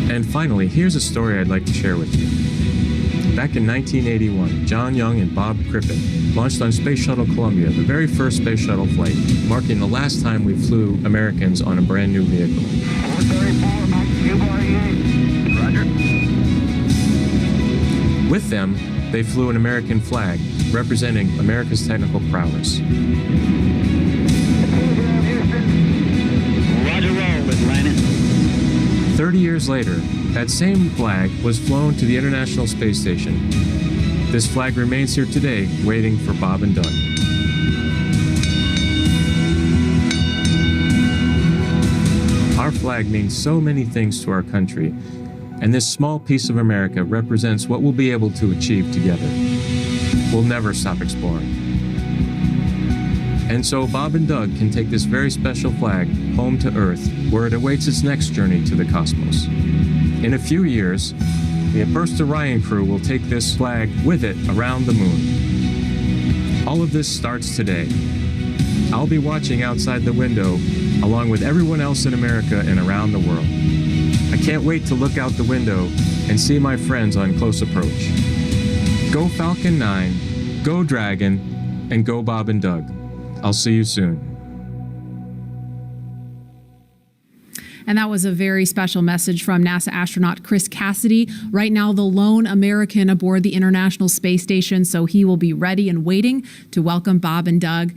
And finally, here's a story I'd like to share with you. Back in 1981, John Young and Bob Crippen launched on Space Shuttle Columbia, the very first space shuttle flight, marking the last time we flew Americans on a brand new vehicle. 434, Mike, Roger. With them, they flew an American flag, representing America's technical prowess. Roger, roll, Atlanta. 30 years later, that same flag was flown to the International Space Station. This flag remains here today, waiting for Bob and Doug. Our flag means so many things to our country, and this small piece of America represents what we'll be able to achieve together. We'll never stop exploring. And so Bob and Doug can take this very special flag home to Earth, where it awaits its next journey to the cosmos. In a few years, the first Orion crew will take this flag with it around the moon. All of this starts today. I'll be watching outside the window along with everyone else in America and around the world. I can't wait to look out the window and see my friends on close approach. Go Falcon 9, go Dragon, and go Bob and Doug. I'll see you soon. And that was a very special message from NASA astronaut Chris Cassidy, right now the lone American aboard the International Space Station. So he will be ready and waiting to welcome Bob and Doug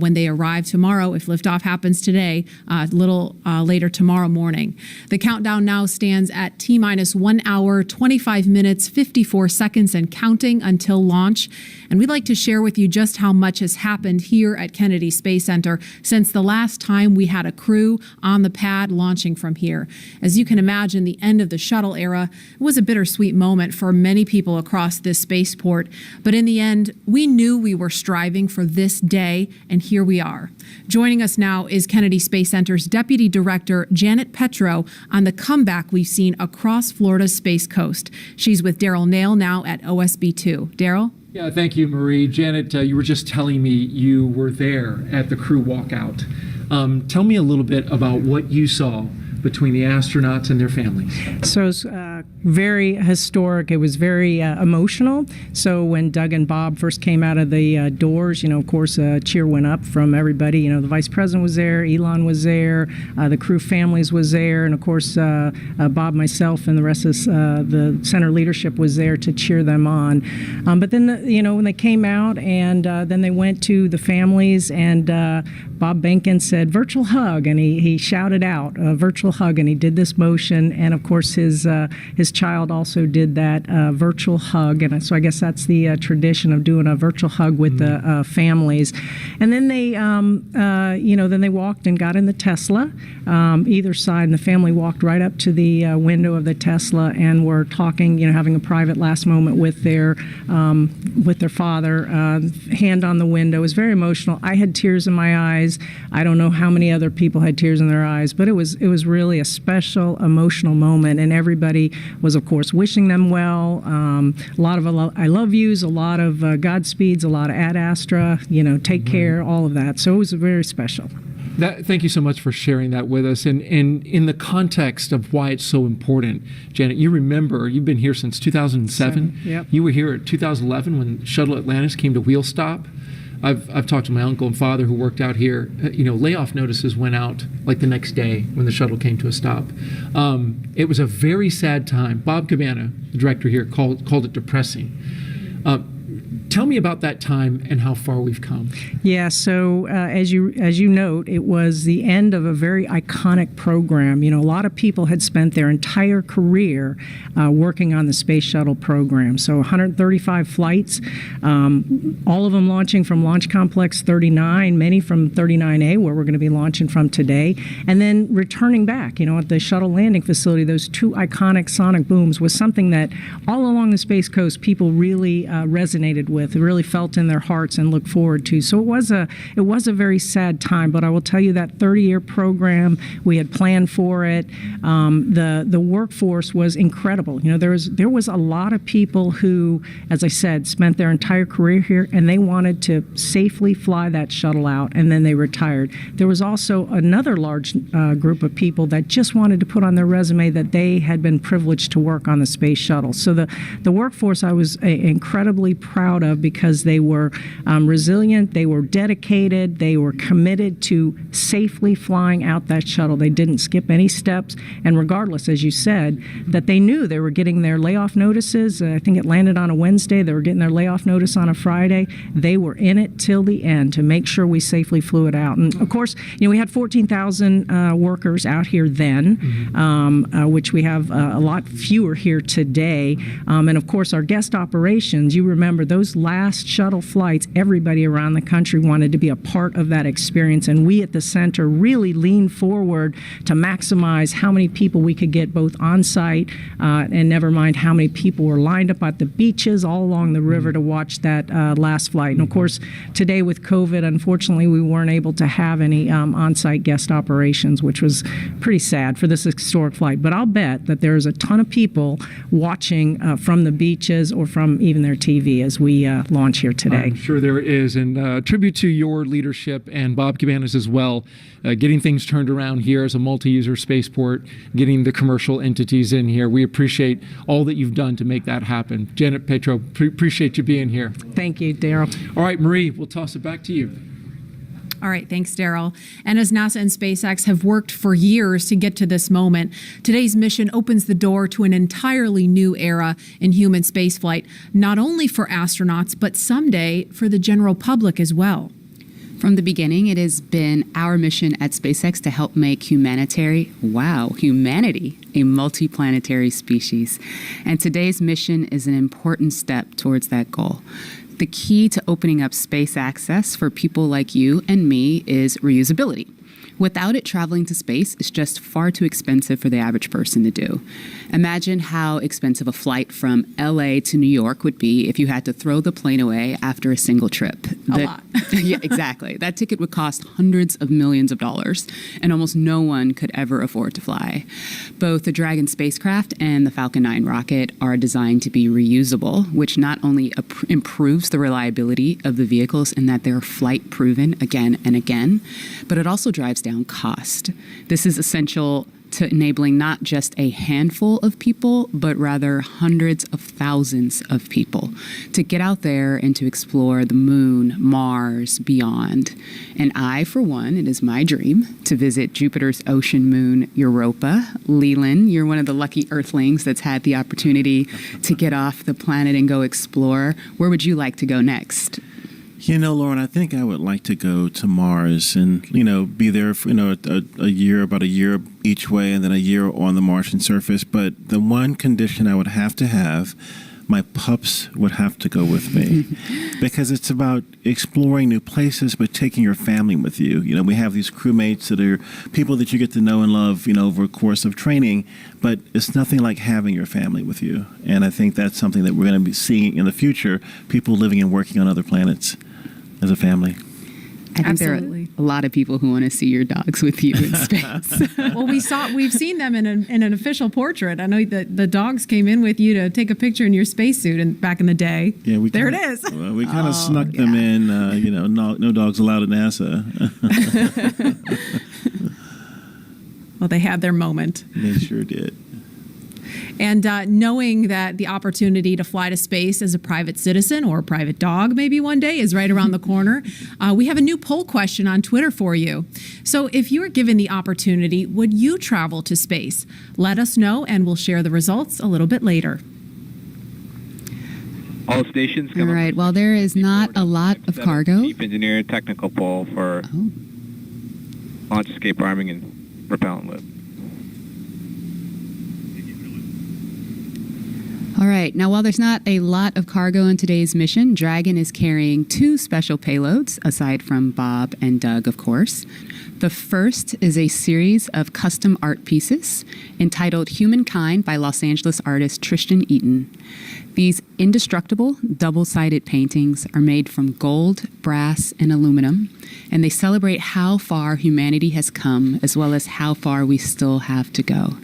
when they arrive tomorrow, if liftoff happens today, a little later tomorrow morning. The countdown now stands at T-minus 1 hour, 25 minutes, 54 seconds and counting until launch. And we'd like to share with you just how much has happened here at Kennedy Space Center since the last time we had a crew on the pad launching from here. As you can imagine, the end of the shuttle era was a bittersweet moment for many people across this spaceport. But in the end, we knew we were striving for this day, and here we are. Joining us now is Kennedy Space Center's Deputy Director, Janet Petro, on the comeback we've seen across Florida's Space Coast. She's with Daryl Nail now at OSB-2. Daryl? Yeah, thank you, Marie. Janet, you were just telling me you were there at the crew walkout. Tell me a little bit about what you saw between the astronauts and their families. So it was very historic. It was very emotional. So when Doug and Bob first came out of the doors, of course, a cheer went up from everybody. The Vice President was there, Elon was there, the crew families was there, and of course, Bob, myself, and the rest of the center leadership was there to cheer them on. But then, when they came out and then they went to the families, and Bob Behnken said, "Virtual hug," and he shouted out, "Virtual hug," and he did this motion, and of course his child also did that virtual hug, and so I guess that's the tradition of doing a virtual hug with the families. And then they, then they walked and got in the Tesla, either side, and the family walked right up to the window of the Tesla and were talking, having a private last moment with their father, hand on the window. It was very emotional. I had tears in my eyes. I don't know how many other people had tears in their eyes, but it was really a special, emotional moment, and everybody was, of course, wishing them well. A lot of I love yous, a lot of Godspeeds, a lot of Ad Astra, take care, all of that. So it was very special. Thank you so much for sharing that with us. And in the context of why it's so important, Janet, you remember, you've been here since 2007. Yep. You were here at 2011 when Shuttle Atlantis came to wheel stop. I've talked to my uncle and father who worked out here. Layoff notices went out like the next day when the shuttle came to a stop. It was a very sad time. Bob Cabana, the director here, called it depressing. tell me about that time and how far we've come. Yeah, so as you note, it was the end of a very iconic program. You know, a lot of people had spent their entire career working on the Space Shuttle program. So 135 flights, all of them launching from Launch Complex 39, many from 39A, where we're going to be launching from today, and then returning back. You know, at the shuttle landing facility, those two iconic sonic booms was something that all along the Space Coast people really resonated with, really felt in their hearts and looked forward to. So it was a very sad time, but I will tell you that 30-year program, we had planned for it. The workforce was incredible. You know, there was a lot of people who, as I said, spent their entire career here, and they wanted to safely fly that shuttle out, and then they retired. There was also another large group of people that just wanted to put on their resume that they had been privileged to work on the Space Shuttle. So the workforce I was incredibly proud of, because they were resilient, they were dedicated, they were committed to safely flying out that shuttle. They didn't skip any steps, and regardless, as you said, that they knew they were getting their layoff notices. I think it landed on a Wednesday. They were getting their layoff notice on a Friday. They were in it till the end to make sure we safely flew it out. And of course, you know, we had 14,000 workers out here then, which we have a lot fewer here today. And of course, our guest operations, you remember those last shuttle flights, everybody around the country wanted to be a part of that experience. And we at the center really leaned forward to maximize how many people we could get both on site and never mind how many people were lined up at the beaches all along the river to watch that last flight. And of course, today with COVID, unfortunately, we weren't able to have any on-site guest operations, which was pretty sad for this historic flight. But I'll bet that there's a ton of people watching from the beaches or from even their TV as we launch here today. I'm sure there is, and tribute to your leadership and Bob Cabanas as well, getting things turned around here as a multi-user spaceport, getting the commercial entities in here. We appreciate all that you've done to make that happen. Janet Petro, appreciate you being here. Thank you, Daryl. All right, Marie, we'll toss it back to you. All right, thanks, Daryl. And as NASA and SpaceX have worked for years to get to this moment, today's mission opens the door to an entirely new era in human spaceflight, not only for astronauts, but someday for the general public as well. From the beginning, it has been our mission at SpaceX to help make humanity a multiplanetary species. And today's mission is an important step towards that goal. The key to opening up space access for people like you and me is reusability. Without it, traveling to space is just far too expensive for the average person to do. Imagine how expensive a flight from LA to New York would be if you had to throw the plane away after a single trip. A lot. Yeah, exactly. That ticket would cost hundreds of millions of dollars, and almost no one could ever afford to fly. Both the Dragon spacecraft and the Falcon 9 rocket are designed to be reusable, which not only improves the reliability of the vehicles in that they're flight proven again and again, but it also drives down cost. This is essential to enabling not just a handful of people, but rather hundreds of thousands of people to get out there and to explore the moon, Mars, beyond. And I, for one, it is my dream to visit Jupiter's ocean moon, Europa. Leland, you're one of the lucky Earthlings that's had the opportunity to get off the planet and go explore. Where would you like to go next? You know, Lauren, I think I would like to go to Mars and, be there for, about a year each way and then a year on the Martian surface. But the one condition I would have to have, my pups would have to go with me because it's about exploring new places, but taking your family with you. You know, we have these crewmates that are people that you get to know and love, over a course of training, but it's nothing like having your family with you. And I think that's something that we're going to be seeing in the future, people living and working on other planets as a family. I think Absolutely. there are a lot of people who want to see your dogs with you in space. Well, we've seen them in an official portrait. I know that the dogs came in with you to take a picture in your spacesuit back in the day. Yeah, it is. Well, we kind of snuck them in. No dogs allowed at NASA. Well, they had their moment. They sure did. And knowing that the opportunity to fly to space as a private citizen or a private dog maybe one day is right around the corner, we have a new poll question on Twitter for you. So if you were given the opportunity, would you travel to space? Let us know and we'll share the results a little bit later. All stations All come right. Well, there is not a lot of cargo. Chief Engineer Technical Poll for launch escape arming and propellant loop. All right. Now, while there's not a lot of cargo in today's mission, Dragon is carrying 2 special payloads, aside from Bob and Doug, of course. The first is a series of custom art pieces entitled Humankind by Los Angeles artist Tristan Eaton. These indestructible, double-sided paintings are made from gold, brass, and aluminum, and they celebrate how far humanity has come, as well as how far we still have to go.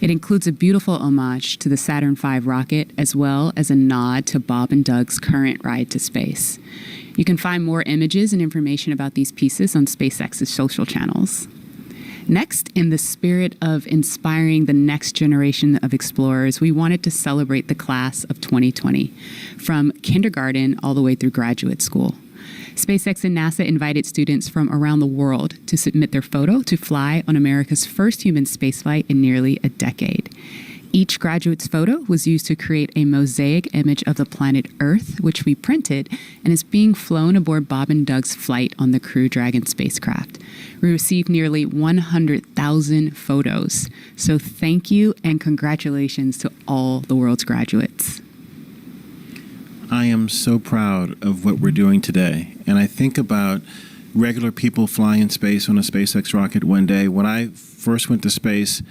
It includes a beautiful homage to the Saturn V rocket, as well as a nod to Bob and Doug's current ride to space. You can find more images and information about these pieces on SpaceX's social channels. Next, in the spirit of inspiring the next generation of explorers, we wanted to celebrate the class of 2020, from kindergarten all the way through graduate school. SpaceX and NASA invited students from around the world to submit their photo to fly on America's first human spaceflight in nearly a decade. Each graduate's photo was used to create a mosaic image of the planet Earth, which we printed and is being flown aboard Bob and Doug's flight on the Crew Dragon spacecraft. We received nearly 100,000 photos. So thank you and congratulations to all the world's graduates. I am so proud of what we're doing today. And I think about regular people flying in space on a SpaceX rocket one day. When I first went to space,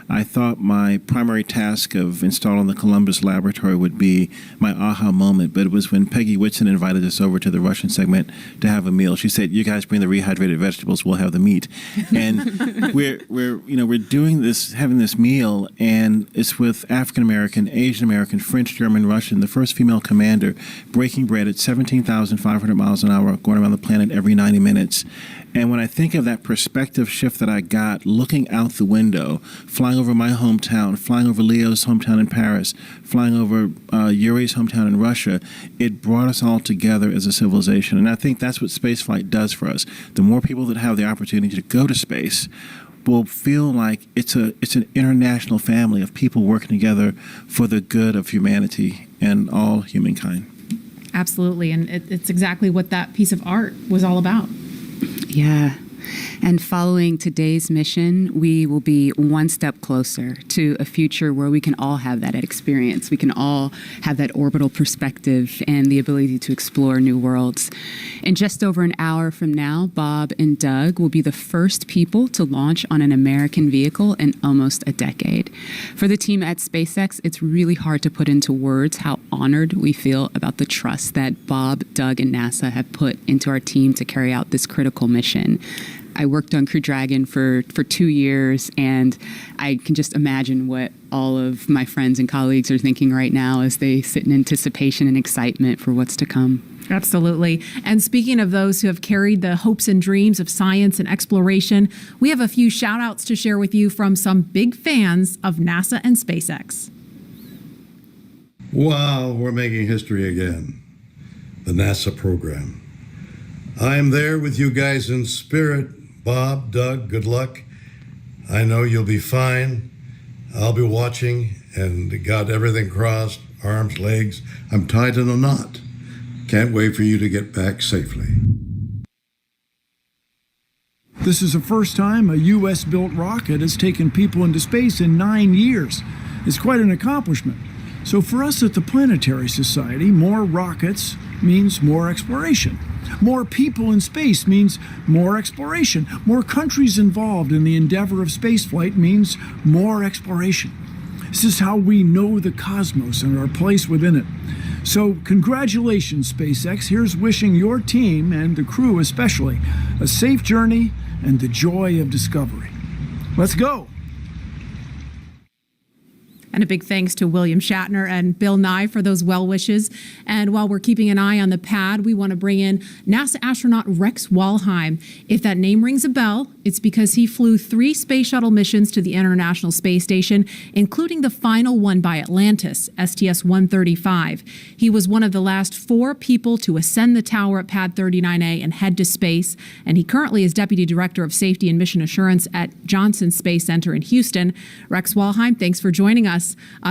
I thought my primary task of installing the Columbus laboratory would be my aha moment, but it was when Peggy Whitson invited us over to the Russian segment to have a meal. She said, "You guys bring the rehydrated vegetables, we'll have the meat." And we're doing this, having this meal, and it's with African American, Asian American, French, German, Russian, the first female commander, breaking bread at 17,500 miles an hour, going around the planet every 90 minutes. And when I think of that perspective shift that I got looking out the window, flying over my hometown, flying over Leo's hometown in Paris, flying over Yuri's hometown in Russia, it brought us all together as a civilization. And I think that's what spaceflight does for us. The more people that have the opportunity to go to space will feel like it's an international family of people working together for the good of humanity and all humankind. Absolutely. And it's exactly what that piece of art was all about. Yeah. And following today's mission, we will be one step closer to a future where we can all have that experience. We can all have that orbital perspective and the ability to explore new worlds. In just over an hour from now, Bob and Doug will be the first people to launch on an American vehicle in almost a decade. For the team at SpaceX, it's really hard to put into words how honored we feel about the trust that Bob, Doug, and NASA have put into our team to carry out this critical mission. I worked on Crew Dragon for 2 years, and I can just imagine what all of my friends and colleagues are thinking right now as they sit in anticipation and excitement for what's to come. Absolutely. And speaking of those who have carried the hopes and dreams of science and exploration, we have a few shout outs to share with you from some big fans of NASA and SpaceX. Wow, we're making history again. The NASA program. I am there with you guys in spirit. Bob, Doug, good luck. I know you'll be fine. I'll be watching and got everything crossed, arms, legs. I'm tied in a knot. Can't wait for you to get back safely. This is the first time a U.S.-built rocket has taken people into space in 9 years. It's quite an accomplishment. So for us at the Planetary Society, more rockets means more exploration. More people in space means more exploration. More countries involved in the endeavor of spaceflight means more exploration. This is how we know the cosmos and our place within it. So congratulations, SpaceX. Here's wishing your team, and the crew especially, a safe journey and the joy of discovery. Let's go. And a big thanks to William Shatner and Bill Nye for those well wishes. And while we're keeping an eye on the pad, we want to bring in NASA astronaut Rex Walheim. If that name rings a bell, it's because he flew 3 space shuttle missions to the International Space Station, including the final one by Atlantis, STS-135. He was one of the last 4 people to ascend the tower at Pad 39A and head to space. And he currently is Deputy Director of Safety and Mission Assurance at Johnson Space Center in Houston. Rex Walheim, thanks for joining us.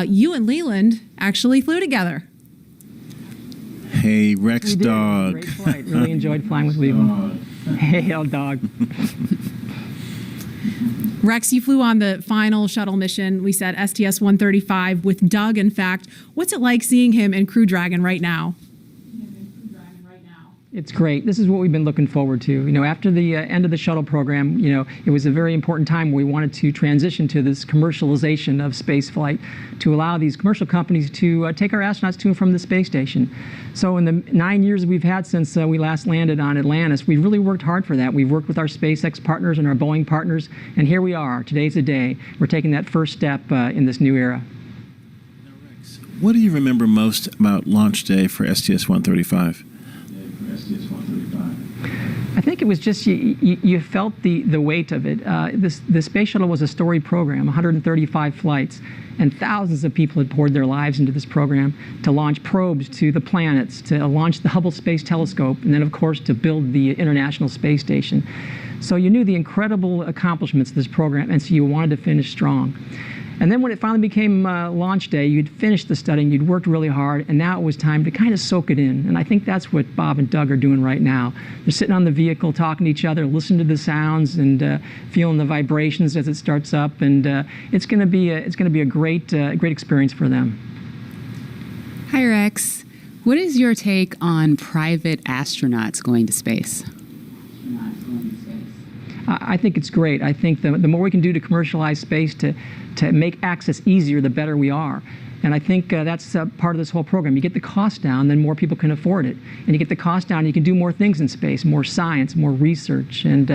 You and Leland actually flew together. Hey, Rex We did. Dog. Great flight. Really enjoyed flying with Leland. Hey, old dog. Rex, you flew on the final shuttle mission, we said STS-135 with Doug, in fact. What's it like seeing him in Crew Dragon right now? It's great. This is what we've been looking forward to. You know, after the end of the shuttle program, you know, it was a very important time where we wanted to transition to this commercialization of space flight to allow these commercial companies to take our astronauts to and from the space station. So in the 9 years we've had since we last landed on Atlantis, we've really worked hard for that. We've worked with our SpaceX partners and our Boeing partners, and here we are. Today's the day. We're taking that first step in this new era. What do you remember most about launch day for STS-135? I think it was just you felt the weight of it. The space shuttle was a storied program, 135 flights, and thousands of people had poured their lives into this program to launch probes to the planets, to launch the Hubble Space Telescope, and then of course to build the International Space Station. So you knew the incredible accomplishments of this program, and so you wanted to finish strong. And then when it finally became launch day, you'd finished the studying, you'd worked really hard, and now it was time to kind of soak it in. And I think that's what Bob and Doug are doing right now. They're sitting on the vehicle, talking to each other, listening to the sounds, and feeling the vibrations as it starts up. And it's going to be a great experience for them. Hi, Rex. What is your take on private astronauts going to space? I think it's great. I think the more we can do to commercialize space, to make access easier, the better we are. And I think that's part of this whole program. You get the cost down, then more people can afford it. And you get the cost down, you can do more things in space, more science, more research. And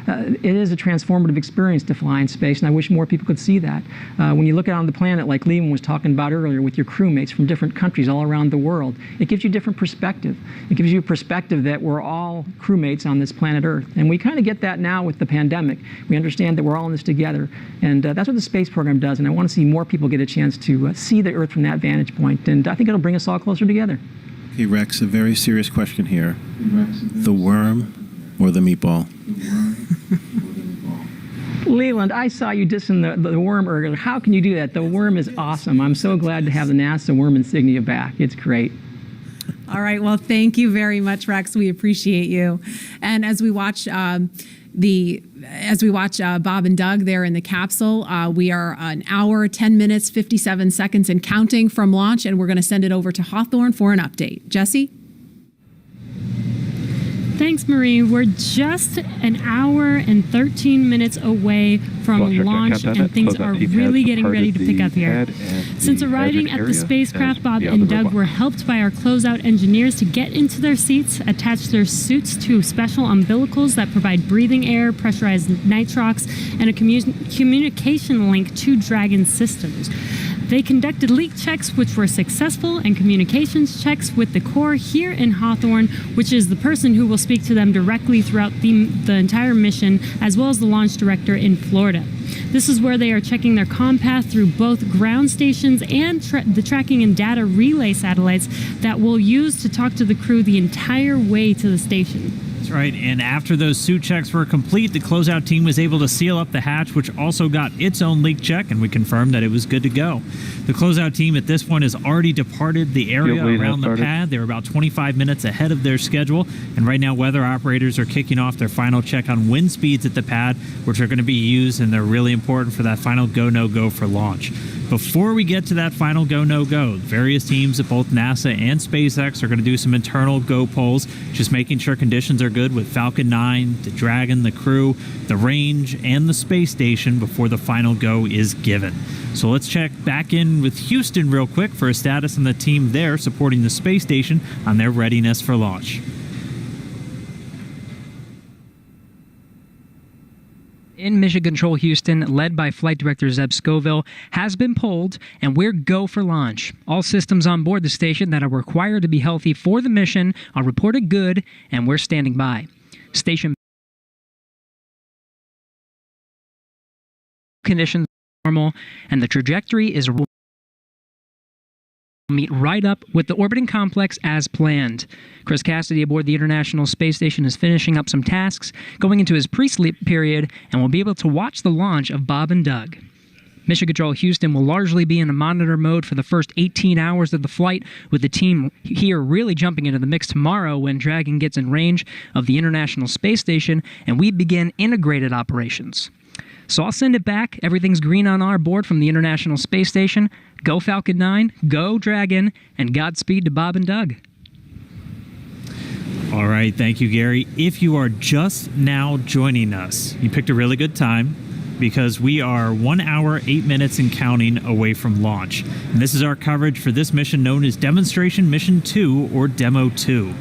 it is a transformative experience to fly in space, and I wish more people could see that. When you look out on the planet, like Leland was talking about earlier, with your crewmates from different countries all around the world, it gives you a different perspective. It gives you a perspective that we're all crewmates on this planet Earth. And we kind of get that now with the pandemic. We understand that we're all in this together. And that's what the space program does. And I want to see more people get a chance to see the Earth from that vantage point. And I think it'll bring us all closer together. Okay, Rex, a very serious question here. The worm or the meatball? Leland, I saw you dissing the worm earlier. How can you do that? The worm is awesome. I'm so glad to have the NASA worm insignia back. It's great. All right. Well, thank you very much, Rex. We appreciate you. And as we watch Bob and Doug there in the capsule, we are an hour, 10 minutes, 57 seconds and counting from launch, and we're going to send it over to Hawthorne for an update. Jesse? Thanks, Marie. We're just an hour and 13 minutes away from launch, and things are really getting ready to pick up here. Since arriving at the spacecraft, Bob and Doug were helped by our closeout engineers to get into their seats, attach their suits to special umbilicals that provide breathing air, pressurized nitrox, and a communication link to Dragon systems. They conducted leak checks, which were successful, and communications checks with the Corps here in Hawthorne, which is the person who will speak to them directly throughout the entire mission, as well as the launch director in Florida. This is where they are checking their comm path through both ground stations and the tracking and data relay satellites that we'll use to talk to the crew the entire way to the station. That's right, and after those suit checks were complete, the closeout team was able to seal up the hatch, which also got its own leak check, and we confirmed that it was good to go. The closeout team at this point has already departed the area around the pad. They were about 25 minutes ahead of their schedule, and right now weather operators are kicking off their final check on wind speeds at the pad, which are going to be used, and they're really important for that final go, no-go for launch. Before we get to that final go, no-go, various teams at both NASA and SpaceX are going to do some internal go polls, just making sure conditions are good with Falcon 9, the Dragon, the crew, the range, and the space station before the final go is given. So let's check back in with Houston real quick for a status on the team there supporting the space station on their readiness for launch. In Mission Control Houston, led by Flight Director Zeb Scoville, has been pulled, and we're go for launch. All systems on board the station that are required to be healthy for the mission are reported good, and we're standing by. Station conditions are normal, and the trajectory is meet right up with the orbiting complex as planned. Chris Cassidy aboard the International Space Station is finishing up some tasks, going into his pre-sleep period, and will be able to watch the launch of Bob and Doug. Mission Control Houston will largely be in a monitor mode for the first 18 hours of the flight, with the team here really jumping into the mix tomorrow when Dragon gets in range of the International Space Station and we begin integrated operations. So I'll send it back. Everything's green on our board from the International Space Station. Go Falcon 9, go Dragon, and Godspeed to Bob and Doug. All right, thank you, Gary. If you are just now joining us, you picked a really good time because we are 1 hour, 8 minutes and counting away from launch. And this is our coverage for this mission known as Demonstration Mission 2 or Demo 2.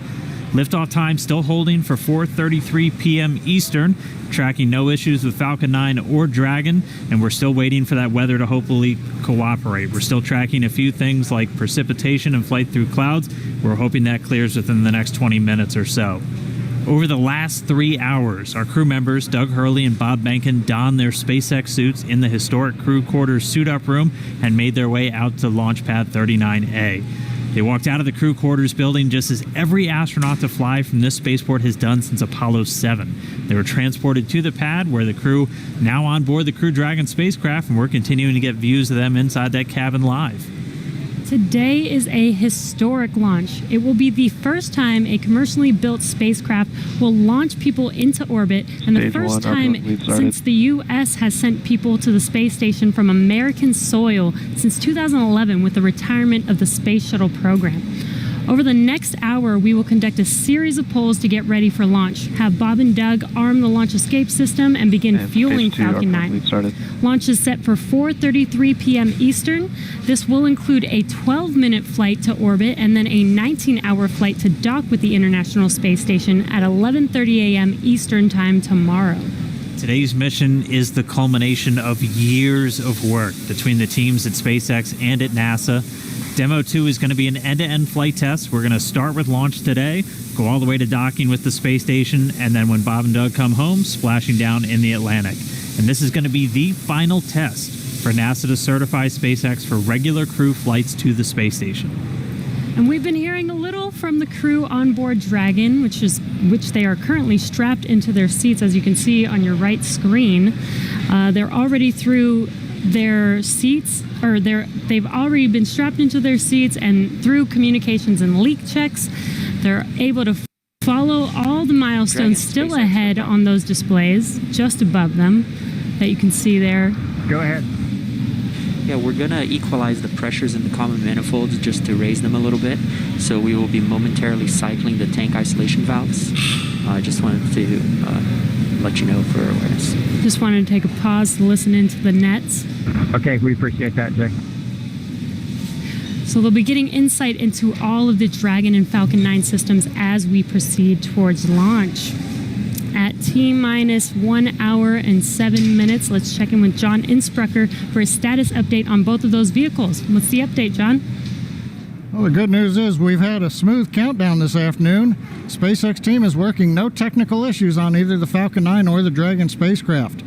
Liftoff time still holding for 4:33 p.m. Eastern, tracking no issues with Falcon 9 or Dragon, and we're still waiting for that weather to hopefully cooperate. We're still tracking a few things like precipitation and flight through clouds. We're hoping that clears within the next 20 minutes or so. Over the last 3 hours, our crew members, Doug Hurley and Bob Behnken, donned their SpaceX suits in the historic crew quarters suit-up room and made their way out to Launch Pad 39A. They walked out of the crew quarters building just as every astronaut to fly from this spaceport has done since Apollo 7. They were transported to the pad where the crew now on board the Crew Dragon spacecraft, and we're continuing to get views of them inside that cabin live. Today is a historic launch. It will be the first time a commercially built spacecraft will launch people into orbit, and the first time since the U.S. has sent people to the space station from American soil since 2011 with the retirement of the Space Shuttle program. Over the next hour, we will conduct a series of polls to get ready for launch, have Bob and Doug arm the launch escape system, and begin fueling Falcon 9. Launch is set for 4:33 p.m. Eastern. This will include a 12-minute flight to orbit and then a 19-hour flight to dock with the International Space Station at 11:30 a.m. Eastern Time tomorrow. Today's mission is the culmination of years of work between the teams at SpaceX and at NASA. Demo 2 is going to be an end-to-end flight test. We're going to start with launch today, go all the way to docking with the space station, and then when Bob and Doug come home, splashing down in the Atlantic. And this is going to be the final test for NASA to certify SpaceX for regular crew flights to the space station. And we've been hearing a little from the crew on board Dragon, which they are currently strapped into their seats, as you can see on your right screen. They're already through their seats, or they've already been strapped into their seats, and through communications and leak checks, they're able to follow all the milestones still ahead on those displays just above them that you can see there. Go ahead. Yeah, we're going to equalize the pressures in the common manifolds just to raise them a little bit. So we will be momentarily cycling the tank isolation valves. I just wanted to let you know for awareness. Just wanted to take a pause to listen into the nets. Okay, we appreciate that, Jay. So they'll be getting insight into all of the Dragon and Falcon 9 systems as we proceed towards launch. At T-minus 1 hour and 7 minutes, let's check in with John Insprucker for a status update on both of those vehicles. What's the update, John? Well, the good news is we've had a smooth countdown this afternoon. SpaceX team is working no technical issues on either the Falcon 9 or the Dragon spacecraft.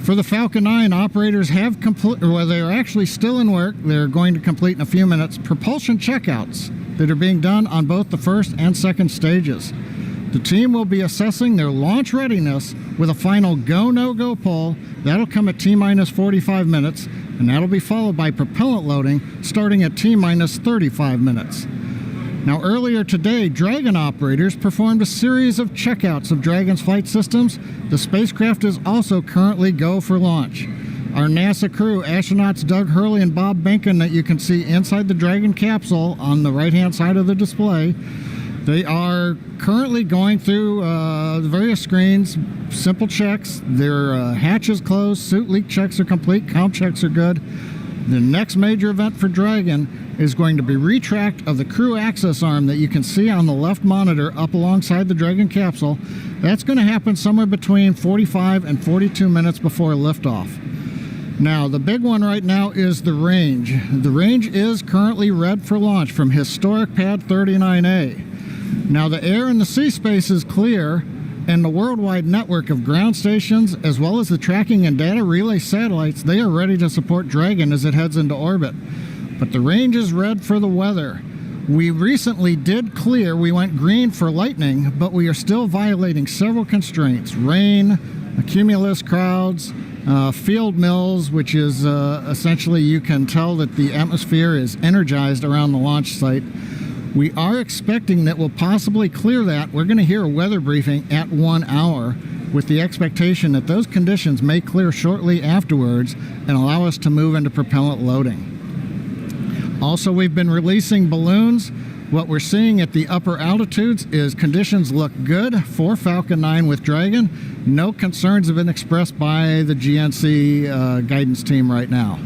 For the Falcon 9, operators have they are actually still in work. They're going to complete in a few minutes propulsion checkouts that are being done on both the first and second stages. The team will be assessing their launch readiness with a final go, no-go poll. That'll come at T-minus 45 minutes, and that'll be followed by propellant loading starting at T-minus 35 minutes. Now, earlier today, Dragon operators performed a series of checkouts of Dragon's flight systems. The spacecraft is also currently go for launch. Our NASA crew, astronauts Doug Hurley and Bob Behnken, that you can see inside the Dragon capsule on the right-hand side of the display, they are currently going through the various screens, simple checks. Their hatch is closed, suit leak checks are complete, comp checks are good. The next major event for Dragon is going to be retract of the crew access arm that you can see on the left monitor up alongside the Dragon capsule. That's going to happen somewhere between 45 and 42 minutes before liftoff. Now, the big one right now is the range. The range is currently red for launch from historic Pad 39A. Now, the air and the sea space is clear, and the worldwide network of ground stations, as well as the tracking and data relay satellites, they are ready to support Dragon as it heads into orbit. But the range is red for the weather. We recently did clear, we went green for lightning, but we are still violating several constraints: rain, cumulus crowds, field mills, which is essentially you can tell that the atmosphere is energized around the launch site. We are expecting that we'll possibly clear that. We're going to hear a weather briefing at 1 hour with the expectation that those conditions may clear shortly afterwards and allow us to move into propellant loading. Also, we've been releasing balloons. What we're seeing at the upper altitudes is conditions look good for Falcon 9 with Dragon. No concerns have been expressed by the GNC guidance team right now.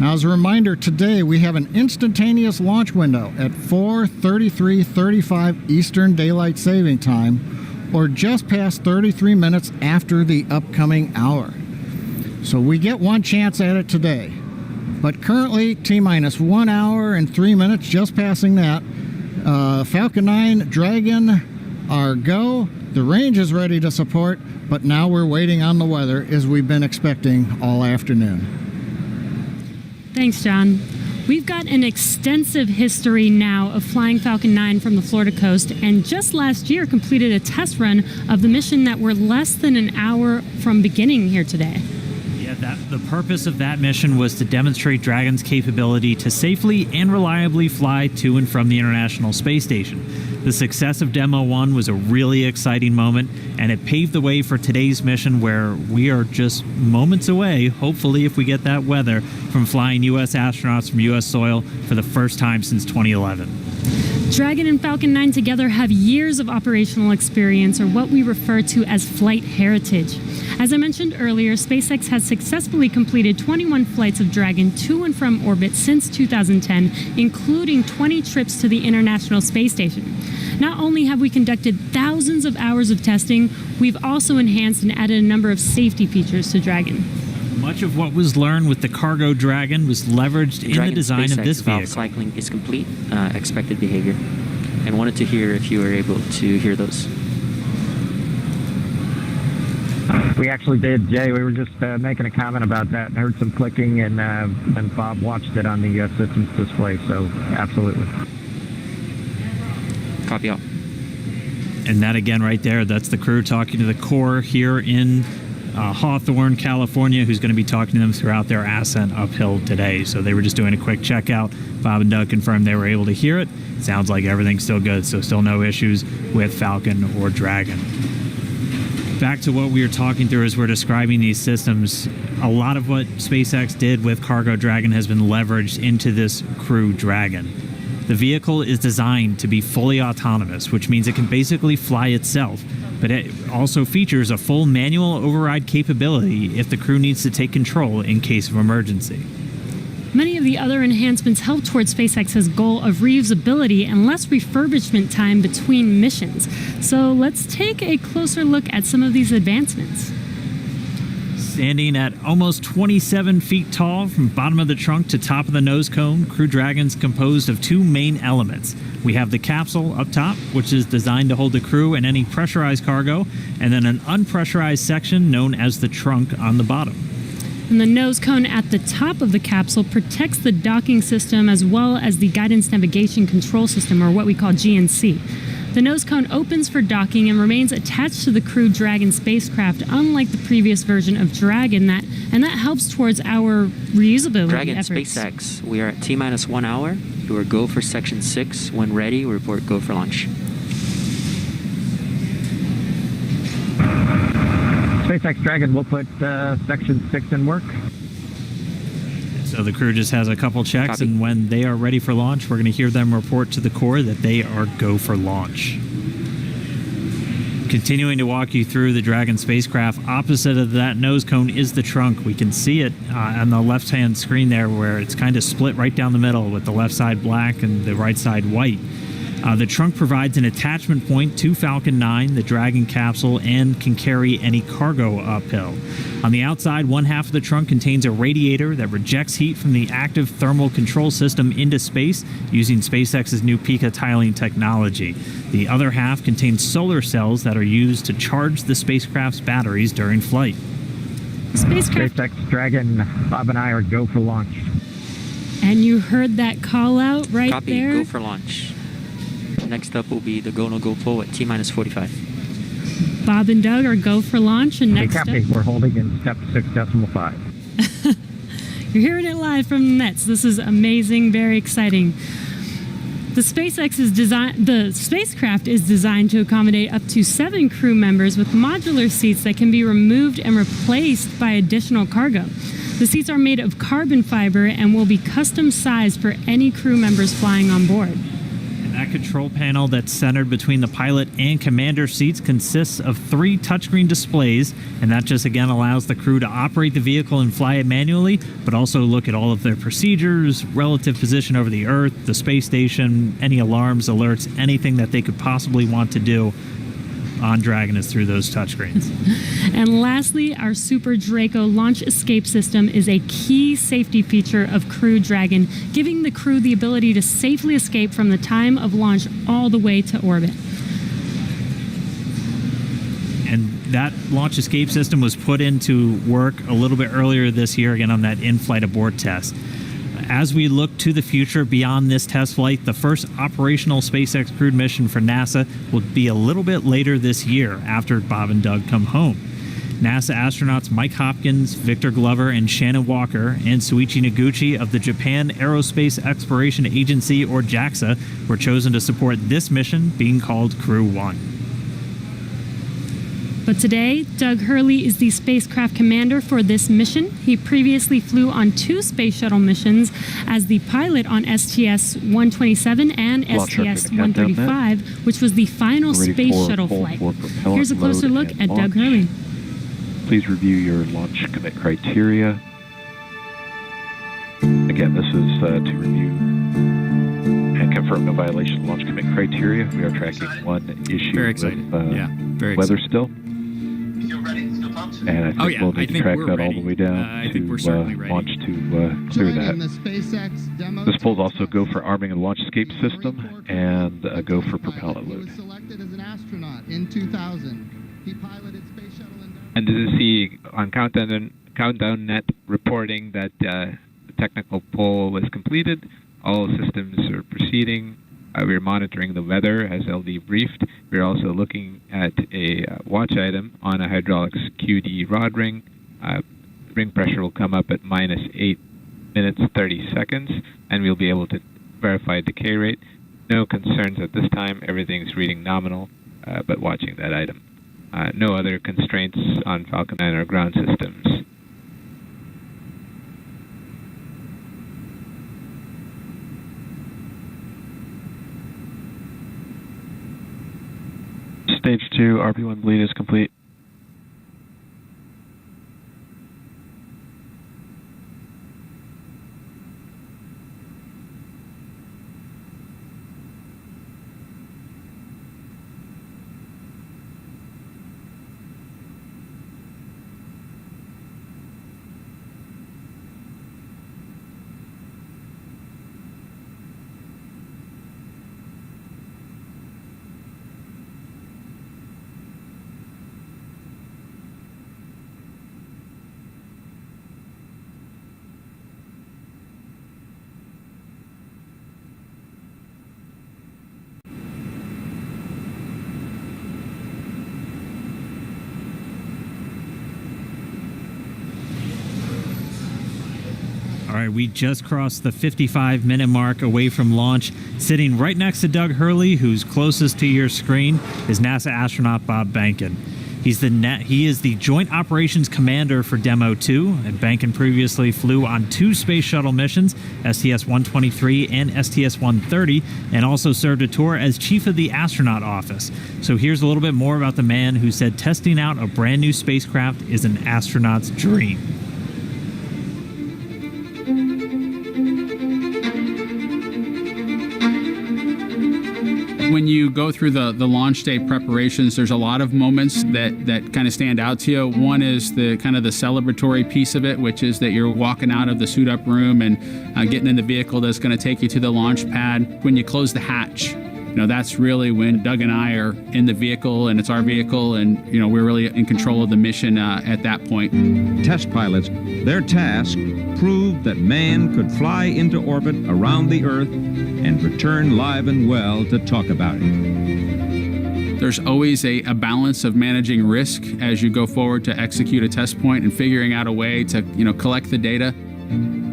Now, as a reminder, today we have an instantaneous launch window at 4:33:35 Eastern Daylight Saving Time, or just past 33 minutes after the upcoming hour. So we get one chance at it today. But currently, T-minus 1 hour and 3 minutes, just passing that. Falcon 9, Dragon, our go. The range is ready to support, but now we're waiting on the weather as we've been expecting all afternoon. Thanks, John. We've got an extensive history now of flying Falcon 9 from the Florida coast, and just last year completed a test run of the mission that we're less than an hour from beginning here today. The purpose of that mission was to demonstrate Dragon's capability to safely and reliably fly to and from the International Space Station. The success of Demo 1 was a really exciting moment, and it paved the way for today's mission, where we are just moments away, hopefully if we get that weather, from flying U.S. astronauts from U.S. soil for the first time since 2011. Dragon and Falcon 9 together have years of operational experience, or what we refer to as flight heritage. As I mentioned earlier, SpaceX has successfully completed 21 flights of Dragon to and from orbit since 2010, including 20 trips to the International Space Station. Not only have we conducted thousands of hours of testing, we've also enhanced and added a number of safety features to Dragon. Much of what was learned with the Cargo Dragon was leveraged in the design of this vehicle. Valve cycling is complete, expected behavior, and wanted to hear if you were able to hear those. We actually did, Jay. We were just making a comment about that. Heard some clicking, and Bob watched it on the systems display, so absolutely. Copy all. And that again right there, that's the crew talking to the core here in Hawthorne, California, who's going to be talking to them throughout their ascent uphill today. So they were just doing a quick checkout. Bob and Doug confirmed they were able to hear it. Sounds like everything's still good, so still no issues with Falcon or Dragon. Back to what we were talking through as we're describing these systems, a lot of what SpaceX did with Cargo Dragon has been leveraged into this Crew Dragon. The vehicle is designed to be fully autonomous, which means it can basically fly itself, but it also features a full manual override capability if the crew needs to take control in case of emergency. Many of the other enhancements help towards SpaceX's goal of reusability and less refurbishment time between missions. So let's take a closer look at some of these advancements. Standing at almost 27 feet tall from bottom of the trunk to top of the nose cone, Crew Dragon's composed of two main elements. We have the capsule up top, which is designed to hold the crew and any pressurized cargo, and then an unpressurized section known as the trunk on the bottom. And the nose cone at the top of the capsule protects the docking system as well as the guidance navigation control system, or what we call GNC. The nose cone opens for docking and remains attached to the Crew Dragon spacecraft, unlike the previous version of Dragon, that helps towards our reusability Dragon efforts. SpaceX, we are at T-minus 1 hour. You are go for Section 6. When ready, report go for launch. SpaceX Dragon will put Section 6 in work. So the crew just has a couple checks, Copy. and when they are ready for launch, we're going to hear them report to the core that they are go for launch. Continuing to walk you through the Dragon spacecraft, opposite of that nose cone is the trunk. We can see it on the left-hand screen there, where it's kind of split right down the middle with the left side black and the right side white. The trunk provides an attachment point to Falcon 9, the Dragon capsule, and can carry any cargo uphill. On the outside, one half of the trunk contains a radiator that rejects heat from the active thermal control system into space using SpaceX's new Pika tiling technology. The other half contains solar cells that are used to charge the spacecraft's batteries during flight. SpaceX Dragon, Bob and I are go for launch. And you heard that call out right Copy, there. go for launch. Next up will be the go no go pull at T-minus 45. Bob and Doug are go for launch, and next up, We're holding in step 6.5. you're hearing it live from the nets. This is amazing, very exciting. The spacecraft is designed to accommodate up to 7 crew members with modular seats that can be removed and replaced by additional cargo. The seats are made of carbon fiber and will be custom sized for any crew members flying on board. And that control panel that's centered between the pilot and commander seats consists of 3 touchscreen displays, and that just again allows the crew to operate the vehicle and fly it manually, but also look at all of their procedures, relative position over the Earth, the space station, any alarms, alerts, anything that they could possibly want to do on Dragon is through those touchscreens. And lastly, our Super Draco launch escape system is a key safety feature of Crew Dragon, giving the crew the ability to safely escape from the time of launch all the way to orbit. And that launch escape system was put into work a little bit earlier this year, again on that in-flight abort test. As we look to the future beyond this test flight, the first operational SpaceX crewed mission for NASA will be a little bit later this year after Bob and Doug come home. NASA astronauts Mike Hopkins, Victor Glover, and Shannon Walker, and Suichi Noguchi of the Japan Aerospace Exploration Agency, or JAXA, were chosen to support this mission, being called Crew 1. But today, Doug Hurley is the spacecraft commander for this mission. He previously flew on 2 space shuttle missions as the pilot on STS-127 and STS-135, which was the final space shuttle flight. Here's a closer look at Doug Hurley. Please review your launch commit criteria. Again, this is to review and confirm no violation of launch commit criteria. We are tracking one issue with weather still. And I think we'll need to track that all the way down to launch to clear that. This pulls also go for arming and launch escape system and a go for propellant load. And to see on Countdown Net reporting that the technical poll was completed, all systems are proceeding. We're monitoring the weather as LD briefed. We're also looking at a watch item on a hydraulics QD rod ring. Ring pressure will come up at minus 8 minutes 30 seconds, and we'll be able to verify decay rate. No concerns at this time. Everything's reading nominal, but watching that item. No other constraints on Falcon 9 or ground systems. Stage 2 RP1 bleed is complete. All right, we just crossed the 55-minute mark away from launch. Sitting right next to Doug Hurley, who's closest to your screen, is NASA astronaut Bob Behnken. He is the Joint Operations Commander for Demo 2, and Behnken previously flew on 2 space shuttle missions, STS-123 and STS-130, and also served a tour as Chief of the Astronaut Office. So here's a little bit more about the man who said testing out a brand new spacecraft is an astronaut's dream. When you go through the launch day preparations, there's a lot of moments that kind of stand out to you. One is the kind of the celebratory piece of it, which is that you're walking out of the suit up room and getting in the vehicle that's going to take you to the launch pad. When you close the hatch, that's really when Doug and I are in the vehicle, and it's our vehicle, and we're really in control of the mission at that point. Test pilots, their task proved that man could fly into orbit around the Earth and return live and well to talk about it. There's always a balance of managing risk as you go forward to execute a test point and figuring out a way to, collect the data.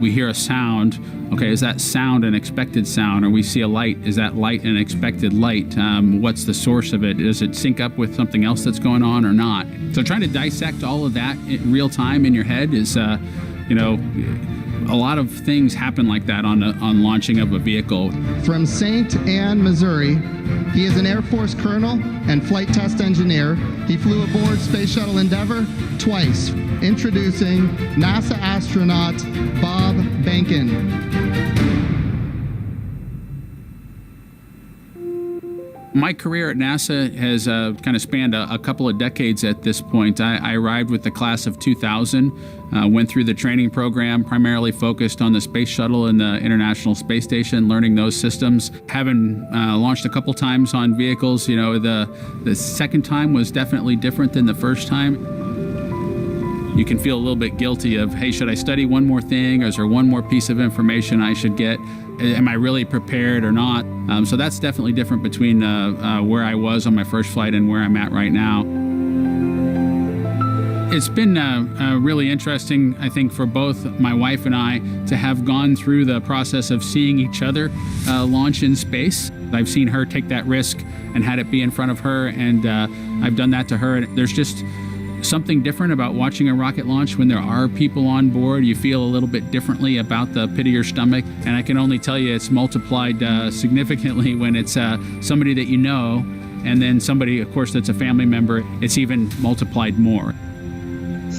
We hear a sound. Okay, is that sound an expected sound? Or we see a light, is that light an expected light? What's the source of it? Does it sync up with something else that's going on or not? So trying to dissect all of that in real time in your head is, a lot of things happen like that on launching of a vehicle. From St. Anne, Missouri, he is an Air Force colonel and flight test engineer. He flew aboard Space Shuttle Endeavour twice. Introducing NASA astronaut Bob Behnken. My career at NASA has kind of spanned a couple of decades at this point. I arrived with the class of 2000, went through the training program, primarily focused on the Space Shuttle and the International Space Station, learning those systems. Having launched a couple times on vehicles, the second time was definitely different than the first time. You can feel a little bit guilty of, hey, should I study one more thing? Or is there one more piece of information I should get? Am I really prepared or not? So that's definitely different between where I was on my first flight and where I'm at right now. It's been really interesting, I think, for both my wife and I to have gone through the process of seeing each other launch in space. I've seen her take that risk and had it be in front of her, and I've done that to her. And there's just something different about watching a rocket launch when there are people on board. You feel a little bit differently about the pit of your stomach, and I can only tell you it's multiplied significantly when it's somebody that you know, and then somebody, of course, that's a family member. It's even multiplied more.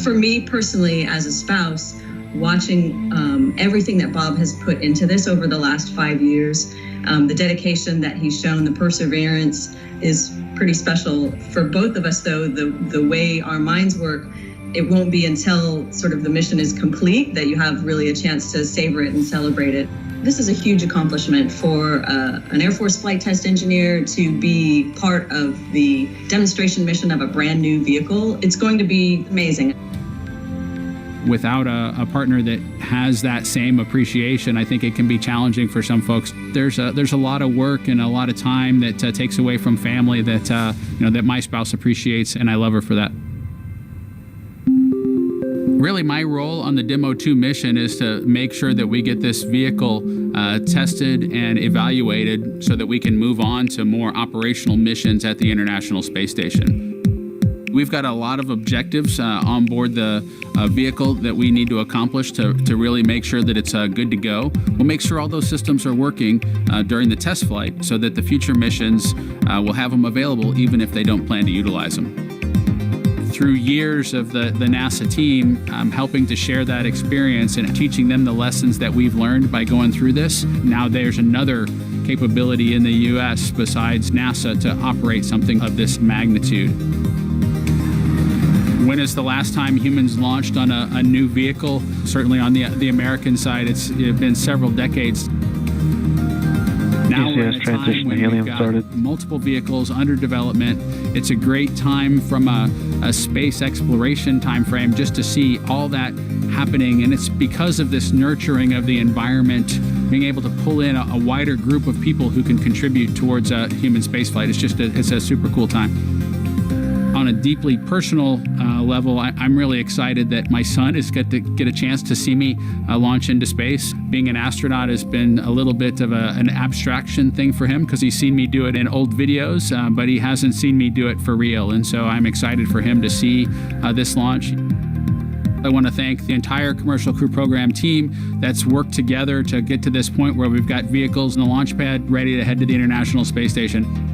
For me personally, as a spouse, watching everything that Bob has put into this over the last 5 years, the dedication that he's shown, the perseverance is pretty special. For both of us, though, the way our minds work, it won't be until sort of the mission is complete that you have really a chance to savor it and celebrate it. This is a huge accomplishment for an Air Force flight test engineer to be part of the demonstration mission of a brand new vehicle. It's going to be amazing. Without a partner that has that same appreciation, I think it can be challenging for some folks. There's a lot of work and a lot of time that takes away from family that that my spouse appreciates, and I love her for that. Really, my role on the Demo 2 mission is to make sure that we get this vehicle tested and evaluated so that we can move on to more operational missions at the International Space Station. We've got a lot of objectives on board the vehicle that we need to accomplish to really make sure that it's good to go. We'll make sure all those systems are working during the test flight so that the future missions will have them available even if they don't plan to utilize them. Through years of the NASA team, I'm helping to share that experience and teaching them the lessons that we've learned by going through this. Now there's another capability in the U.S. besides NASA to operate something of this magnitude. When is the last time humans launched on a new vehicle? Certainly on the American side, it's been several decades. Now we're in a time when we've got multiple vehicles under development. It's a great time from a space exploration time frame just to see all that happening, and it's because of this nurturing of the environment, being able to pull in a wider group of people who can contribute towards human spaceflight. It's a super cool time. On a deeply personal level, I'm really excited that my son is get a chance to see me launch into space. Being an astronaut has been a little bit of an abstraction thing for him because he's seen me do it in old videos, but he hasn't seen me do it for real. And so I'm excited for him to see this launch. I want to thank the entire Commercial Crew Program team that's worked together to get to this point where we've got vehicles in the launch pad ready to head to the International Space Station.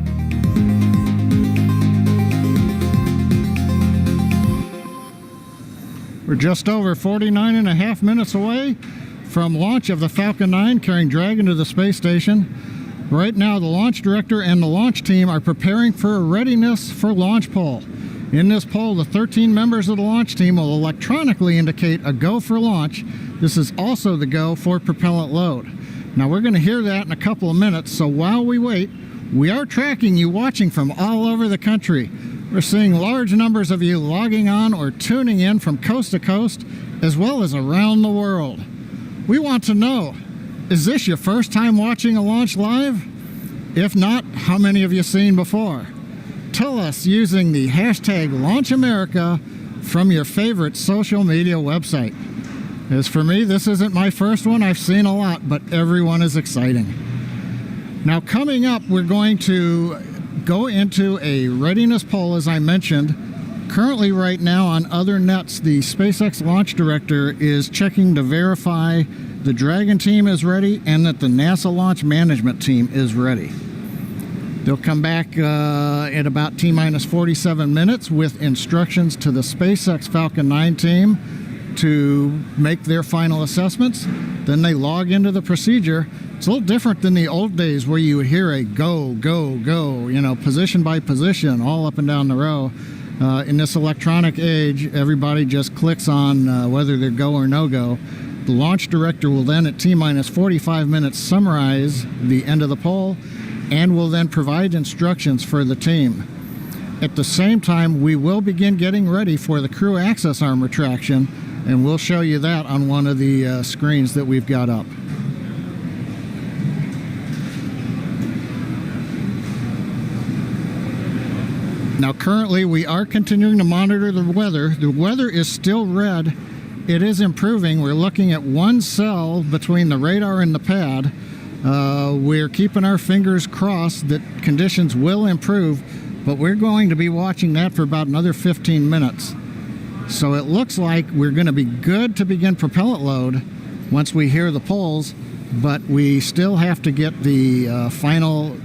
We're just over 49 and a half minutes away from launch of the Falcon 9 carrying Dragon to the space station. Right now, the launch director and the launch team are preparing for a readiness for launch poll. In this poll, the 13 members of the launch team will electronically indicate a go for launch. This is also the go for propellant load. Now, we're going to hear that in a couple of minutes, so while we wait, we are tracking you watching from all over the country. We're seeing large numbers of you logging on or tuning in from coast to coast, as well as around the world. We want to know, is this your first time watching a launch live? If not, how many have you seen before? tell us using the hashtag LaunchAmerica from your favorite social media website. As for me, this isn't my first one. I've seen a lot, but everyone is exciting. Now, coming up, we're going to go into a readiness poll, as I mentioned. Currently, right now, on other nets, the SpaceX launch director is checking to verify the Dragon team is ready and that the NASA launch management team is ready. They'll come back at about T-minus 47 minutes with instructions to the SpaceX Falcon 9 team to make their final assessments. Then they log into the procedure. It's a little different than the old days where you would hear a go, go, go, position by position, all up and down the row. In this electronic age, everybody just clicks on whether they're go or no go. The launch director will then, at T-minus 45 minutes, summarize the end of the poll and will then provide instructions for the team. At the same time, we will begin getting ready for the crew access arm retraction, and we'll show you that on one of the screens that we've got up. Now, currently, we are continuing to monitor the weather. The weather is still red. It is improving. We're looking at one cell between the radar and the pad. We're keeping our fingers crossed that conditions will improve, but we're going to be watching that for about another 15 minutes. So it looks like we're going to be good to begin propellant load once we hear the polls, but we still have to get the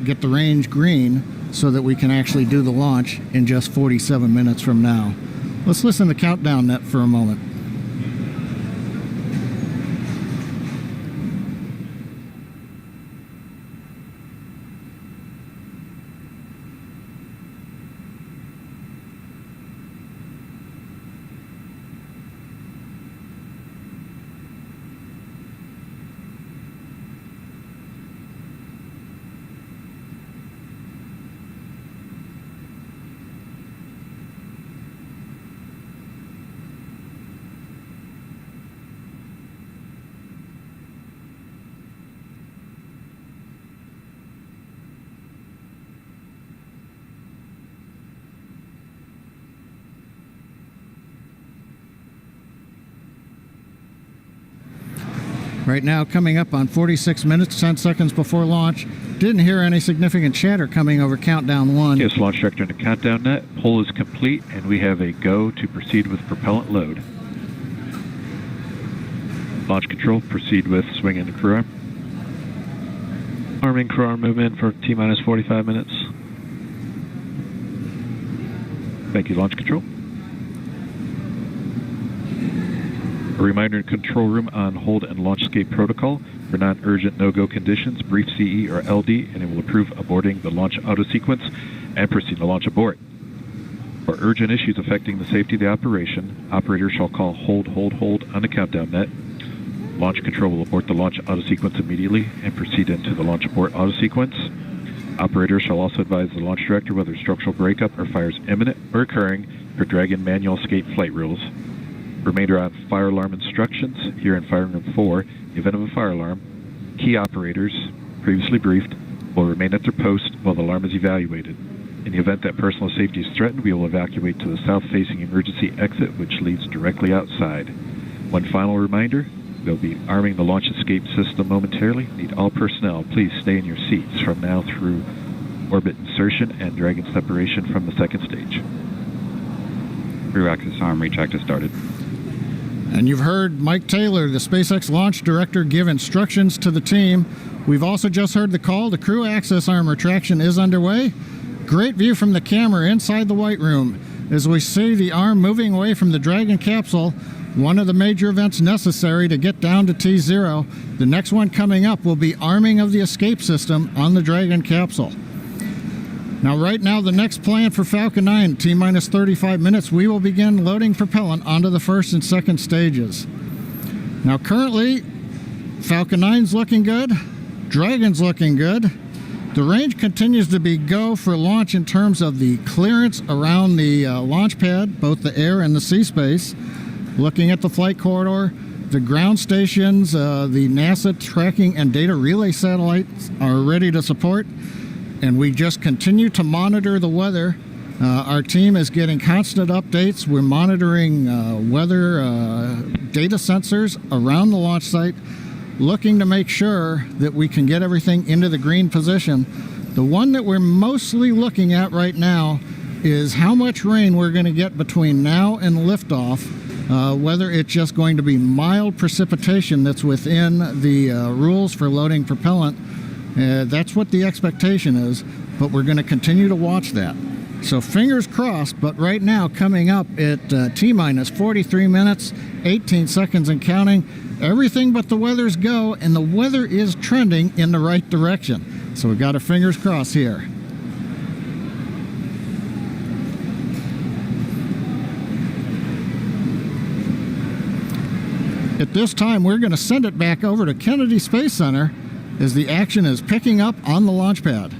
get the range green so that we can actually do the launch in just 47 minutes from now. Let's listen to the countdown net for a moment. Right now, coming up on 46 minutes, 10 seconds before launch. Didn't hear any significant chatter coming over countdown 1. Yes, launch director in the countdown net. Poll is complete, and we have a go to proceed with propellant load. Launch control, proceed with swing into crew arm. Arming crew arm movement for T-minus 45 minutes. Thank you, launch control. A reminder in control room on hold and launch escape protocol. For non-urgent no-go conditions, brief CE or LD, and it will approve aborting the launch auto sequence and proceed to launch abort. For urgent issues affecting the safety of the operation, operator shall call hold on the countdown net. Launch control will abort the launch auto sequence immediately and proceed into the launch abort auto sequence. Operator shall also advise the launch director whether structural breakup or fire is imminent or occurring per Dragon manual escape flight rules. Remainder on fire alarm instructions. Here in Fire Room 4, in the event of a fire alarm, key operators, previously briefed, will remain at their post while the alarm is evaluated. In the event that personal safety is threatened, we will evacuate to the south-facing emergency exit, which leads directly outside. One final reminder, we'll be arming the launch escape system momentarily. Need all personnel, please stay in your seats from now through orbit insertion and Dragon separation from the second stage. Crew access arm retract has started. And you've heard Mike Taylor, the SpaceX launch director, give instructions to the team. We've also just heard the call. The crew access arm retraction is underway. Great view from the camera inside the White Room as we see the arm moving away from the Dragon capsule, one of the major events necessary to get down to T0. The next one coming up will be arming of the escape system on the Dragon capsule. Now, right now, the next plan for Falcon 9, T-minus 35 minutes, we will begin loading propellant onto the first and second stages. Now, currently, Falcon 9's looking good. Dragon's looking good. The range continues to be go for launch in terms of the clearance around the launch pad, both the air and the sea space. Looking at the flight corridor, the ground stations, the NASA tracking and data relay satellites are ready to support. And we just continue to monitor the weather Our team is getting constant updates. We're monitoring weather data sensors around the launch site, looking to make sure that we can get everything into the green position. The one that we're mostly looking at right now is how much rain we're going to get between now and liftoff, whether it's just going to be mild precipitation that's within the rules for loading propellant. That's what the expectation is, but we're going to continue to watch that. So fingers crossed, but right now coming up at T-minus 43 minutes, 18 seconds and counting, everything but the weather's go, and the weather is trending in the right direction. So we've got our fingers crossed here. At this time, we're going to send it back over to Kennedy Space Center as the action is picking up on the launch pad.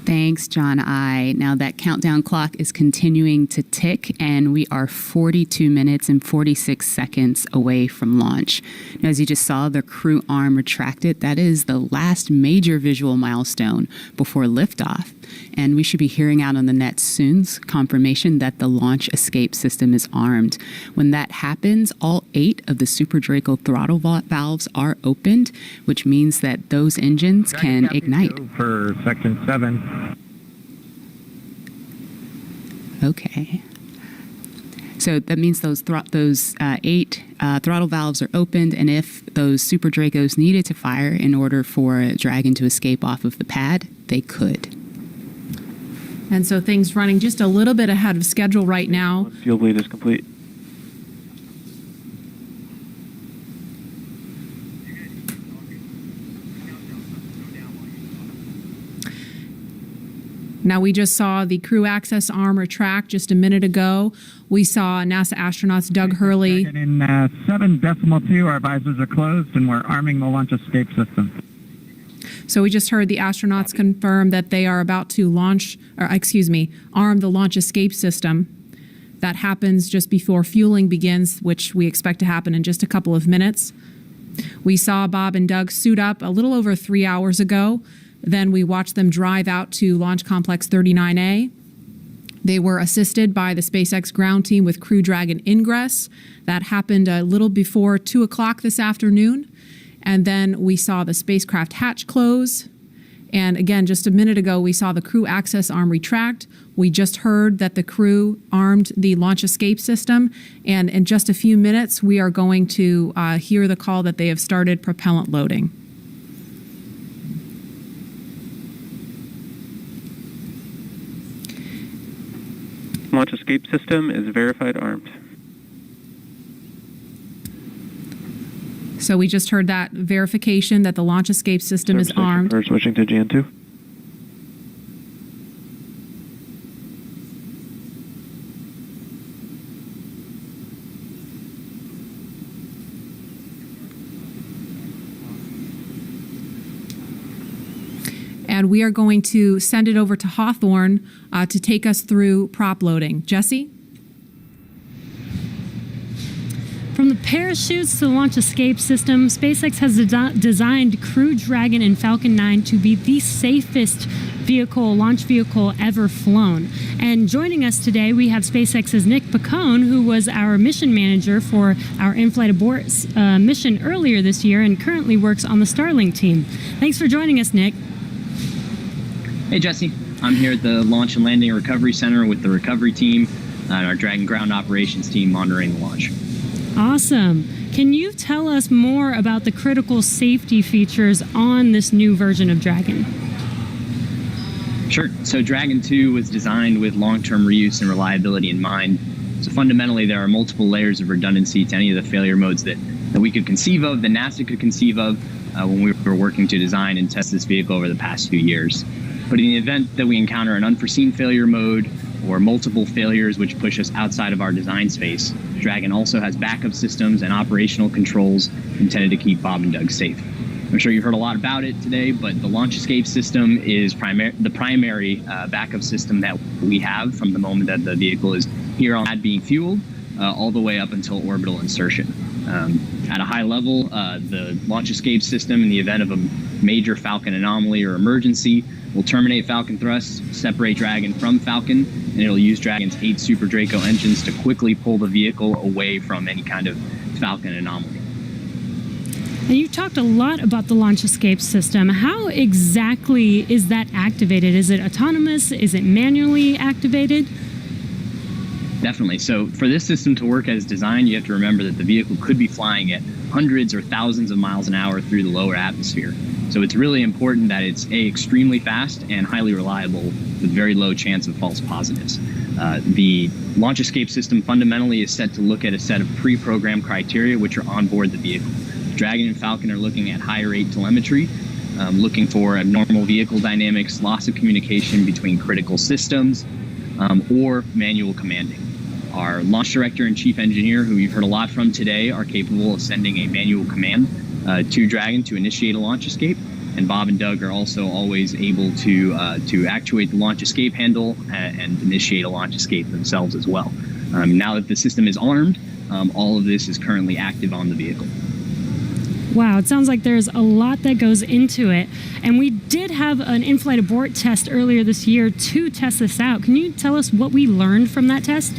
Thanks, John I. Now that countdown clock is continuing to tick, and we are 42 minutes and 46 seconds away from launch. Now, as you just saw, the crew arm retracted. That is the last major visual milestone before liftoff. And we should be hearing out on the net soon confirmation that the launch escape system is armed. When that happens, all 8 of the Super Draco throttle valves are opened, which means that those engines can ignite. For Section 7. Okay. So that means those 8 throttle valves are opened, and if those Super Dracos needed to fire in order for Dragon to escape off of the pad, they could. And so things running just a little bit ahead of schedule right now. Fuel bleed is complete. Now, we just saw the crew access arm retract just a minute ago. We saw NASA astronauts Doug Hurley. In 7.2, our visors are closed, and we're arming the launch escape system. So we just heard the astronauts confirm that they are about to arm the launch escape system. That happens just before fueling begins, which we expect to happen in just a couple of minutes. We saw Bob and Doug suit up a little over 3 hours ago. Then we watched them drive out to Launch Complex 39A. They were assisted by the SpaceX ground team with Crew Dragon ingress. That happened a little before 2 o'clock this afternoon. And then we saw the spacecraft hatch close. And again, just a minute ago, we saw the crew access arm retract. We just heard that the crew armed the launch escape system. And in just a few minutes, we are going to hear the call that they have started propellant loading. Launch escape system is verified armed. So we just heard that verification that the launch escape system is armed. We're switching to GN2. And we are going to send it over to Hawthorne to take us through prop loading. Jesse? From the parachutes to the launch escape system, SpaceX has designed Crew Dragon and Falcon 9 to be the safest launch vehicle ever flown. And joining us today, we have SpaceX's Nick Picone, who was our mission manager for our in-flight abort mission earlier this year and currently works on the Starlink team. Thanks for joining us, Nick. Hey, Jesse. I'm here at the Launch and Landing Recovery Center with the recovery team and our Dragon ground operations team monitoring the launch. Awesome. Can you tell us more about the critical safety features on this new version of Dragon? Sure. So Dragon 2 was designed with long-term reuse and reliability in mind. So fundamentally, there are multiple layers of redundancy to any of the failure modes that we could conceive of, that NASA could conceive of when we were working to design and test this vehicle over the past few years. But in the event that we encounter an unforeseen failure mode or multiple failures which push us outside of our design space, Dragon also has backup systems and operational controls intended to keep Bob and Doug safe. I'm sure you've heard a lot about it today, but the launch escape system is the primary backup system that we have from the moment that the vehicle is here on pad being fueled all the way up until orbital insertion. At a high level, the launch escape system, in the event of a major Falcon anomaly or emergency, will terminate Falcon thrust, separate Dragon from Falcon, and it'll use Dragon's 8 Super Draco engines to quickly pull the vehicle away from any kind of Falcon anomaly. And you talked a lot about the launch escape system. How exactly is that activated? Is it autonomous? Is it manually activated? Definitely. So for this system to work as designed, you have to remember that the vehicle could be flying at hundreds or thousands of miles an hour through the lower atmosphere. So it's really important that it's extremely fast and highly reliable with very low chance of false positives. The launch escape system fundamentally is set to look at a set of pre-programmed criteria which are on board the vehicle. Dragon and Falcon are looking at high rate telemetry, looking for abnormal vehicle dynamics, loss of communication between critical systems, or manual commanding. Our launch director and chief engineer, who you've heard a lot from today, are capable of sending a manual command to Dragon to initiate a launch escape. And Bob and Doug are also always able to actuate the launch escape handle and initiate a launch escape themselves as well. Now that the system is armed, all of this is currently active on the vehicle. Wow, it sounds like there's a lot that goes into it. And we did have an in-flight abort test earlier this year to test this out. Can you tell us what we learned from that test?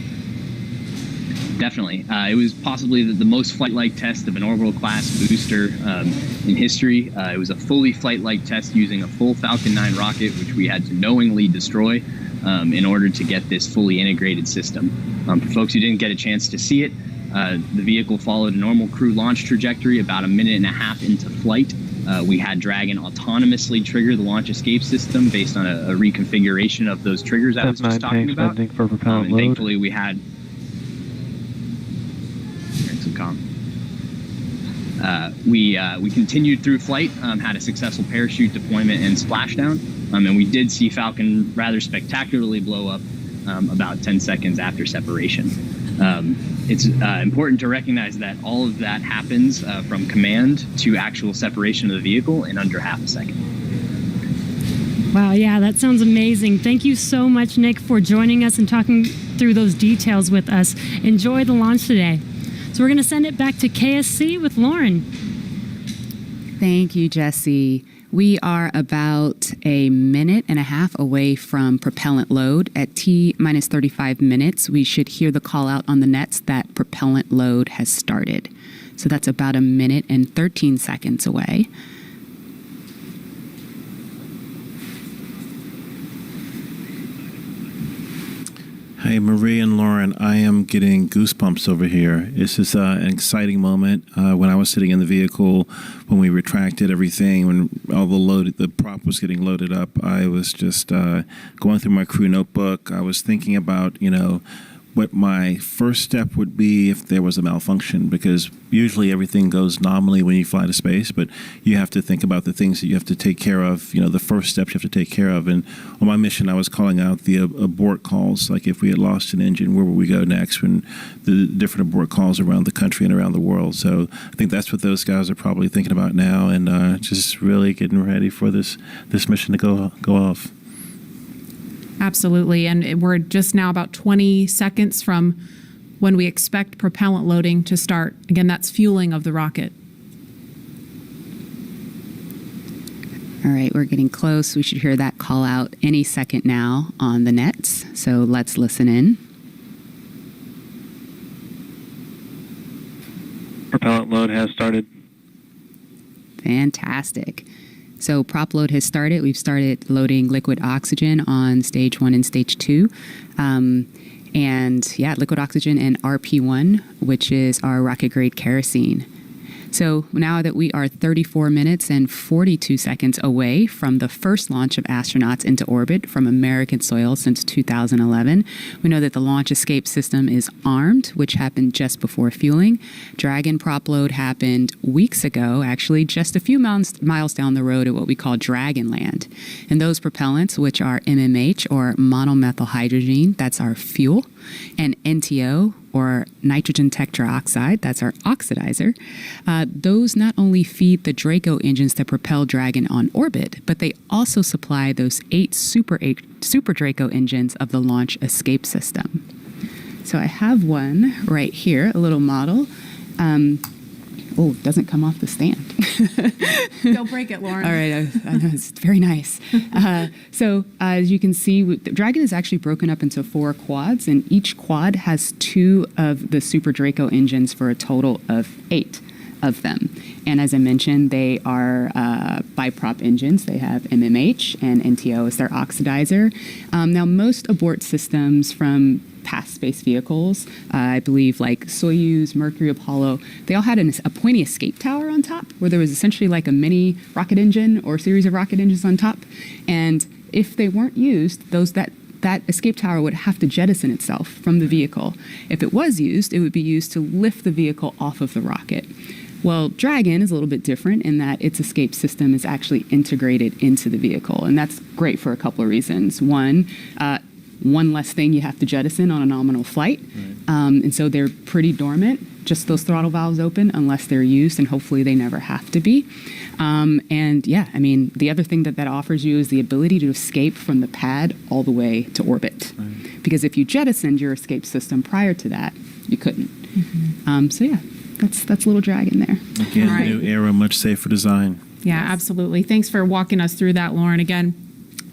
Definitely. It was possibly the most flight-like test of an orbital class booster in history. It was a fully flight-like test using a full Falcon 9 rocket, which we had to knowingly destroy in order to get this fully integrated system. For folks who didn't get a chance to see it, the vehicle followed a normal crew launch trajectory. About a minute and a half into flight, we had Dragon autonomously trigger the launch escape system based on a reconfiguration of those triggers I was just talking about. For propellant and load. thankfully we had some calm. We continued through flight, had a successful parachute deployment and splashdown, and we did see Falcon rather spectacularly blow up about 10 seconds after separation. It's important to recognize that all of that happens from command to actual separation of the vehicle in under half a second. Wow, yeah, that sounds amazing. Thank you so much, Nick, for joining us and talking through those details with us. Enjoy the launch today. So we're going to send it back to KSC with Lauren. Thank you, Jesse. We are about a minute and a half away from propellant load. At T-minus 35 minutes, we should hear the call out on the nets that propellant load has started. So that's about a minute and 13 seconds away. Hey, Marie and Lauren, I am getting goosebumps over here. This is an exciting moment. When I was sitting in the vehicle, when we retracted everything, when all the prop was getting loaded up, I was just going through my crew notebook. I was thinking about, what my first step would be if there was a malfunction, because usually everything goes nominally when you fly to space, but you have to think about the things that you have to take care of, the first steps you have to take care of. And on my mission, I was calling out the abort calls, like if we had lost an engine, where would we go next, when the different abort calls around the country and around the world. So I think that's what those guys are probably thinking about now, and just really getting ready for this mission to go off. Absolutely. And we're just now about 20 seconds from when we expect propellant loading to start. Again, that's fueling of the rocket. All right, we're getting close. We should hear that call out any second now on the nets. So let's listen in. Propellant load has started. Fantastic. So prop load has started. We've started loading liquid oxygen on stage 1 and stage 2. Liquid oxygen and RP1, which is our rocket grade kerosene. So now that we are 34 minutes and 42 seconds away from the first launch of astronauts into orbit from American soil since 2011, we know that the launch escape system is armed, which happened just before fueling. Dragon prop load happened weeks ago, actually just a few miles down the road at what we call Dragonland. And those propellants, which are MMH or monomethyl hydrogen, that's our fuel, and NTO, or nitrogen tetroxide, that's our oxidizer, those not only feed the Draco engines that propel Dragon on orbit, but they also supply those 8 Super Draco engines of the launch escape system. So I have one right here, a little model. It doesn't come off the stand. Don't break it, Lauren. All right, I know, it's very nice. So as you can see, the Dragon is actually broken up into 4 quads, and each quad has 2 of the Super Draco engines for a total of 8 of them. And as I mentioned, they are biprop engines. They have MMH and NTO as their oxidizer. Now, most abort systems from past space vehicles, I believe like Soyuz, Mercury, Apollo, they all had a pointy escape tower on top where there was essentially like a mini rocket engine or a series of rocket engines on top. And if they weren't used, that escape tower would have to jettison itself from the vehicle. If it was used, it would be used to lift the vehicle off of the rocket. Well, Dragon is a little bit different in that its escape system is actually integrated into the vehicle, and that's great for a couple of reasons. One less thing you have to jettison on a nominal flight, and so they're pretty dormant, just those throttle valves open unless they're used, and hopefully they never have to be. And yeah, I mean, the other thing that offers you is the ability to escape from the pad all the way to orbit. Because if you jettisoned your escape system prior to that, you couldn't. So yeah, that's Little Dragon there. Again, All right. new era, much safer design. Yeah, absolutely. Thanks for walking us through that, Lauren. Again,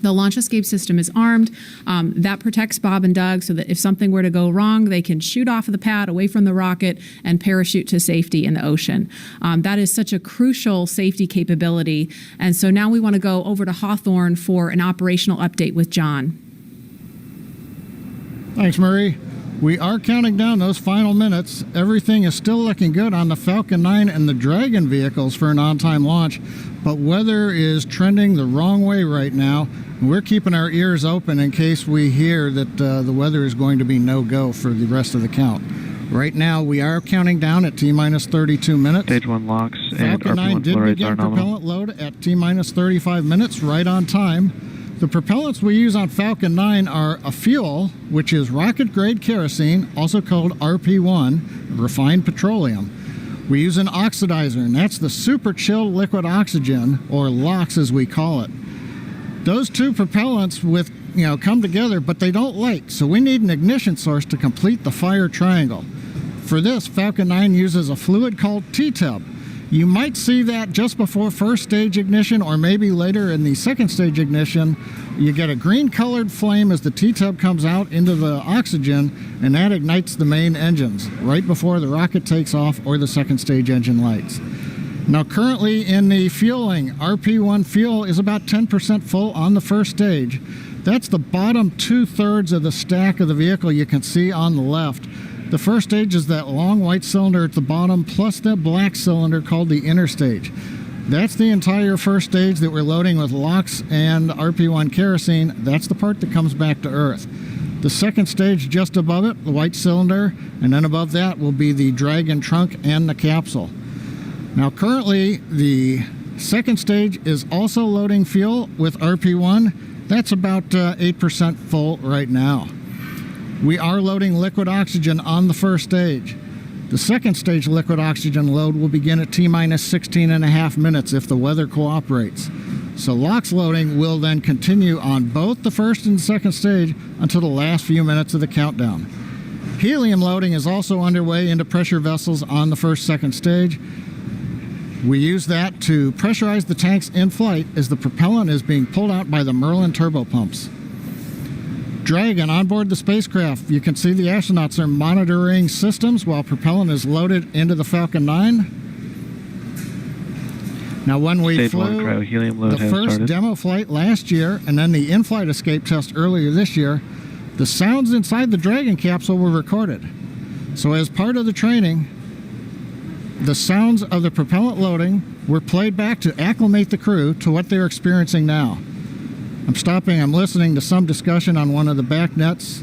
the launch escape system is armed. That protects Bob and Doug so that if something were to go wrong, they can shoot off of the pad away from the rocket and parachute to safety in the ocean. That is such a crucial safety capability. And so now we want to go over to Hawthorne for an operational update with John. Thanks, Marie. We are counting down those final minutes. Everything is still looking good on the Falcon 9 and the Dragon vehicles for an on-time launch, but weather is trending the wrong way right now. We're keeping our ears open in case we hear that the weather is going to be no-go for the rest of the count. Right now, we are counting down at T-minus 32 minutes. Stage 1 locks and Falcon 9 RP1 did flow rates begin are nominal. propellant load at T-minus 35 minutes, right on time. The propellants we use on Falcon 9 are a fuel, which is rocket-grade kerosene, also called RP1, refined petroleum. We use an oxidizer, and that's the super chilled liquid oxygen, or LOX as we call it. Those two propellants come together, but they don't light, so we need an ignition source to complete the fire triangle. For this, Falcon 9 uses a fluid called T-tub. You might see that just before first stage ignition or maybe later in the second stage ignition. You get a green colored flame as the T-tub comes out into the oxygen, and that ignites the main engines right before the rocket takes off or the second stage engine lights. Now currently in the fueling, RP1 fuel is about 10% full on the first stage. That's the bottom 2/3 of the stack of the vehicle you can see on the left. The first stage is that long white cylinder at the bottom, plus that black cylinder called the inner stage. That's the entire first stage that we're loading with LOX and RP1 kerosene. That's the part that comes back to Earth. The second stage just above it, the white cylinder, and then above that will be the Dragon trunk and the capsule. Now currently, the second stage is also loading fuel with RP1. That's about 8% full right now. We are loading liquid oxygen on the first stage. The second stage liquid oxygen load will begin at T-minus 16.5 minutes if the weather cooperates. So LOX loading will then continue on both the first and second stage until the last few minutes of the countdown. Helium loading is also underway into pressure vessels on the second stage. We use that to pressurize the tanks in flight as the propellant is being pulled out by the Merlin turbopumps. Dragon on board the spacecraft. You can see the astronauts are monitoring systems while propellant is loaded into the Falcon 9. Now when we Stage 1 flew cryo-helium load the has first started. demo flight last year and then the in-flight escape test earlier this year, the sounds inside the Dragon capsule were recorded. So as part of the training, the sounds of the propellant loading were played back to acclimate the crew to what they're experiencing now. I'm listening to some discussion on one of the back nets,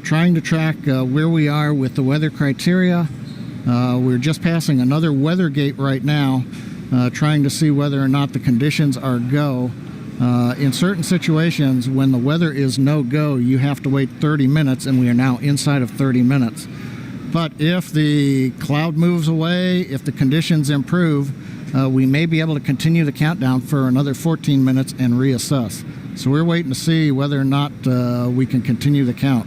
trying to track where we are with the weather criteria. We're just passing another weather gate right now, trying to see whether or not the conditions are go. In certain situations, when the weather is no-go, you have to wait 30 minutes, and we are now inside of 30 minutes. But if the cloud moves away, if the conditions improve, we may be able to continue the countdown for another 14 minutes and reassess. So we're waiting to see whether or not we can continue the count.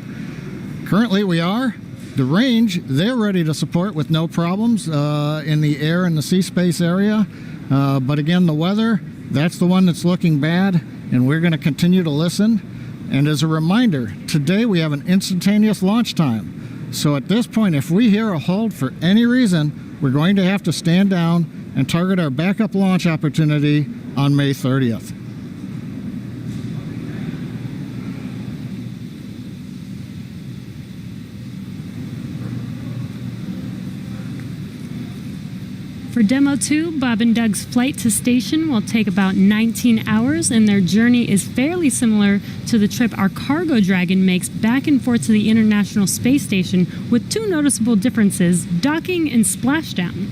Currently we are. The range, they're ready to support with no problems in the air and the sea space area. But again, the weather, that's the one that's looking bad, and we're going to continue to listen. And as a reminder, today we have an instantaneous launch time. So at this point, if we hear a hold for any reason, we're going to have to stand down and target our backup launch opportunity on May 30th. For Demo 2, Bob and Doug's flight to station will take about 19 hours, and their journey is fairly similar to the trip our Cargo Dragon makes back and forth to the International Space Station, with two noticeable differences: docking and splashdown.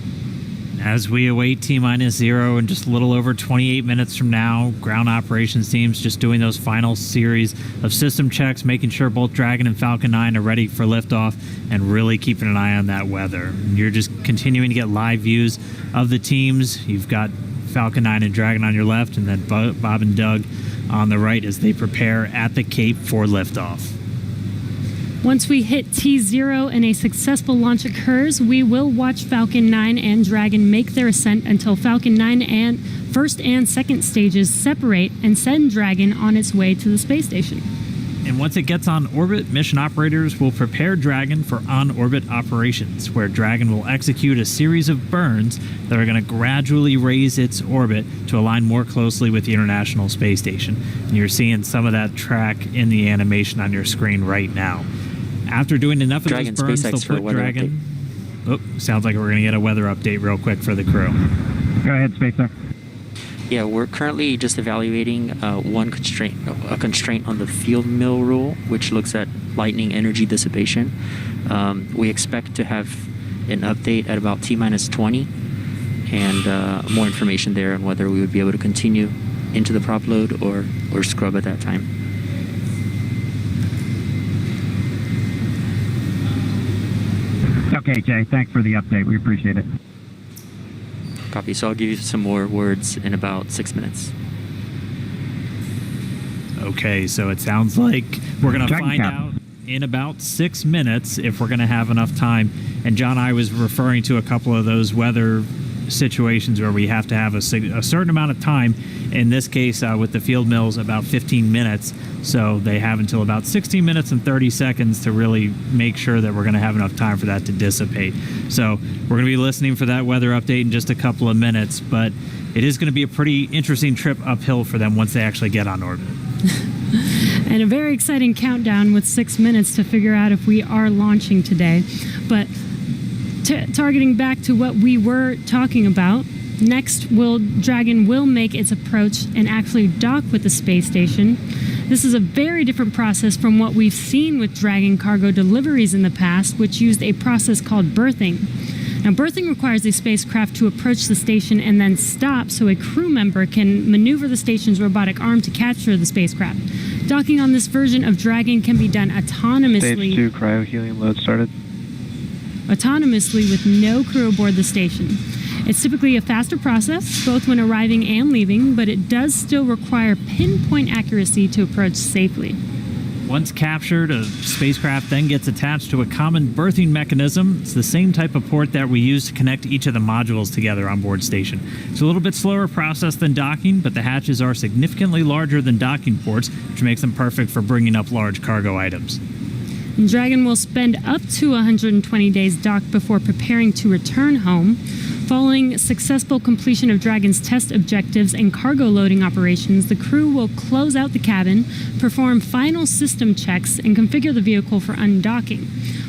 As we await T-0 in just a little over 28 minutes from now, ground operations teams just doing those final series of system checks, making sure both Dragon and Falcon 9 are ready for liftoff, and really keeping an eye on that weather. And you're just continuing to get live views of the teams. You've got Falcon 9 and Dragon on your left, and then Bob and Doug on the right as they prepare at the Cape for liftoff. Once we hit T0 and a successful launch occurs, we will watch Falcon 9 and Dragon make their ascent until Falcon 9 and first and second stages separate and send Dragon on its way to the space station. And once it gets on orbit, mission operators will prepare Dragon for on-orbit operations, where Dragon will execute a series of burns that are going to gradually raise its orbit to align more closely with the International Space Station. And you're seeing some of that track in the animation on your screen right now. After doing enough of Dragon those burns, SpaceX they'll put Dragon... Oh, sounds like we're going to get a weather update real quick for the crew. Go ahead, SpaceX. Yeah, we're currently just evaluating a constraint on the field mill rule, which looks at lightning energy dissipation. We expect to have an update at about T-20 and more information there on whether we would be able to continue into the prop load or scrub at that time. Okay, Jay, thanks for the update. We appreciate it. Copy. So I'll give you some more words in about 6 minutes. Okay, so it sounds like we're going to find out in about 6 minutes if we're going to have enough time. And John, I was referring to a couple of those weather situations where we have to have a certain amount of time. In this case, with the field mills, about 15 minutes. So they have until about 16 minutes and 30 seconds to really make sure that we're going to have enough time for that to dissipate. So we're going to be listening for that weather update in just a couple of minutes, but it is going to be a pretty interesting trip uphill for them once they actually get on orbit. And a very exciting countdown with 6 minutes to figure out if we are launching today. But targeting back to what we were talking about, next Dragon will make its approach and actually dock with the space station. This is a very different process from what we've seen with Dragon cargo deliveries in the past, which used a process called berthing. Now, berthing requires a spacecraft to approach the station and then stop so a crew member can maneuver the station's robotic arm to capture the spacecraft. Docking on this version of Dragon can be done autonomously. Stage 2 cryo-helium load started. Autonomously with no crew aboard the station. It's typically a faster process, both when arriving and leaving, but it does still require pinpoint accuracy to approach safely. Once captured, a spacecraft then gets attached to a common berthing mechanism. It's the same type of port that we use to connect each of the modules together on board station. It's a little bit slower process than docking, but the hatches are significantly larger than docking ports, which makes them perfect for bringing up large cargo items. Dragon will spend up to 120 days docked before preparing to return home. Following successful completion of Dragon's test objectives and cargo loading operations, the crew will close out the cabin, perform final system checks, and configure the vehicle for undocking.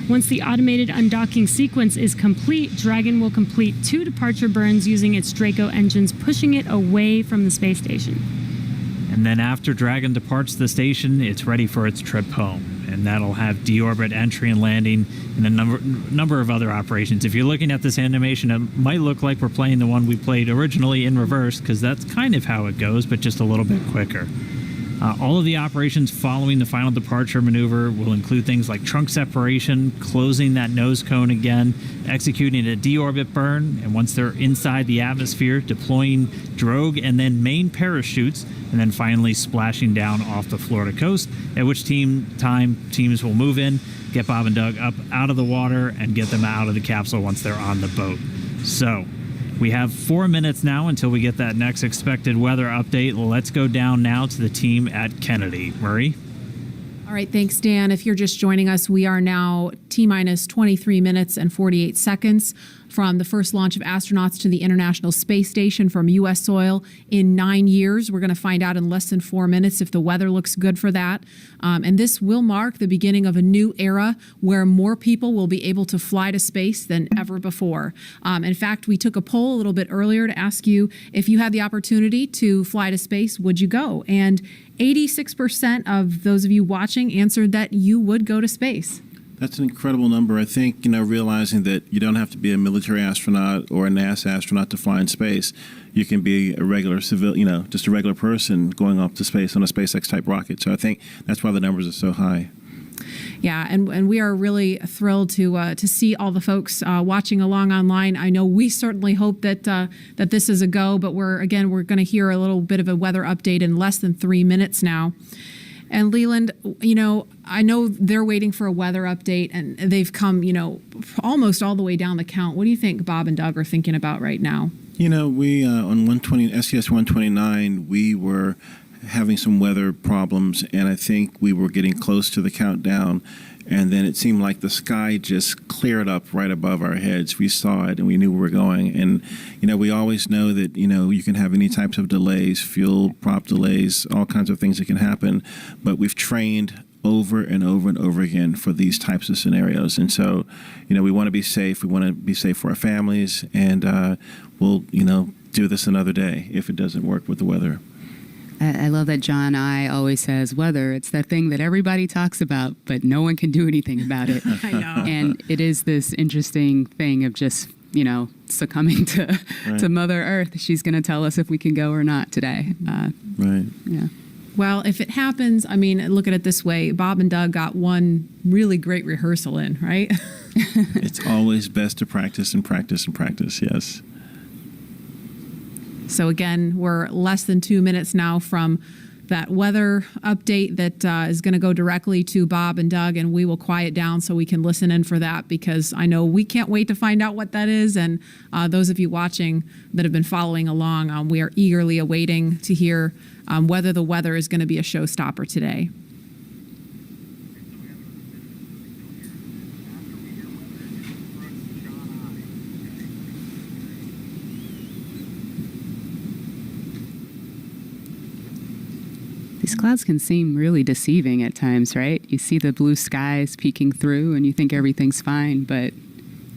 Once the automated undocking sequence is complete, Dragon will complete 2 departure burns using its Draco engines, pushing it away from the space station. And then after Dragon departs the station, it's ready for its trip home. And that'll have deorbit entry and landing and a number of other operations. If you're looking at this animation, it might look like we're playing the one we played originally in reverse, because that's kind of how it goes, but just a little bit quicker. All of the operations following the final departure maneuver will include things like trunk separation, closing that nose cone again, executing a deorbit burn, and once they're inside the atmosphere, deploying drogue and then main parachutes, and then finally splashing down off the Florida coast, at which teams will move in, get Bob and Doug up out of the water, and get them out of the capsule once they're on the boat. So we have 4 minutes now until we get that next expected weather update. Let's go down now to the team at Kennedy. Murray? All right, thanks, Dan. If you're just joining us, we are now T-minus 23 minutes and 48 seconds from the first launch of astronauts to the International Space Station from U.S. soil in 9 years. We're going to find out in less than 4 minutes if the weather looks good for that. And this will mark the beginning of a new era where more people will be able to fly to space than ever before. In fact, we took a poll a little bit earlier to ask you if you had the opportunity to fly to space, would you go? And 86% of those of you watching answered that you would go to space. That's an incredible number. I think, realizing that you don't have to be a military astronaut or a NASA astronaut to fly in space. You can be a regular just a regular person going up to space on a SpaceX type rocket. So I think that's why the numbers are so high. Yeah, and we are really thrilled to see all the folks watching along online. I know we certainly hope that that this is a go, but we're going to hear a little bit of a weather update in less than 3 minutes now. And Leland, I know they're waiting for a weather update, and they've come, almost all the way down the count. What do you think Bob and Doug are thinking about right now? We on SES 129, we were having some weather problems, and I think we were getting close to the countdown. And then it seemed like the sky just cleared up right above our heads. We saw it and we knew where we were going. And, we always know that, you can have any types of delays, fuel prop delays, all kinds of things that can happen. But we've trained over and over and over again for these types of scenarios. And so, we want to be safe. We want to be safe for our families. And we'll, do this another day if it doesn't work with the weather. I love that John I always says weather. It's that thing that everybody talks about, but no one can do anything about it. I know. And it is this interesting thing of just, succumbing to Mother Earth. She's going to tell us if we can go or not today. Right. Yeah. Well, if it happens, look at it this way. Bob and Doug got one really great rehearsal in, right? It's always best to practice and practice and practice, yes. So again, we're less than 2 minutes now from that weather update that is going to go directly to Bob and Doug, and we will quiet down so we can listen in for that, because I know we can't wait to find out what that is. And those of you watching that have been following along, we are eagerly awaiting to hear whether the weather is going to be a showstopper today. These clouds can seem really deceiving at times, right? You see the blue skies peeking through and you think everything's fine, but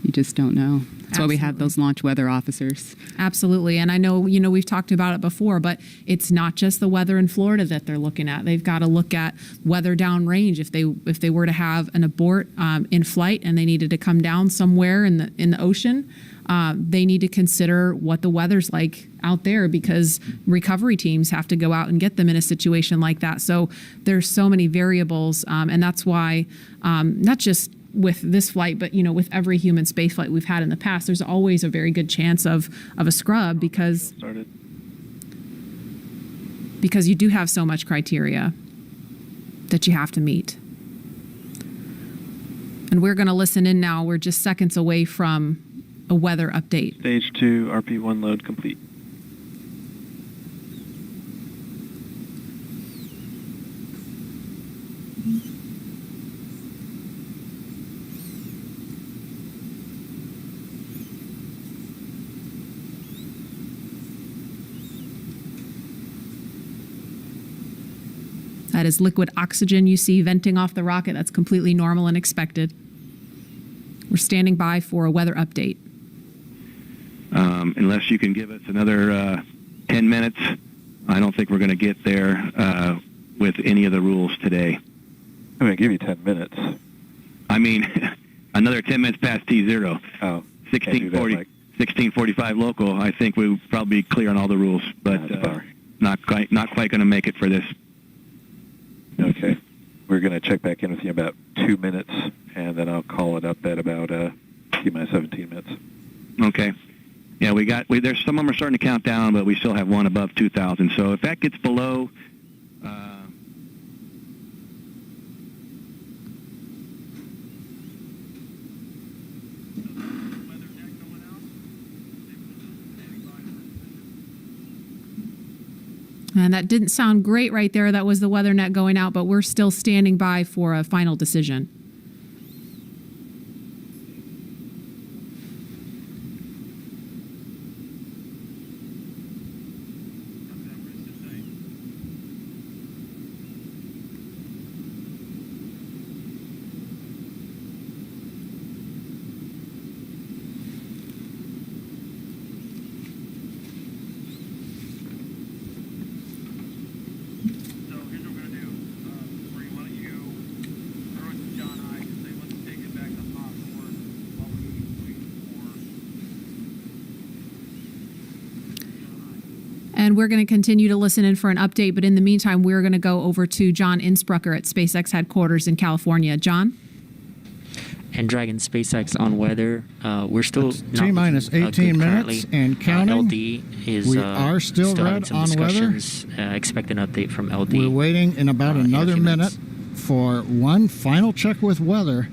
you just don't know. That's why we have those launch weather officers. Absolutely. And I know, we've talked about it before, but it's not just the weather in Florida that they're looking at. They've got to look at weather downrange. If they were to have an abort in flight and they needed to come down somewhere in the ocean, they need to consider what the weather's like out there, because recovery teams have to go out and get them in a situation like that. So there's so many variables, and that's why not just with this flight, but with every human space flight we've had in the past, there's always a very good chance of a scrub, because you do have so much criteria that you have to meet. And we're going to listen in now. We're just seconds away from a weather update. Stage 2, RP1 load complete. That is liquid oxygen you see venting off the rocket. That's completely normal and expected. We're standing by for a weather update. Unless you can give us another 10 minutes, I don't think we're going to get there with any of the rules today. I'm going to give you 10 minutes. I mean, another 10 minutes past T0. Oh, 1645 local. I think we'll probably be clear on all the rules, but not quite going to make it for this. Okay. We're going to check back in with you in about 2 minutes, and then I'll call it up at about T-minus 17 minutes. Okay. Yeah, there's some of them are starting to count down, but we still have one above 2,000. So if that gets below, And that didn't sound great right there. That was the weather net going out, but we're still standing by for a final decision. And we're going to continue to listen in for an update. But in the meantime, we're going to go over to John Insprucker at SpaceX headquarters in California. John? And Dragon SpaceX on weather. We're still T-minus 18 minutes and counting. LD is we are still having red some on weather. discussions. Expect an update from LD. We're waiting in about another minute minutes. for one final check with weather.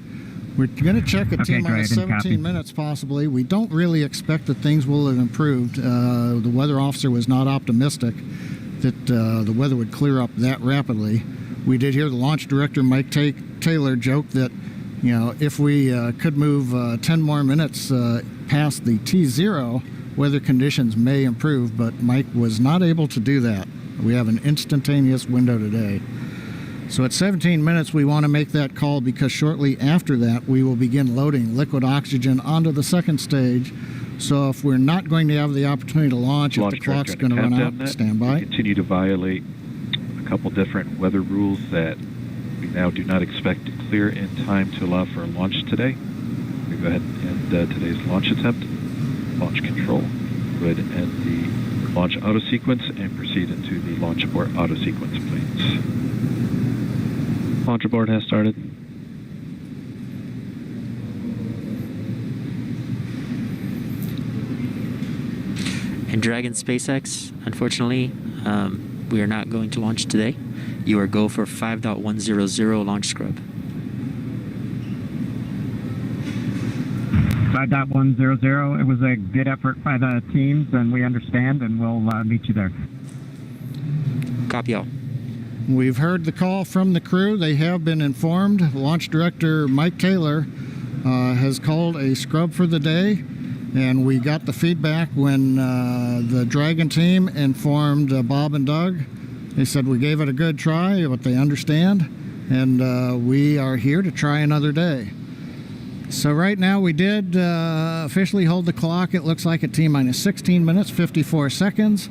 We're going to check at Okay, T-minus great, and 17 copy. minutes possibly. We don't really expect that things will have improved. The weather officer was not optimistic that the weather would clear up that rapidly. We did hear the launch director, Mike Taylor, joke that, you know, if we could move 10 more minutes past the T0, weather conditions may improve, but Mike was not able to do that. We have an instantaneous window today. So at 17 minutes, we want to make that call because shortly after that, we will begin loading liquid oxygen onto the second stage. So if we're not going to have the opportunity to launch, if the clock's going to run out, stand by. We continue to violate a couple different weather rules that we now do not expect to clear in time to allow for a launch today. We go ahead and end today's launch attempt. Launch control would end the launch auto sequence and proceed into the launch abort auto sequence, please. Launch abort has started. And Dragon SpaceX, unfortunately, we are not going to launch today. You are go for 5.100 launch scrub. 5.100. It was a good effort by the teams, and we understand, and we'll meet you there. Copy all. We've heard the call from the crew. They have been informed. Launch director Mike Taylor has called a scrub for the day, and we got the feedback when the Dragon team informed Bob and Doug. They said we gave it a good try, but they understand, and we are here to try another day. So right now we did officially hold the clock. It looks like at T-minus 16 minutes, 54 seconds.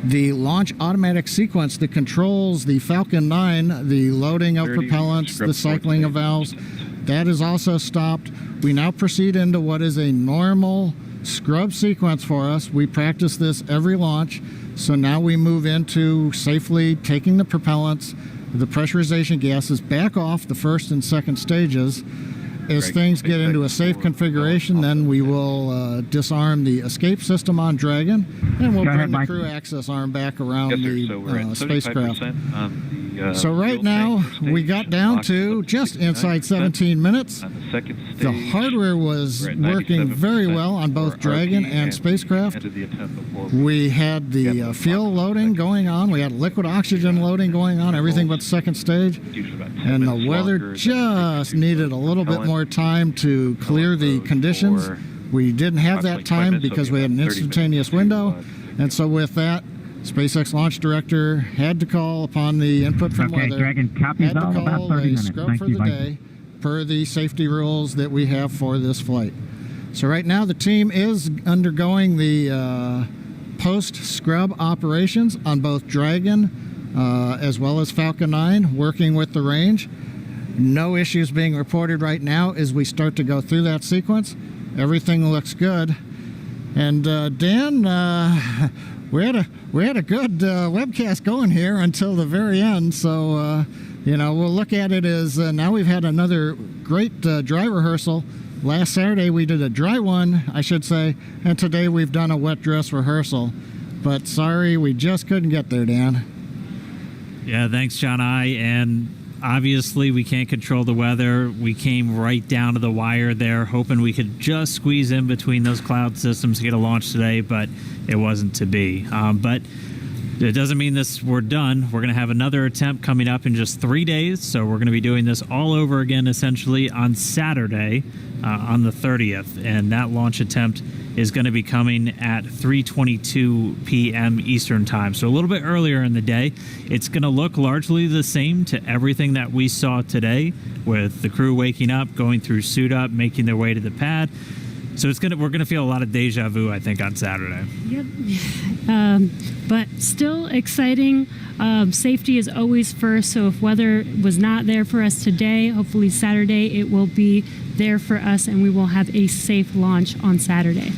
The launch automatic sequence that controls the Falcon 9, the loading of propellants, the cycling of valves, that is also stopped. We now proceed into what is a normal scrub sequence for us. We practice this every launch. So now we move into safely taking the propellants, the pressurization gases back off the first and second stages. As things get into a safe configuration, then we will disarm the escape system on Dragon, and we'll bring the crew access arm back around the spacecraft. So right now, we got down to just inside 17 minutes. The hardware was working very well on both Dragon and spacecraft. We had the fuel loading going on. We had liquid oxygen loading going on, everything but the second stage. And the weather just needed a little bit more time to clear the conditions. We didn't have that time because we had an instantaneous window. And so with that, SpaceX launch director had to call upon the input from weather, Dragon, copies had to all, about call 30 a minutes. scrub Thank for you, the Mike. day per the safety rules that we have for this flight. So right now the team is undergoing the post-scrub operations on both Dragon as well as Falcon 9, working with the range. No issues being reported right now as we start to go through that sequence. Everything looks good. And Dan, we had a good webcast going here until the very end. So You know, we'll look at it as now we've had another great dry rehearsal. Last Saturday we did a dry one, I should say, and today we've done a wet dress rehearsal. But sorry, we just couldn't get there, Dan. Yeah, thanks, John I. And obviously, we can't control the weather. We came right down to the wire there, hoping we could just squeeze in between those cloud systems to get a launch today, but it wasn't to be. But it doesn't mean we're done. We're going to have another attempt coming up in just 3 days, so we're going to be doing this all over again, essentially, on Saturday, on the 30th. And that launch attempt is going to be coming at 3:22 p.m. Eastern Time, so a little bit earlier in the day. It's going to look largely the same to everything that we saw today, with the crew waking up, going through suit up, making their way to the pad. So we're going to feel a lot of deja vu, I think, on Saturday. Yep. But still exciting. Safety is always first, so if weather was not there for us today, hopefully Saturday it will be there for us and we will have a safe launch on Saturday.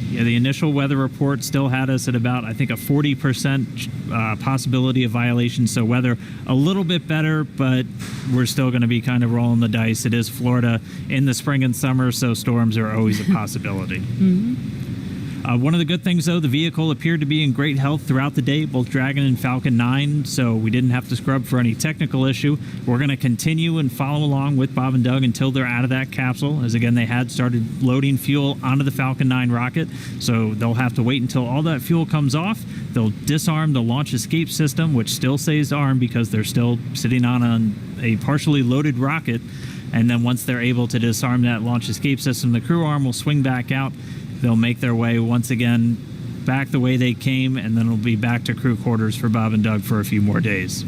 Yeah, the initial weather report still had us at about, I think, a 40% possibility of violation. So weather a little bit better, but we're still going to be kind of rolling the dice. It is Florida in the spring and summer, so storms are always a possibility. Mm-hmm. One of the good things, though, the vehicle appeared to be in great health throughout the day, both Dragon and Falcon 9, so we didn't have to scrub for any technical issue. We're going to continue and follow along with Bob and Doug until they're out of that capsule, as again, they had started loading fuel onto the Falcon 9 rocket, so they'll have to wait until all that fuel comes off. They'll disarm the launch escape system, which still stays armed because they're still sitting on a partially loaded rocket. And then once they're able to disarm that launch escape system, the crew arm will swing back out. They'll make their way once again back the way they came, and then it'll be back to crew quarters for Bob and Doug for a few more days.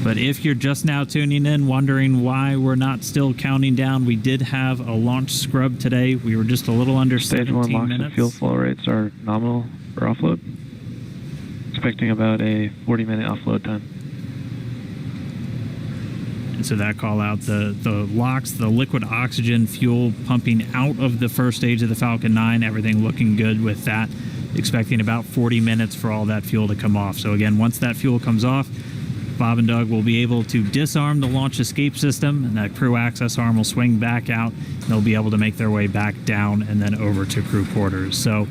But if you're just now tuning in, wondering why we're not still counting down, we did have a launch scrub today. We were just a little under Stage 17 1 LOX minutes. and fuel flow rates are nominal for offload. Expecting about a 40-minute offload time. And so that call out, the LOX, the liquid oxygen fuel pumping out of the first stage of the Falcon 9, everything looking good with that. Expecting about 40 minutes for all that fuel to come off. So again, once that fuel comes off, Bob and Doug will be able to disarm the launch escape system, and that crew access arm will swing back out. They'll be able to make their way back down and then over to crew quarters. So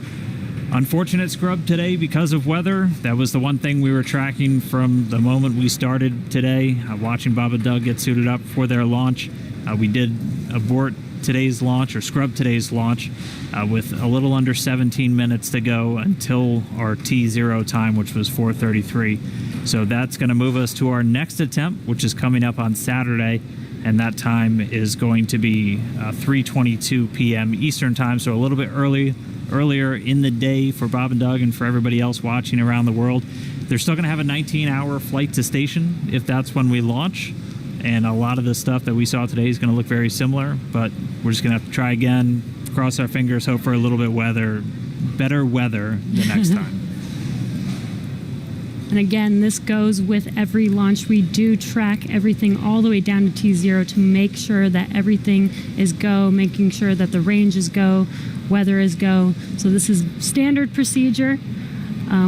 unfortunate scrub today because of weather. That was the one thing we were tracking from the moment we started today, watching Bob and Doug get suited up for their launch. We did abort today's launch, or scrub today's launch, with a little under 17 minutes to go until our T0 time, which was 4:33. So that's going to move us to our next attempt, which is coming up on Saturday, and that time is going to be 3:22 p.m. Eastern time, so a little bit earlier in the day for Bob and Doug and for everybody else watching around the world. They're still going to have a 19-hour flight to station if that's when we launch, and a lot of the stuff that we saw today is going to look very similar, but we're just going to have to try again, cross our fingers, hope for a little bit better weather the next time. And again, this goes with every launch. We do track everything all the way down to T0 to make sure that everything is go, making sure that the range is go, weather is go. So this is standard procedure.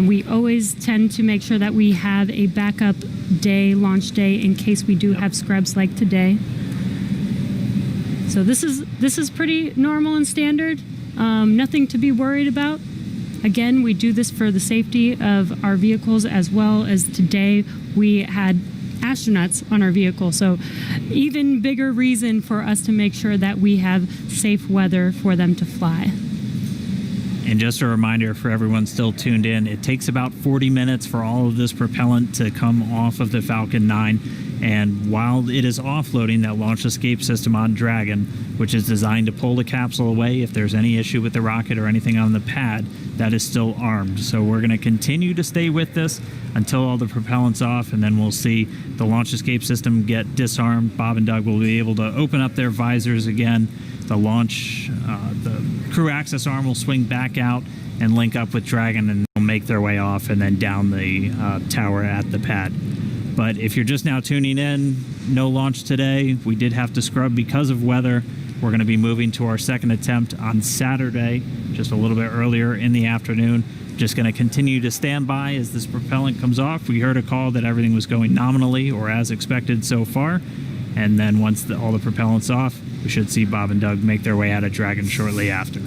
We always tend to make sure that we have a backup day, launch day, in case we do have scrubs like today. So this is pretty normal and standard. Nothing to be worried about. Again, we do this for the safety of our vehicles, as well as today we had astronauts on our vehicle. So even bigger reason for us to make sure that we have safe weather for them to fly. And just a reminder for everyone still tuned in, it takes about 40 minutes for all of this propellant to come off of the Falcon 9. And while it is offloading that launch escape system on Dragon, which is designed to pull the capsule away if there's any issue with the rocket or anything on the pad, that is still armed. So we're going to continue to stay with this until all the propellant's off, and then we'll see the launch escape system get disarmed. Bob and Doug will be able to open up their visors again. The crew access arm will swing back out and link up with Dragon, and they'll make their way off and then down the tower at the pad. But if you're just now tuning in, no launch today. We did have to scrub because of weather. We're going to be moving to our second attempt on Saturday, just a little bit earlier in the afternoon. Just going to continue to stand by as this propellant comes off. We heard a call that everything was going nominally or as expected so far. And then once all the propellant's off, we should see Bob and Doug make their way out of Dragon shortly after.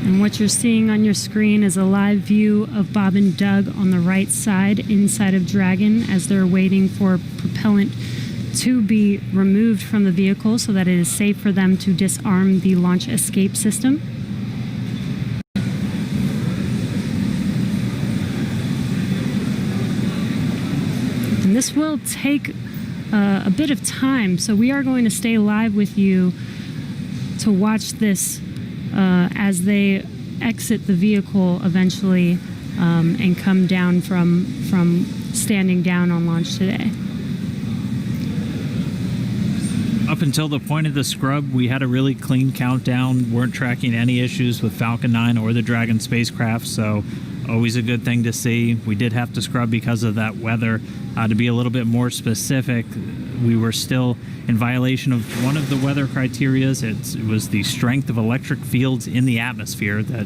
And what you're seeing on your screen is a live view of Bob and Doug on the right side inside of Dragon as they're waiting for propellant to be removed from the vehicle so that it is safe for them to disarm the launch escape system. And this will take a bit of time, so we are going to stay live with you to watch this as they exit the vehicle eventually and come down from standing down on launch today. Up until the point of the scrub, we had a really clean countdown, weren't tracking any issues with Falcon 9 or the Dragon spacecraft, so always a good thing to see. We did have to scrub because of that weather. To be a little bit more specific, we were still in violation of one of the weather criterias. It was the strength of electric fields in the atmosphere that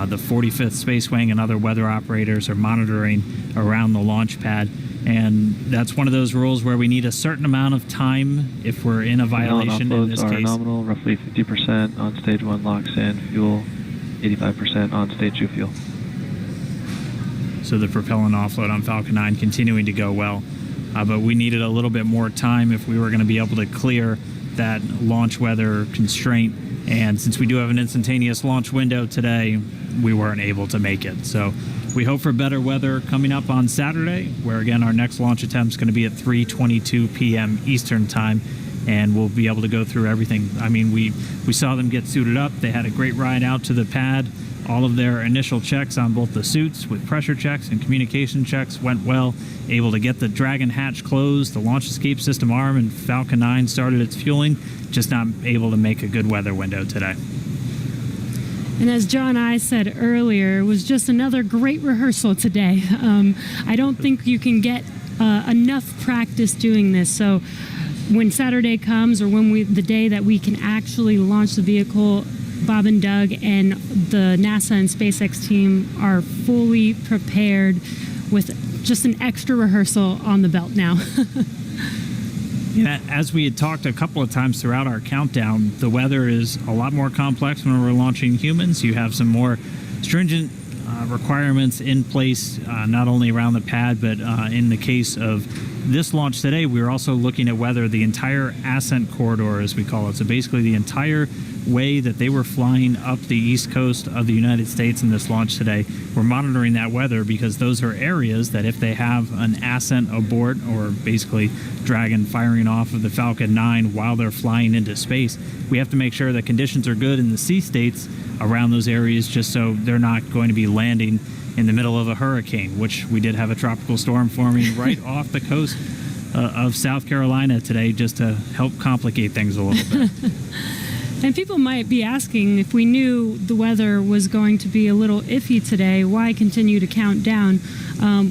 the 45th Space Wing and other weather operators are monitoring around the launch pad. And that's one of those rules where we need a certain amount of time if we're in a violation. In this offloads are case, nominal, roughly 50% on stage 1 locks in fuel, 85% on stage 2 fuel. So the propellant offload on Falcon 9 continuing to go well. But we needed a little bit more time if we were going to be able to clear that launch weather constraint. And since we do have an instantaneous launch window today, we weren't able to make it. So we hope for better weather coming up on Saturday, where again our next launch attempt is going to be at 3:22 p.m. Eastern time, and we'll be able to go through everything. I mean, we saw them get suited up. They had a great ride out to the pad. All of their initial checks on both the suits with pressure checks and communication checks went well. Able to get the Dragon hatch closed, the launch escape system arm, and Falcon 9 started its fueling. Just not able to make a good weather window today. And as John I said earlier, it was just another great rehearsal today. I don't think you can get enough practice doing this. So when Saturday comes, or when the day that we can actually launch the vehicle, Bob and Doug and the NASA and SpaceX team are fully prepared with just an extra rehearsal on the belt now. Yeah, as we had talked a couple of times throughout our countdown, the weather is a lot more complex when we're launching humans. You have some more stringent requirements in place, not only around the pad, but in the case of this launch today, we were also looking at whether the entire ascent corridor, as we call it, so basically the entire way that they were flying up the east coast of the United States in this launch today, we're monitoring that weather because those are areas that if they have an ascent abort, or basically Dragon firing off of the Falcon 9 while they're flying into space, we have to make sure that conditions are good in the sea states around those areas, just so they're not going to be landing in the middle of a hurricane, which we did have a tropical storm forming right off the coast of South Carolina today, just to help complicate things a little bit. And people might be asking, if we knew the weather was going to be a little iffy today, why continue to count down?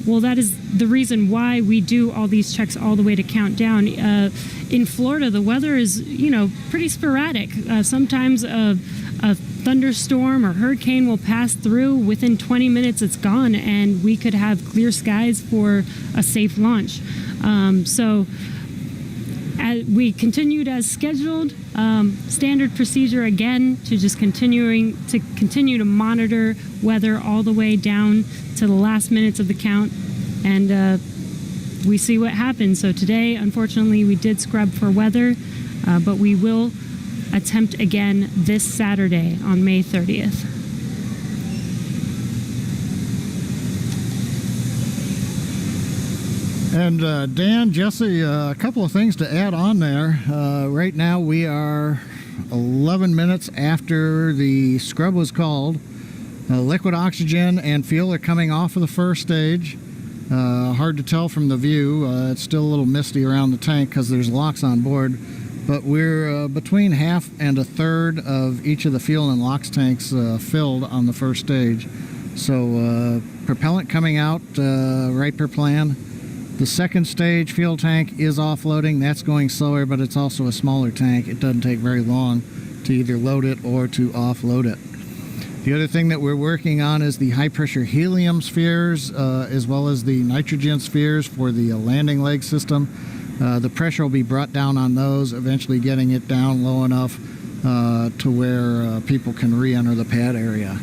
Well, that is the reason why we do all these checks all the way to count down. In Florida, the weather is, pretty sporadic. Sometimes a thunderstorm or hurricane will pass through. Within 20 minutes, it's gone, and we could have clear skies for a safe launch. We continued as scheduled. Standard procedure again to just continue to monitor weather all the way down to the last minutes of the count, and we see what happens. So today, unfortunately, we did scrub for weather, but we will attempt again this Saturday on May 30th. And Dan, Jesse, a couple of things to add on there. Right now we are 11 minutes after the scrub was called. Liquid oxygen and fuel are coming off of the first stage. Hard to tell from the view. It's still a little misty around the tank because there's locks on board. but we're between half and a third of each of the fuel and LOX tanks filled on the first stage. So propellant coming out right per plan. The second stage fuel tank is offloading. That's going slower, but it's also a smaller tank. It doesn't take very long to either load it or to offload it. The other thing that we're working on is the high-pressure helium spheres, as well as the nitrogen spheres for the landing leg system. The pressure will be brought down on those, eventually getting it down low enough to where people can re-enter the pad area.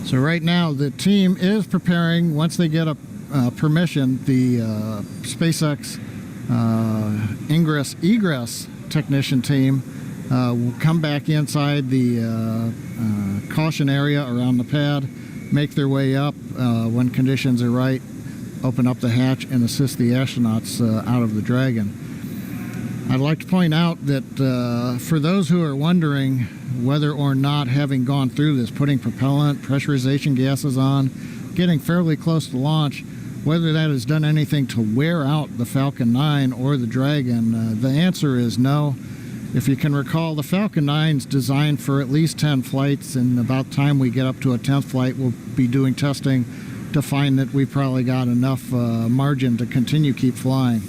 So right now, the team is preparing, once they get a permission, the SpaceX ingress-egress technician team will come back inside the caution area around the pad, make their way up when conditions are right, open up the hatch and assist the astronauts out of the Dragon. I'd like to point out that for those who are wondering whether or not, having gone through this, putting propellant, pressurization gases on, getting fairly close to launch, whether that has done anything to wear out the Falcon 9 or the Dragon, the answer is no. If you can recall, the Falcon 9's designed for at least 10 flights, and about time we get up to a 10th flight, we'll be doing testing to find that we probably got enough margin to continue keep flying.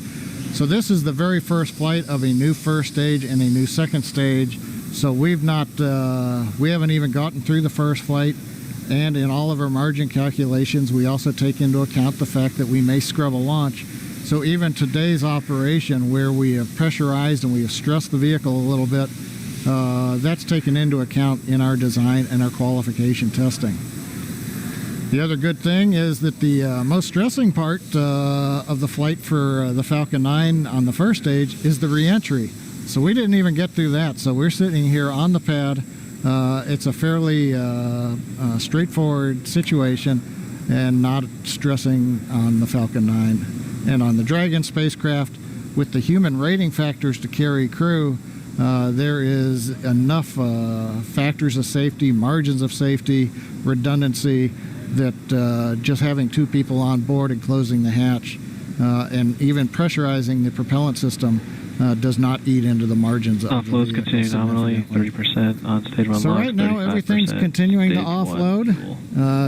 So this is the very first flight of a new first stage and a new second stage. So we haven't even gotten through the first flight. And in all of our margin calculations, we also take into account the fact that we may scrub a launch. So even today's operation, where we have pressurized and we have stressed the vehicle a little bit, that's taken into account in our design and our qualification testing. The other good thing is that the most stressing part of the flight for the Falcon 9 on the first stage is the re-entry. So we didn't even get through that. So we're sitting here on the pad. It's a fairly straightforward situation and not stressing on the Falcon 9. And on the Dragon spacecraft, with the human rating factors to carry crew, there is enough factors of safety, margins of safety, redundancy, that just having two people on board and closing the hatch and even pressurizing the propellant system does not eat into the margins of the offloads continue nominally 30% on stage one. So right now everything's continuing to offload.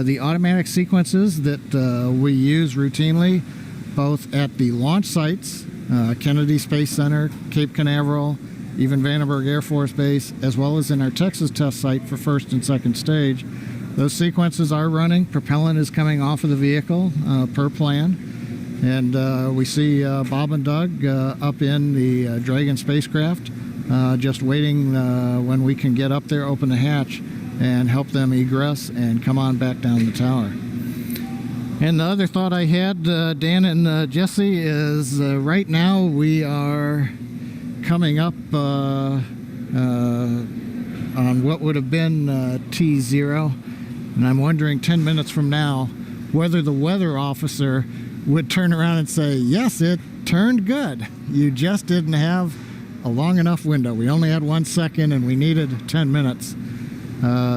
The automatic sequences that we use routinely, both at the launch sites, Kennedy Space Center, Cape Canaveral, even Vandenberg Air Force Base, as well as in our Texas test site for first and second stage. Those sequences are running. Propellant is coming off of the vehicle per plan. And we see Bob and Doug up in the Dragon spacecraft, just waiting when we can get up there, open the hatch, and help them egress and come on back down the tower. And the other thought I had, Dan and Jesse, is right now we are coming up on what would have been T0. And I'm wondering 10 minutes from now whether the weather officer would turn around and say, yes, it turned good. You just didn't have a long enough window. We only had 1 second and we needed 10 minutes.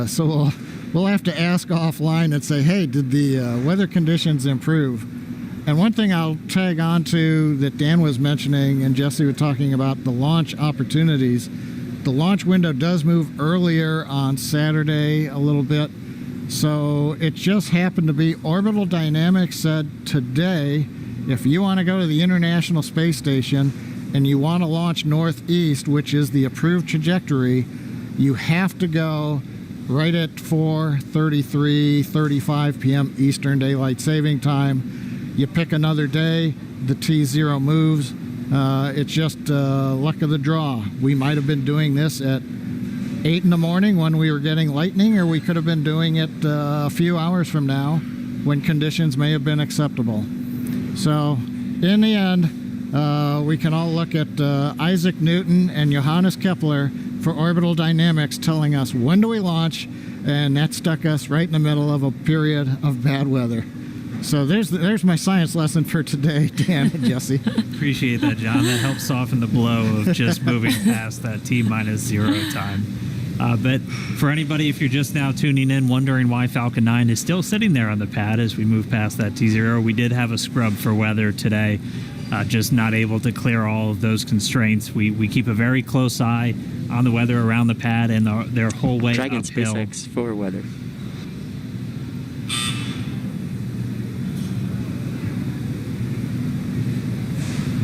So we'll have to ask offline and say, hey, did the weather conditions improve? And one thing I'll tag on to that Dan was mentioning and Jesse was talking about, the launch opportunities. The launch window does move earlier on Saturday a little bit. So it just happened to be Orbital Dynamics said today, if you want to go to the International Space Station and you want to launch northeast, which is the approved trajectory, you have to go right at 4:35 p.m. Eastern Daylight Saving Time. You pick another day, the T0 moves. It's just luck of the draw. We might have been doing this at 8 in the morning when we were getting lightning, or we could have been doing it a few hours from now when conditions may have been acceptable. So in the end, we can all look at Isaac Newton and Johannes Kepler for Orbital Dynamics telling us when do we launch, and that stuck us right in the middle of a period of bad weather. So there's my science lesson for today, Dan and Jesse. Appreciate that, John. That helps soften the blow of just moving past that T-0 time. But for anybody, if you're just now tuning in, wondering why Falcon 9 is still sitting there on the pad as we move past that T0, we did have a scrub for weather today. just not able to clear all of those constraints. We keep a very close eye on the weather around the pad and their whole way Dragon uphill. SpaceX for weather.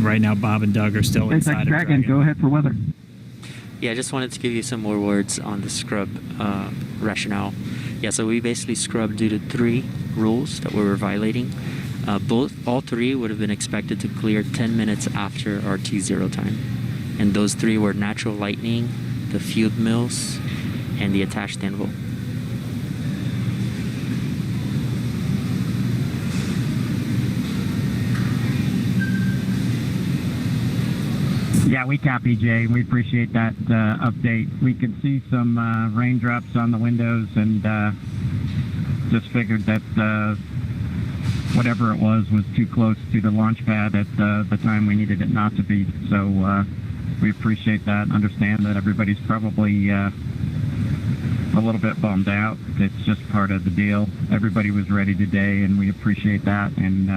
Right now, Bob and Doug are still inside of Dragon. Go ahead for weather. Yeah, I just wanted to give you some more words on the scrub rationale. Yeah, so we basically scrubbed due to 3 rules that we were violating. All 3 would have been expected to clear 10 minutes after our T0 time. And those 3 were natural lightning, the fuel mills, and the attached anvil. Yeah, we copy, Jay. We appreciate that update. We could see some raindrops on the windows and just figured that whatever it was too close to the launch pad at the time we needed it not to be. So we appreciate that. Understand that everybody's probably a little bit bummed out. It's just part of the deal. Everybody was ready today, and we appreciate that. And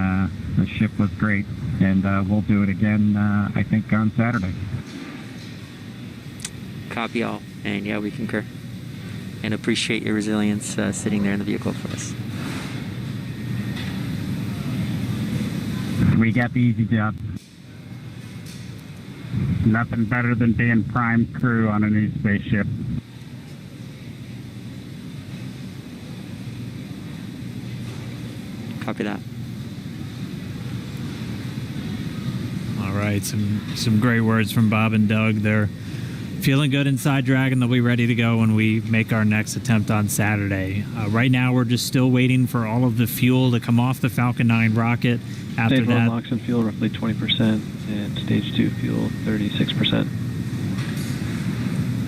the ship was great. And we'll do it again, I think, on Saturday. Copy all. And yeah, we concur. And appreciate your resilience sitting there in the vehicle for us. We got the easy job. Nothing better than being prime crew on a new spaceship. Copy that. All right, some great words from Bob and Doug. They're feeling good inside Dragon. They'll be ready to go when we make our next attempt on Saturday. Right now, we're just still waiting for all of the fuel to come off the Falcon 9 rocket. After Stage 1 that, LOX and fuel roughly 20%, and Stage 2 fuel 36%.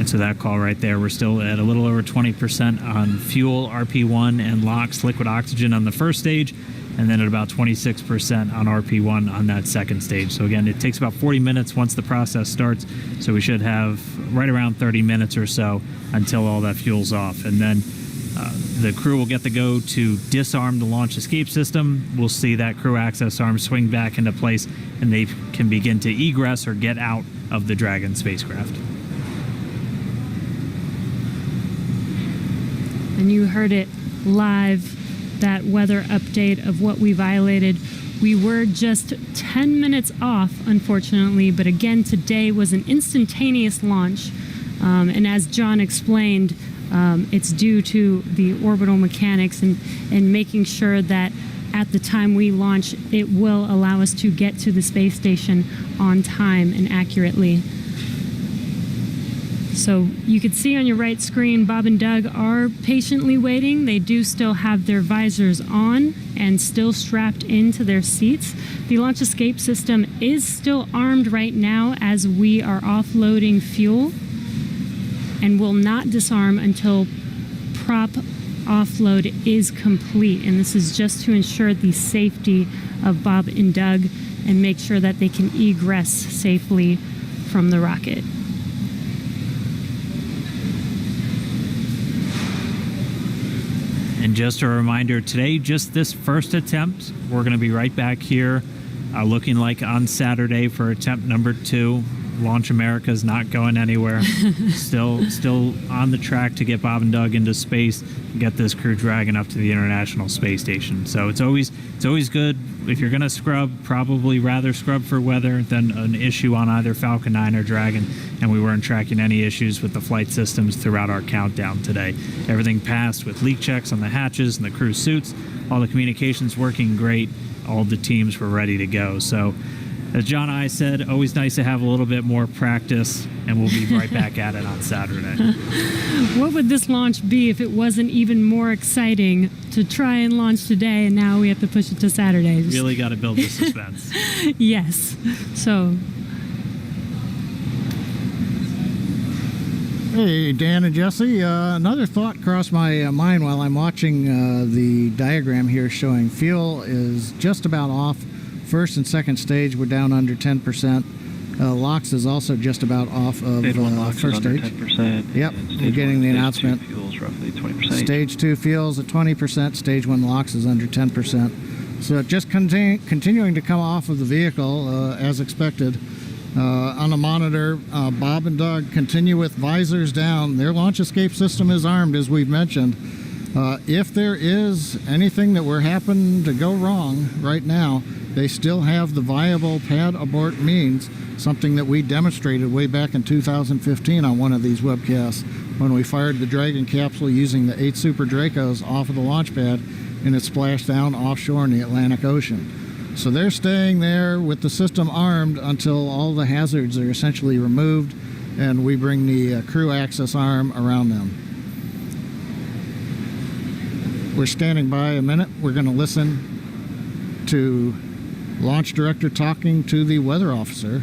and so that call right there, we're still at a little over 20% on fuel, RP1, and LOX, liquid oxygen on the first stage, and then at about 26% on RP1 on that second stage. So again, it takes about 40 minutes once the process starts, so we should have right around 30 minutes or so until all that fuel's off. And then the crew will get the go to disarm the launch escape system. We'll see that crew access arm swing back into place, and they can begin to egress or get out of the Dragon spacecraft. And you heard it live, that weather update of what we violated. We were just 10 minutes off, unfortunately, but again, today was an instantaneous launch. And as John explained, it's due to the orbital mechanics and making sure that at the time we launch, it will allow us to get to the space station on time and accurately. So you can see on your right screen, Bob and Doug are patiently waiting. They do still have their visors on and still strapped into their seats. The launch escape system is still armed right now as we are offloading fuel, and will not disarm until prop offload is complete. And this is just to ensure the safety of Bob and Doug and make sure that they can egress safely from the rocket. And just a reminder, today, just this first attempt, we're going to be right back here looking like on Saturday for attempt number 2. Launch America's not going anywhere. still on the track to get Bob and Doug into space and get this Crew Dragon up to the International Space Station. So it's always good, if you're going to scrub, probably rather scrub for weather than an issue on either Falcon 9 or Dragon. And we weren't tracking any issues with the flight systems throughout our countdown today. Everything passed with leak checks on the hatches and the crew suits. All the communications working great. All the teams were ready to go. So as John and I said, always nice to have a little bit more practice, and we'll be right back at it on Saturday. What would this launch be if it wasn't even more exciting to try and launch today, and now we have to push it to Saturday? Really got to build the suspense. Yes. So. Hey, Dan and Jesse. Another thought crossed my mind while I'm watching the diagram here showing fuel is just about off. First and second stage, we're down under 10%. LOX is also just about off of Stage 1 LOX first is under stage. 10%. Yep, we're getting the announcement. Stage 2 fuel's roughly 20%. Stage 2 fuels at 20%. Stage 1 LOX is under 10%. So just continuing to come off of the vehicle as expected. On the monitor, Bob and Doug continue with visors down. Their launch escape system is armed, as we've mentioned. If there is anything that were happen to go wrong right now, they still have the viable pad abort means, something that we demonstrated way back in 2015 on one of these webcasts when we fired the Dragon capsule using the 8 Super Dracos off of the launch pad and it splashed down offshore in the Atlantic Ocean. So they're staying there with the system armed until all the hazards are essentially removed and we bring the crew access arm around them. We're standing by a minute. We're going to listen to Launch Director talking to the weather officer.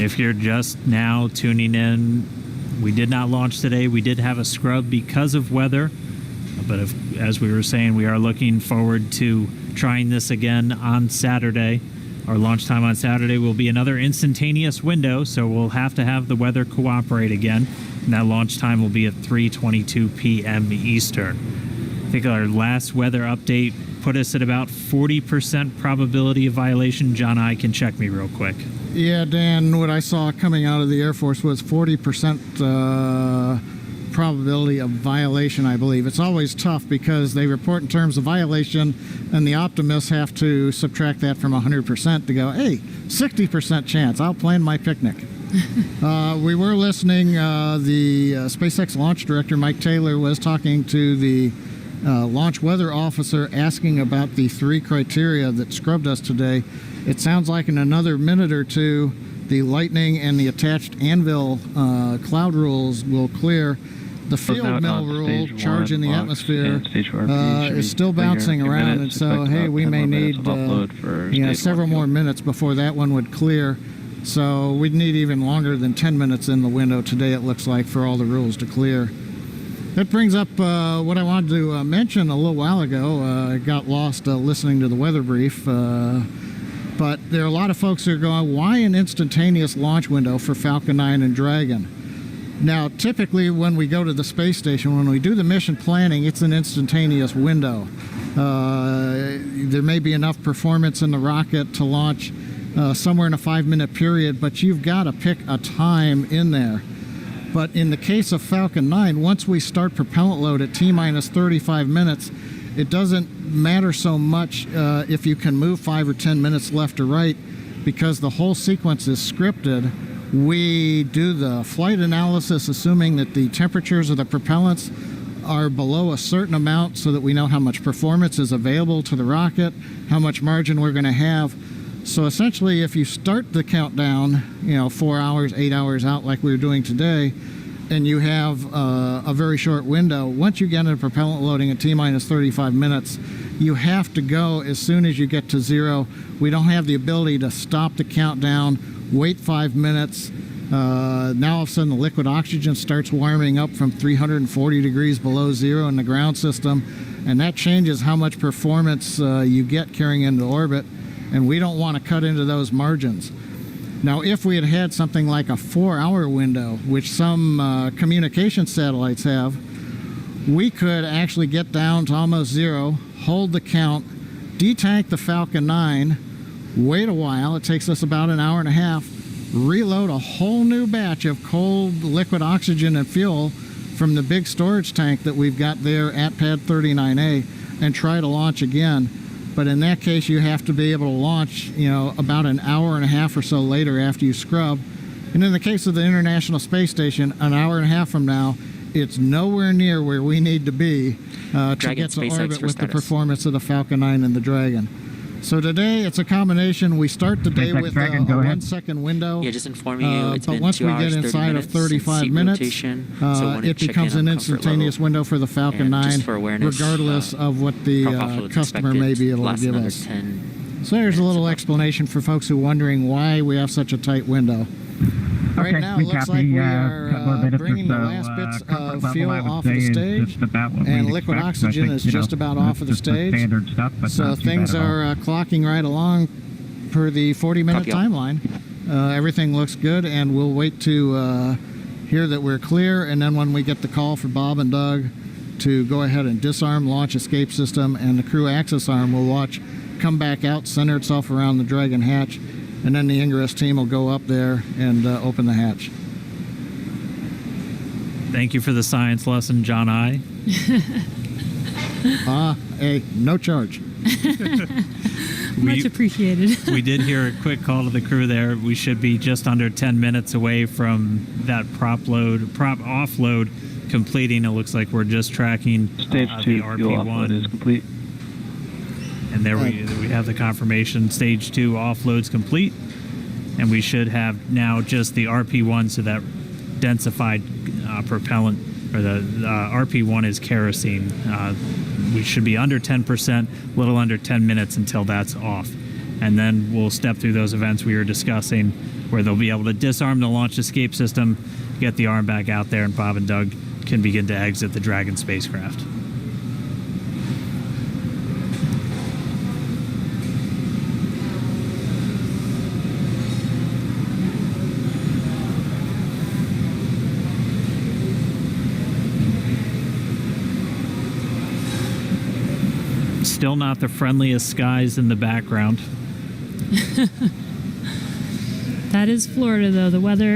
If you're just now tuning in, we did not launch today. We did have a scrub because of weather, but as we were saying, we are looking forward to trying this again on Saturday. Our launch time on Saturday will be another instantaneous window, so we'll have to have the weather cooperate again. And that launch time will be at 3:22 p.m. Eastern. I think our last weather update put us at about 40% probability of violation. John I can check me real quick. Yeah, Dan, what I saw coming out of the Air Force was 40% probability of violation, I believe. It's always tough because they report in terms of violation, and the optimists have to subtract that from 100% to go, hey, 60% chance, I'll plan my picnic. We were listening, the SpaceX launch director, Mike Taylor, was talking to the launch weather officer asking about the 3 criteria that scrubbed us today. It sounds like in another minute or two, the Lightning and the attached Anvil cloud rules will clear. The field mill rule, charge in the atmosphere, is still bouncing around, and so, hey, we may need several more minutes before that one would clear. So we'd need even longer than 10 minutes in the window today, it looks like, for all the rules to clear. That brings up what I wanted to mention a little while ago. I got lost listening to the weather brief. But there are a lot of folks who are going, why an instantaneous launch window for Falcon 9 and Dragon? Now, typically when we go to the space station, when we do the mission planning, it's an instantaneous window. There may be enough performance in the rocket to launch somewhere in a 5-minute period, but you've got to pick a time in there. But in the case of Falcon 9, once we start propellant load at T-minus 35 minutes, it doesn't matter so much if you can move 5 or 10 minutes left or right, because the whole sequence is scripted. We do the flight analysis assuming that the temperatures of the propellants are below a certain amount so that we know how much performance is available to the rocket, how much margin we're going to have. So essentially, if you start the countdown, 4 hours, 8 hours out like we were doing today, and you have a very short window, once you get into propellant loading at T-minus 35 minutes, you have to go as soon as you get to 0. We don't have the ability to stop the countdown, wait 5 minutes. Now all of a sudden the liquid oxygen starts warming up from 340 degrees below 0 in the ground system, and that changes how much performance you get carrying into orbit, and we don't want to cut into those margins. Now, if we had had something like a 4-hour window, which some communication satellites have, we could actually get down to almost 0, hold the count, detank the Falcon 9, wait a while, it takes us about an hour and a half, reload a whole new batch of cold liquid oxygen and fuel from the big storage tank that we've got there at Pad 39A, and try to launch again. But in that case, you have to be able to launch, about an hour and a half or so later after you scrub. And in the case of the International Space Station, an hour and a half from now, it's nowhere near where we need to be to get to orbit with the performance of the Falcon 9 and the Dragon. So today, it's a combination. We start the day with a 1-second window. Yeah, just informing you, it's but been once 2 we hours, get inside of 35 minutes, it becomes an instantaneous window for the Falcon 9, regardless of what the customer may be able to give us. So there's a little explanation for folks who are wondering why we have such a tight window. Right Okay, now, we it looks copy, like we couple of are minutes or bringing the so, last bits comfort of level, fuel I would off of the say, is stage, just about what and we'd liquid expect. I oxygen think, is you know, just about off of the just the stage. standard stuff, but So not too things bad at all. are clocking right along per the 40-minute Copy all. timeline. Everything looks good, and we'll wait to hear that we're clear, and then when we get the call for Bob and Doug to go ahead and disarm launch escape system, and the crew access arm will watch come back out, center itself around the Dragon hatch, and then the ingress team will go up there and open the hatch. Thank you for the science lesson, John I. Hey, no charge. Much appreciated. We did hear a quick call to the crew there. We should be just under 10 minutes away from that prop offload completing. It looks like we're just tracking Stage 2 the fuel offload RP1 is complete. And there we have the confirmation. Stage 2 offload's complete, and we should have now just the RP1, so that densified propellant, or the RP1 is kerosene. We should be under 10%, a little under 10 minutes until that's off. And then we'll step through those events we were discussing, where they'll be able to disarm the launch escape system, get the arm back out there, and Bob and Doug can begin to exit the Dragon spacecraft. Still not the friendliest skies in the background. That is Florida, though. The weather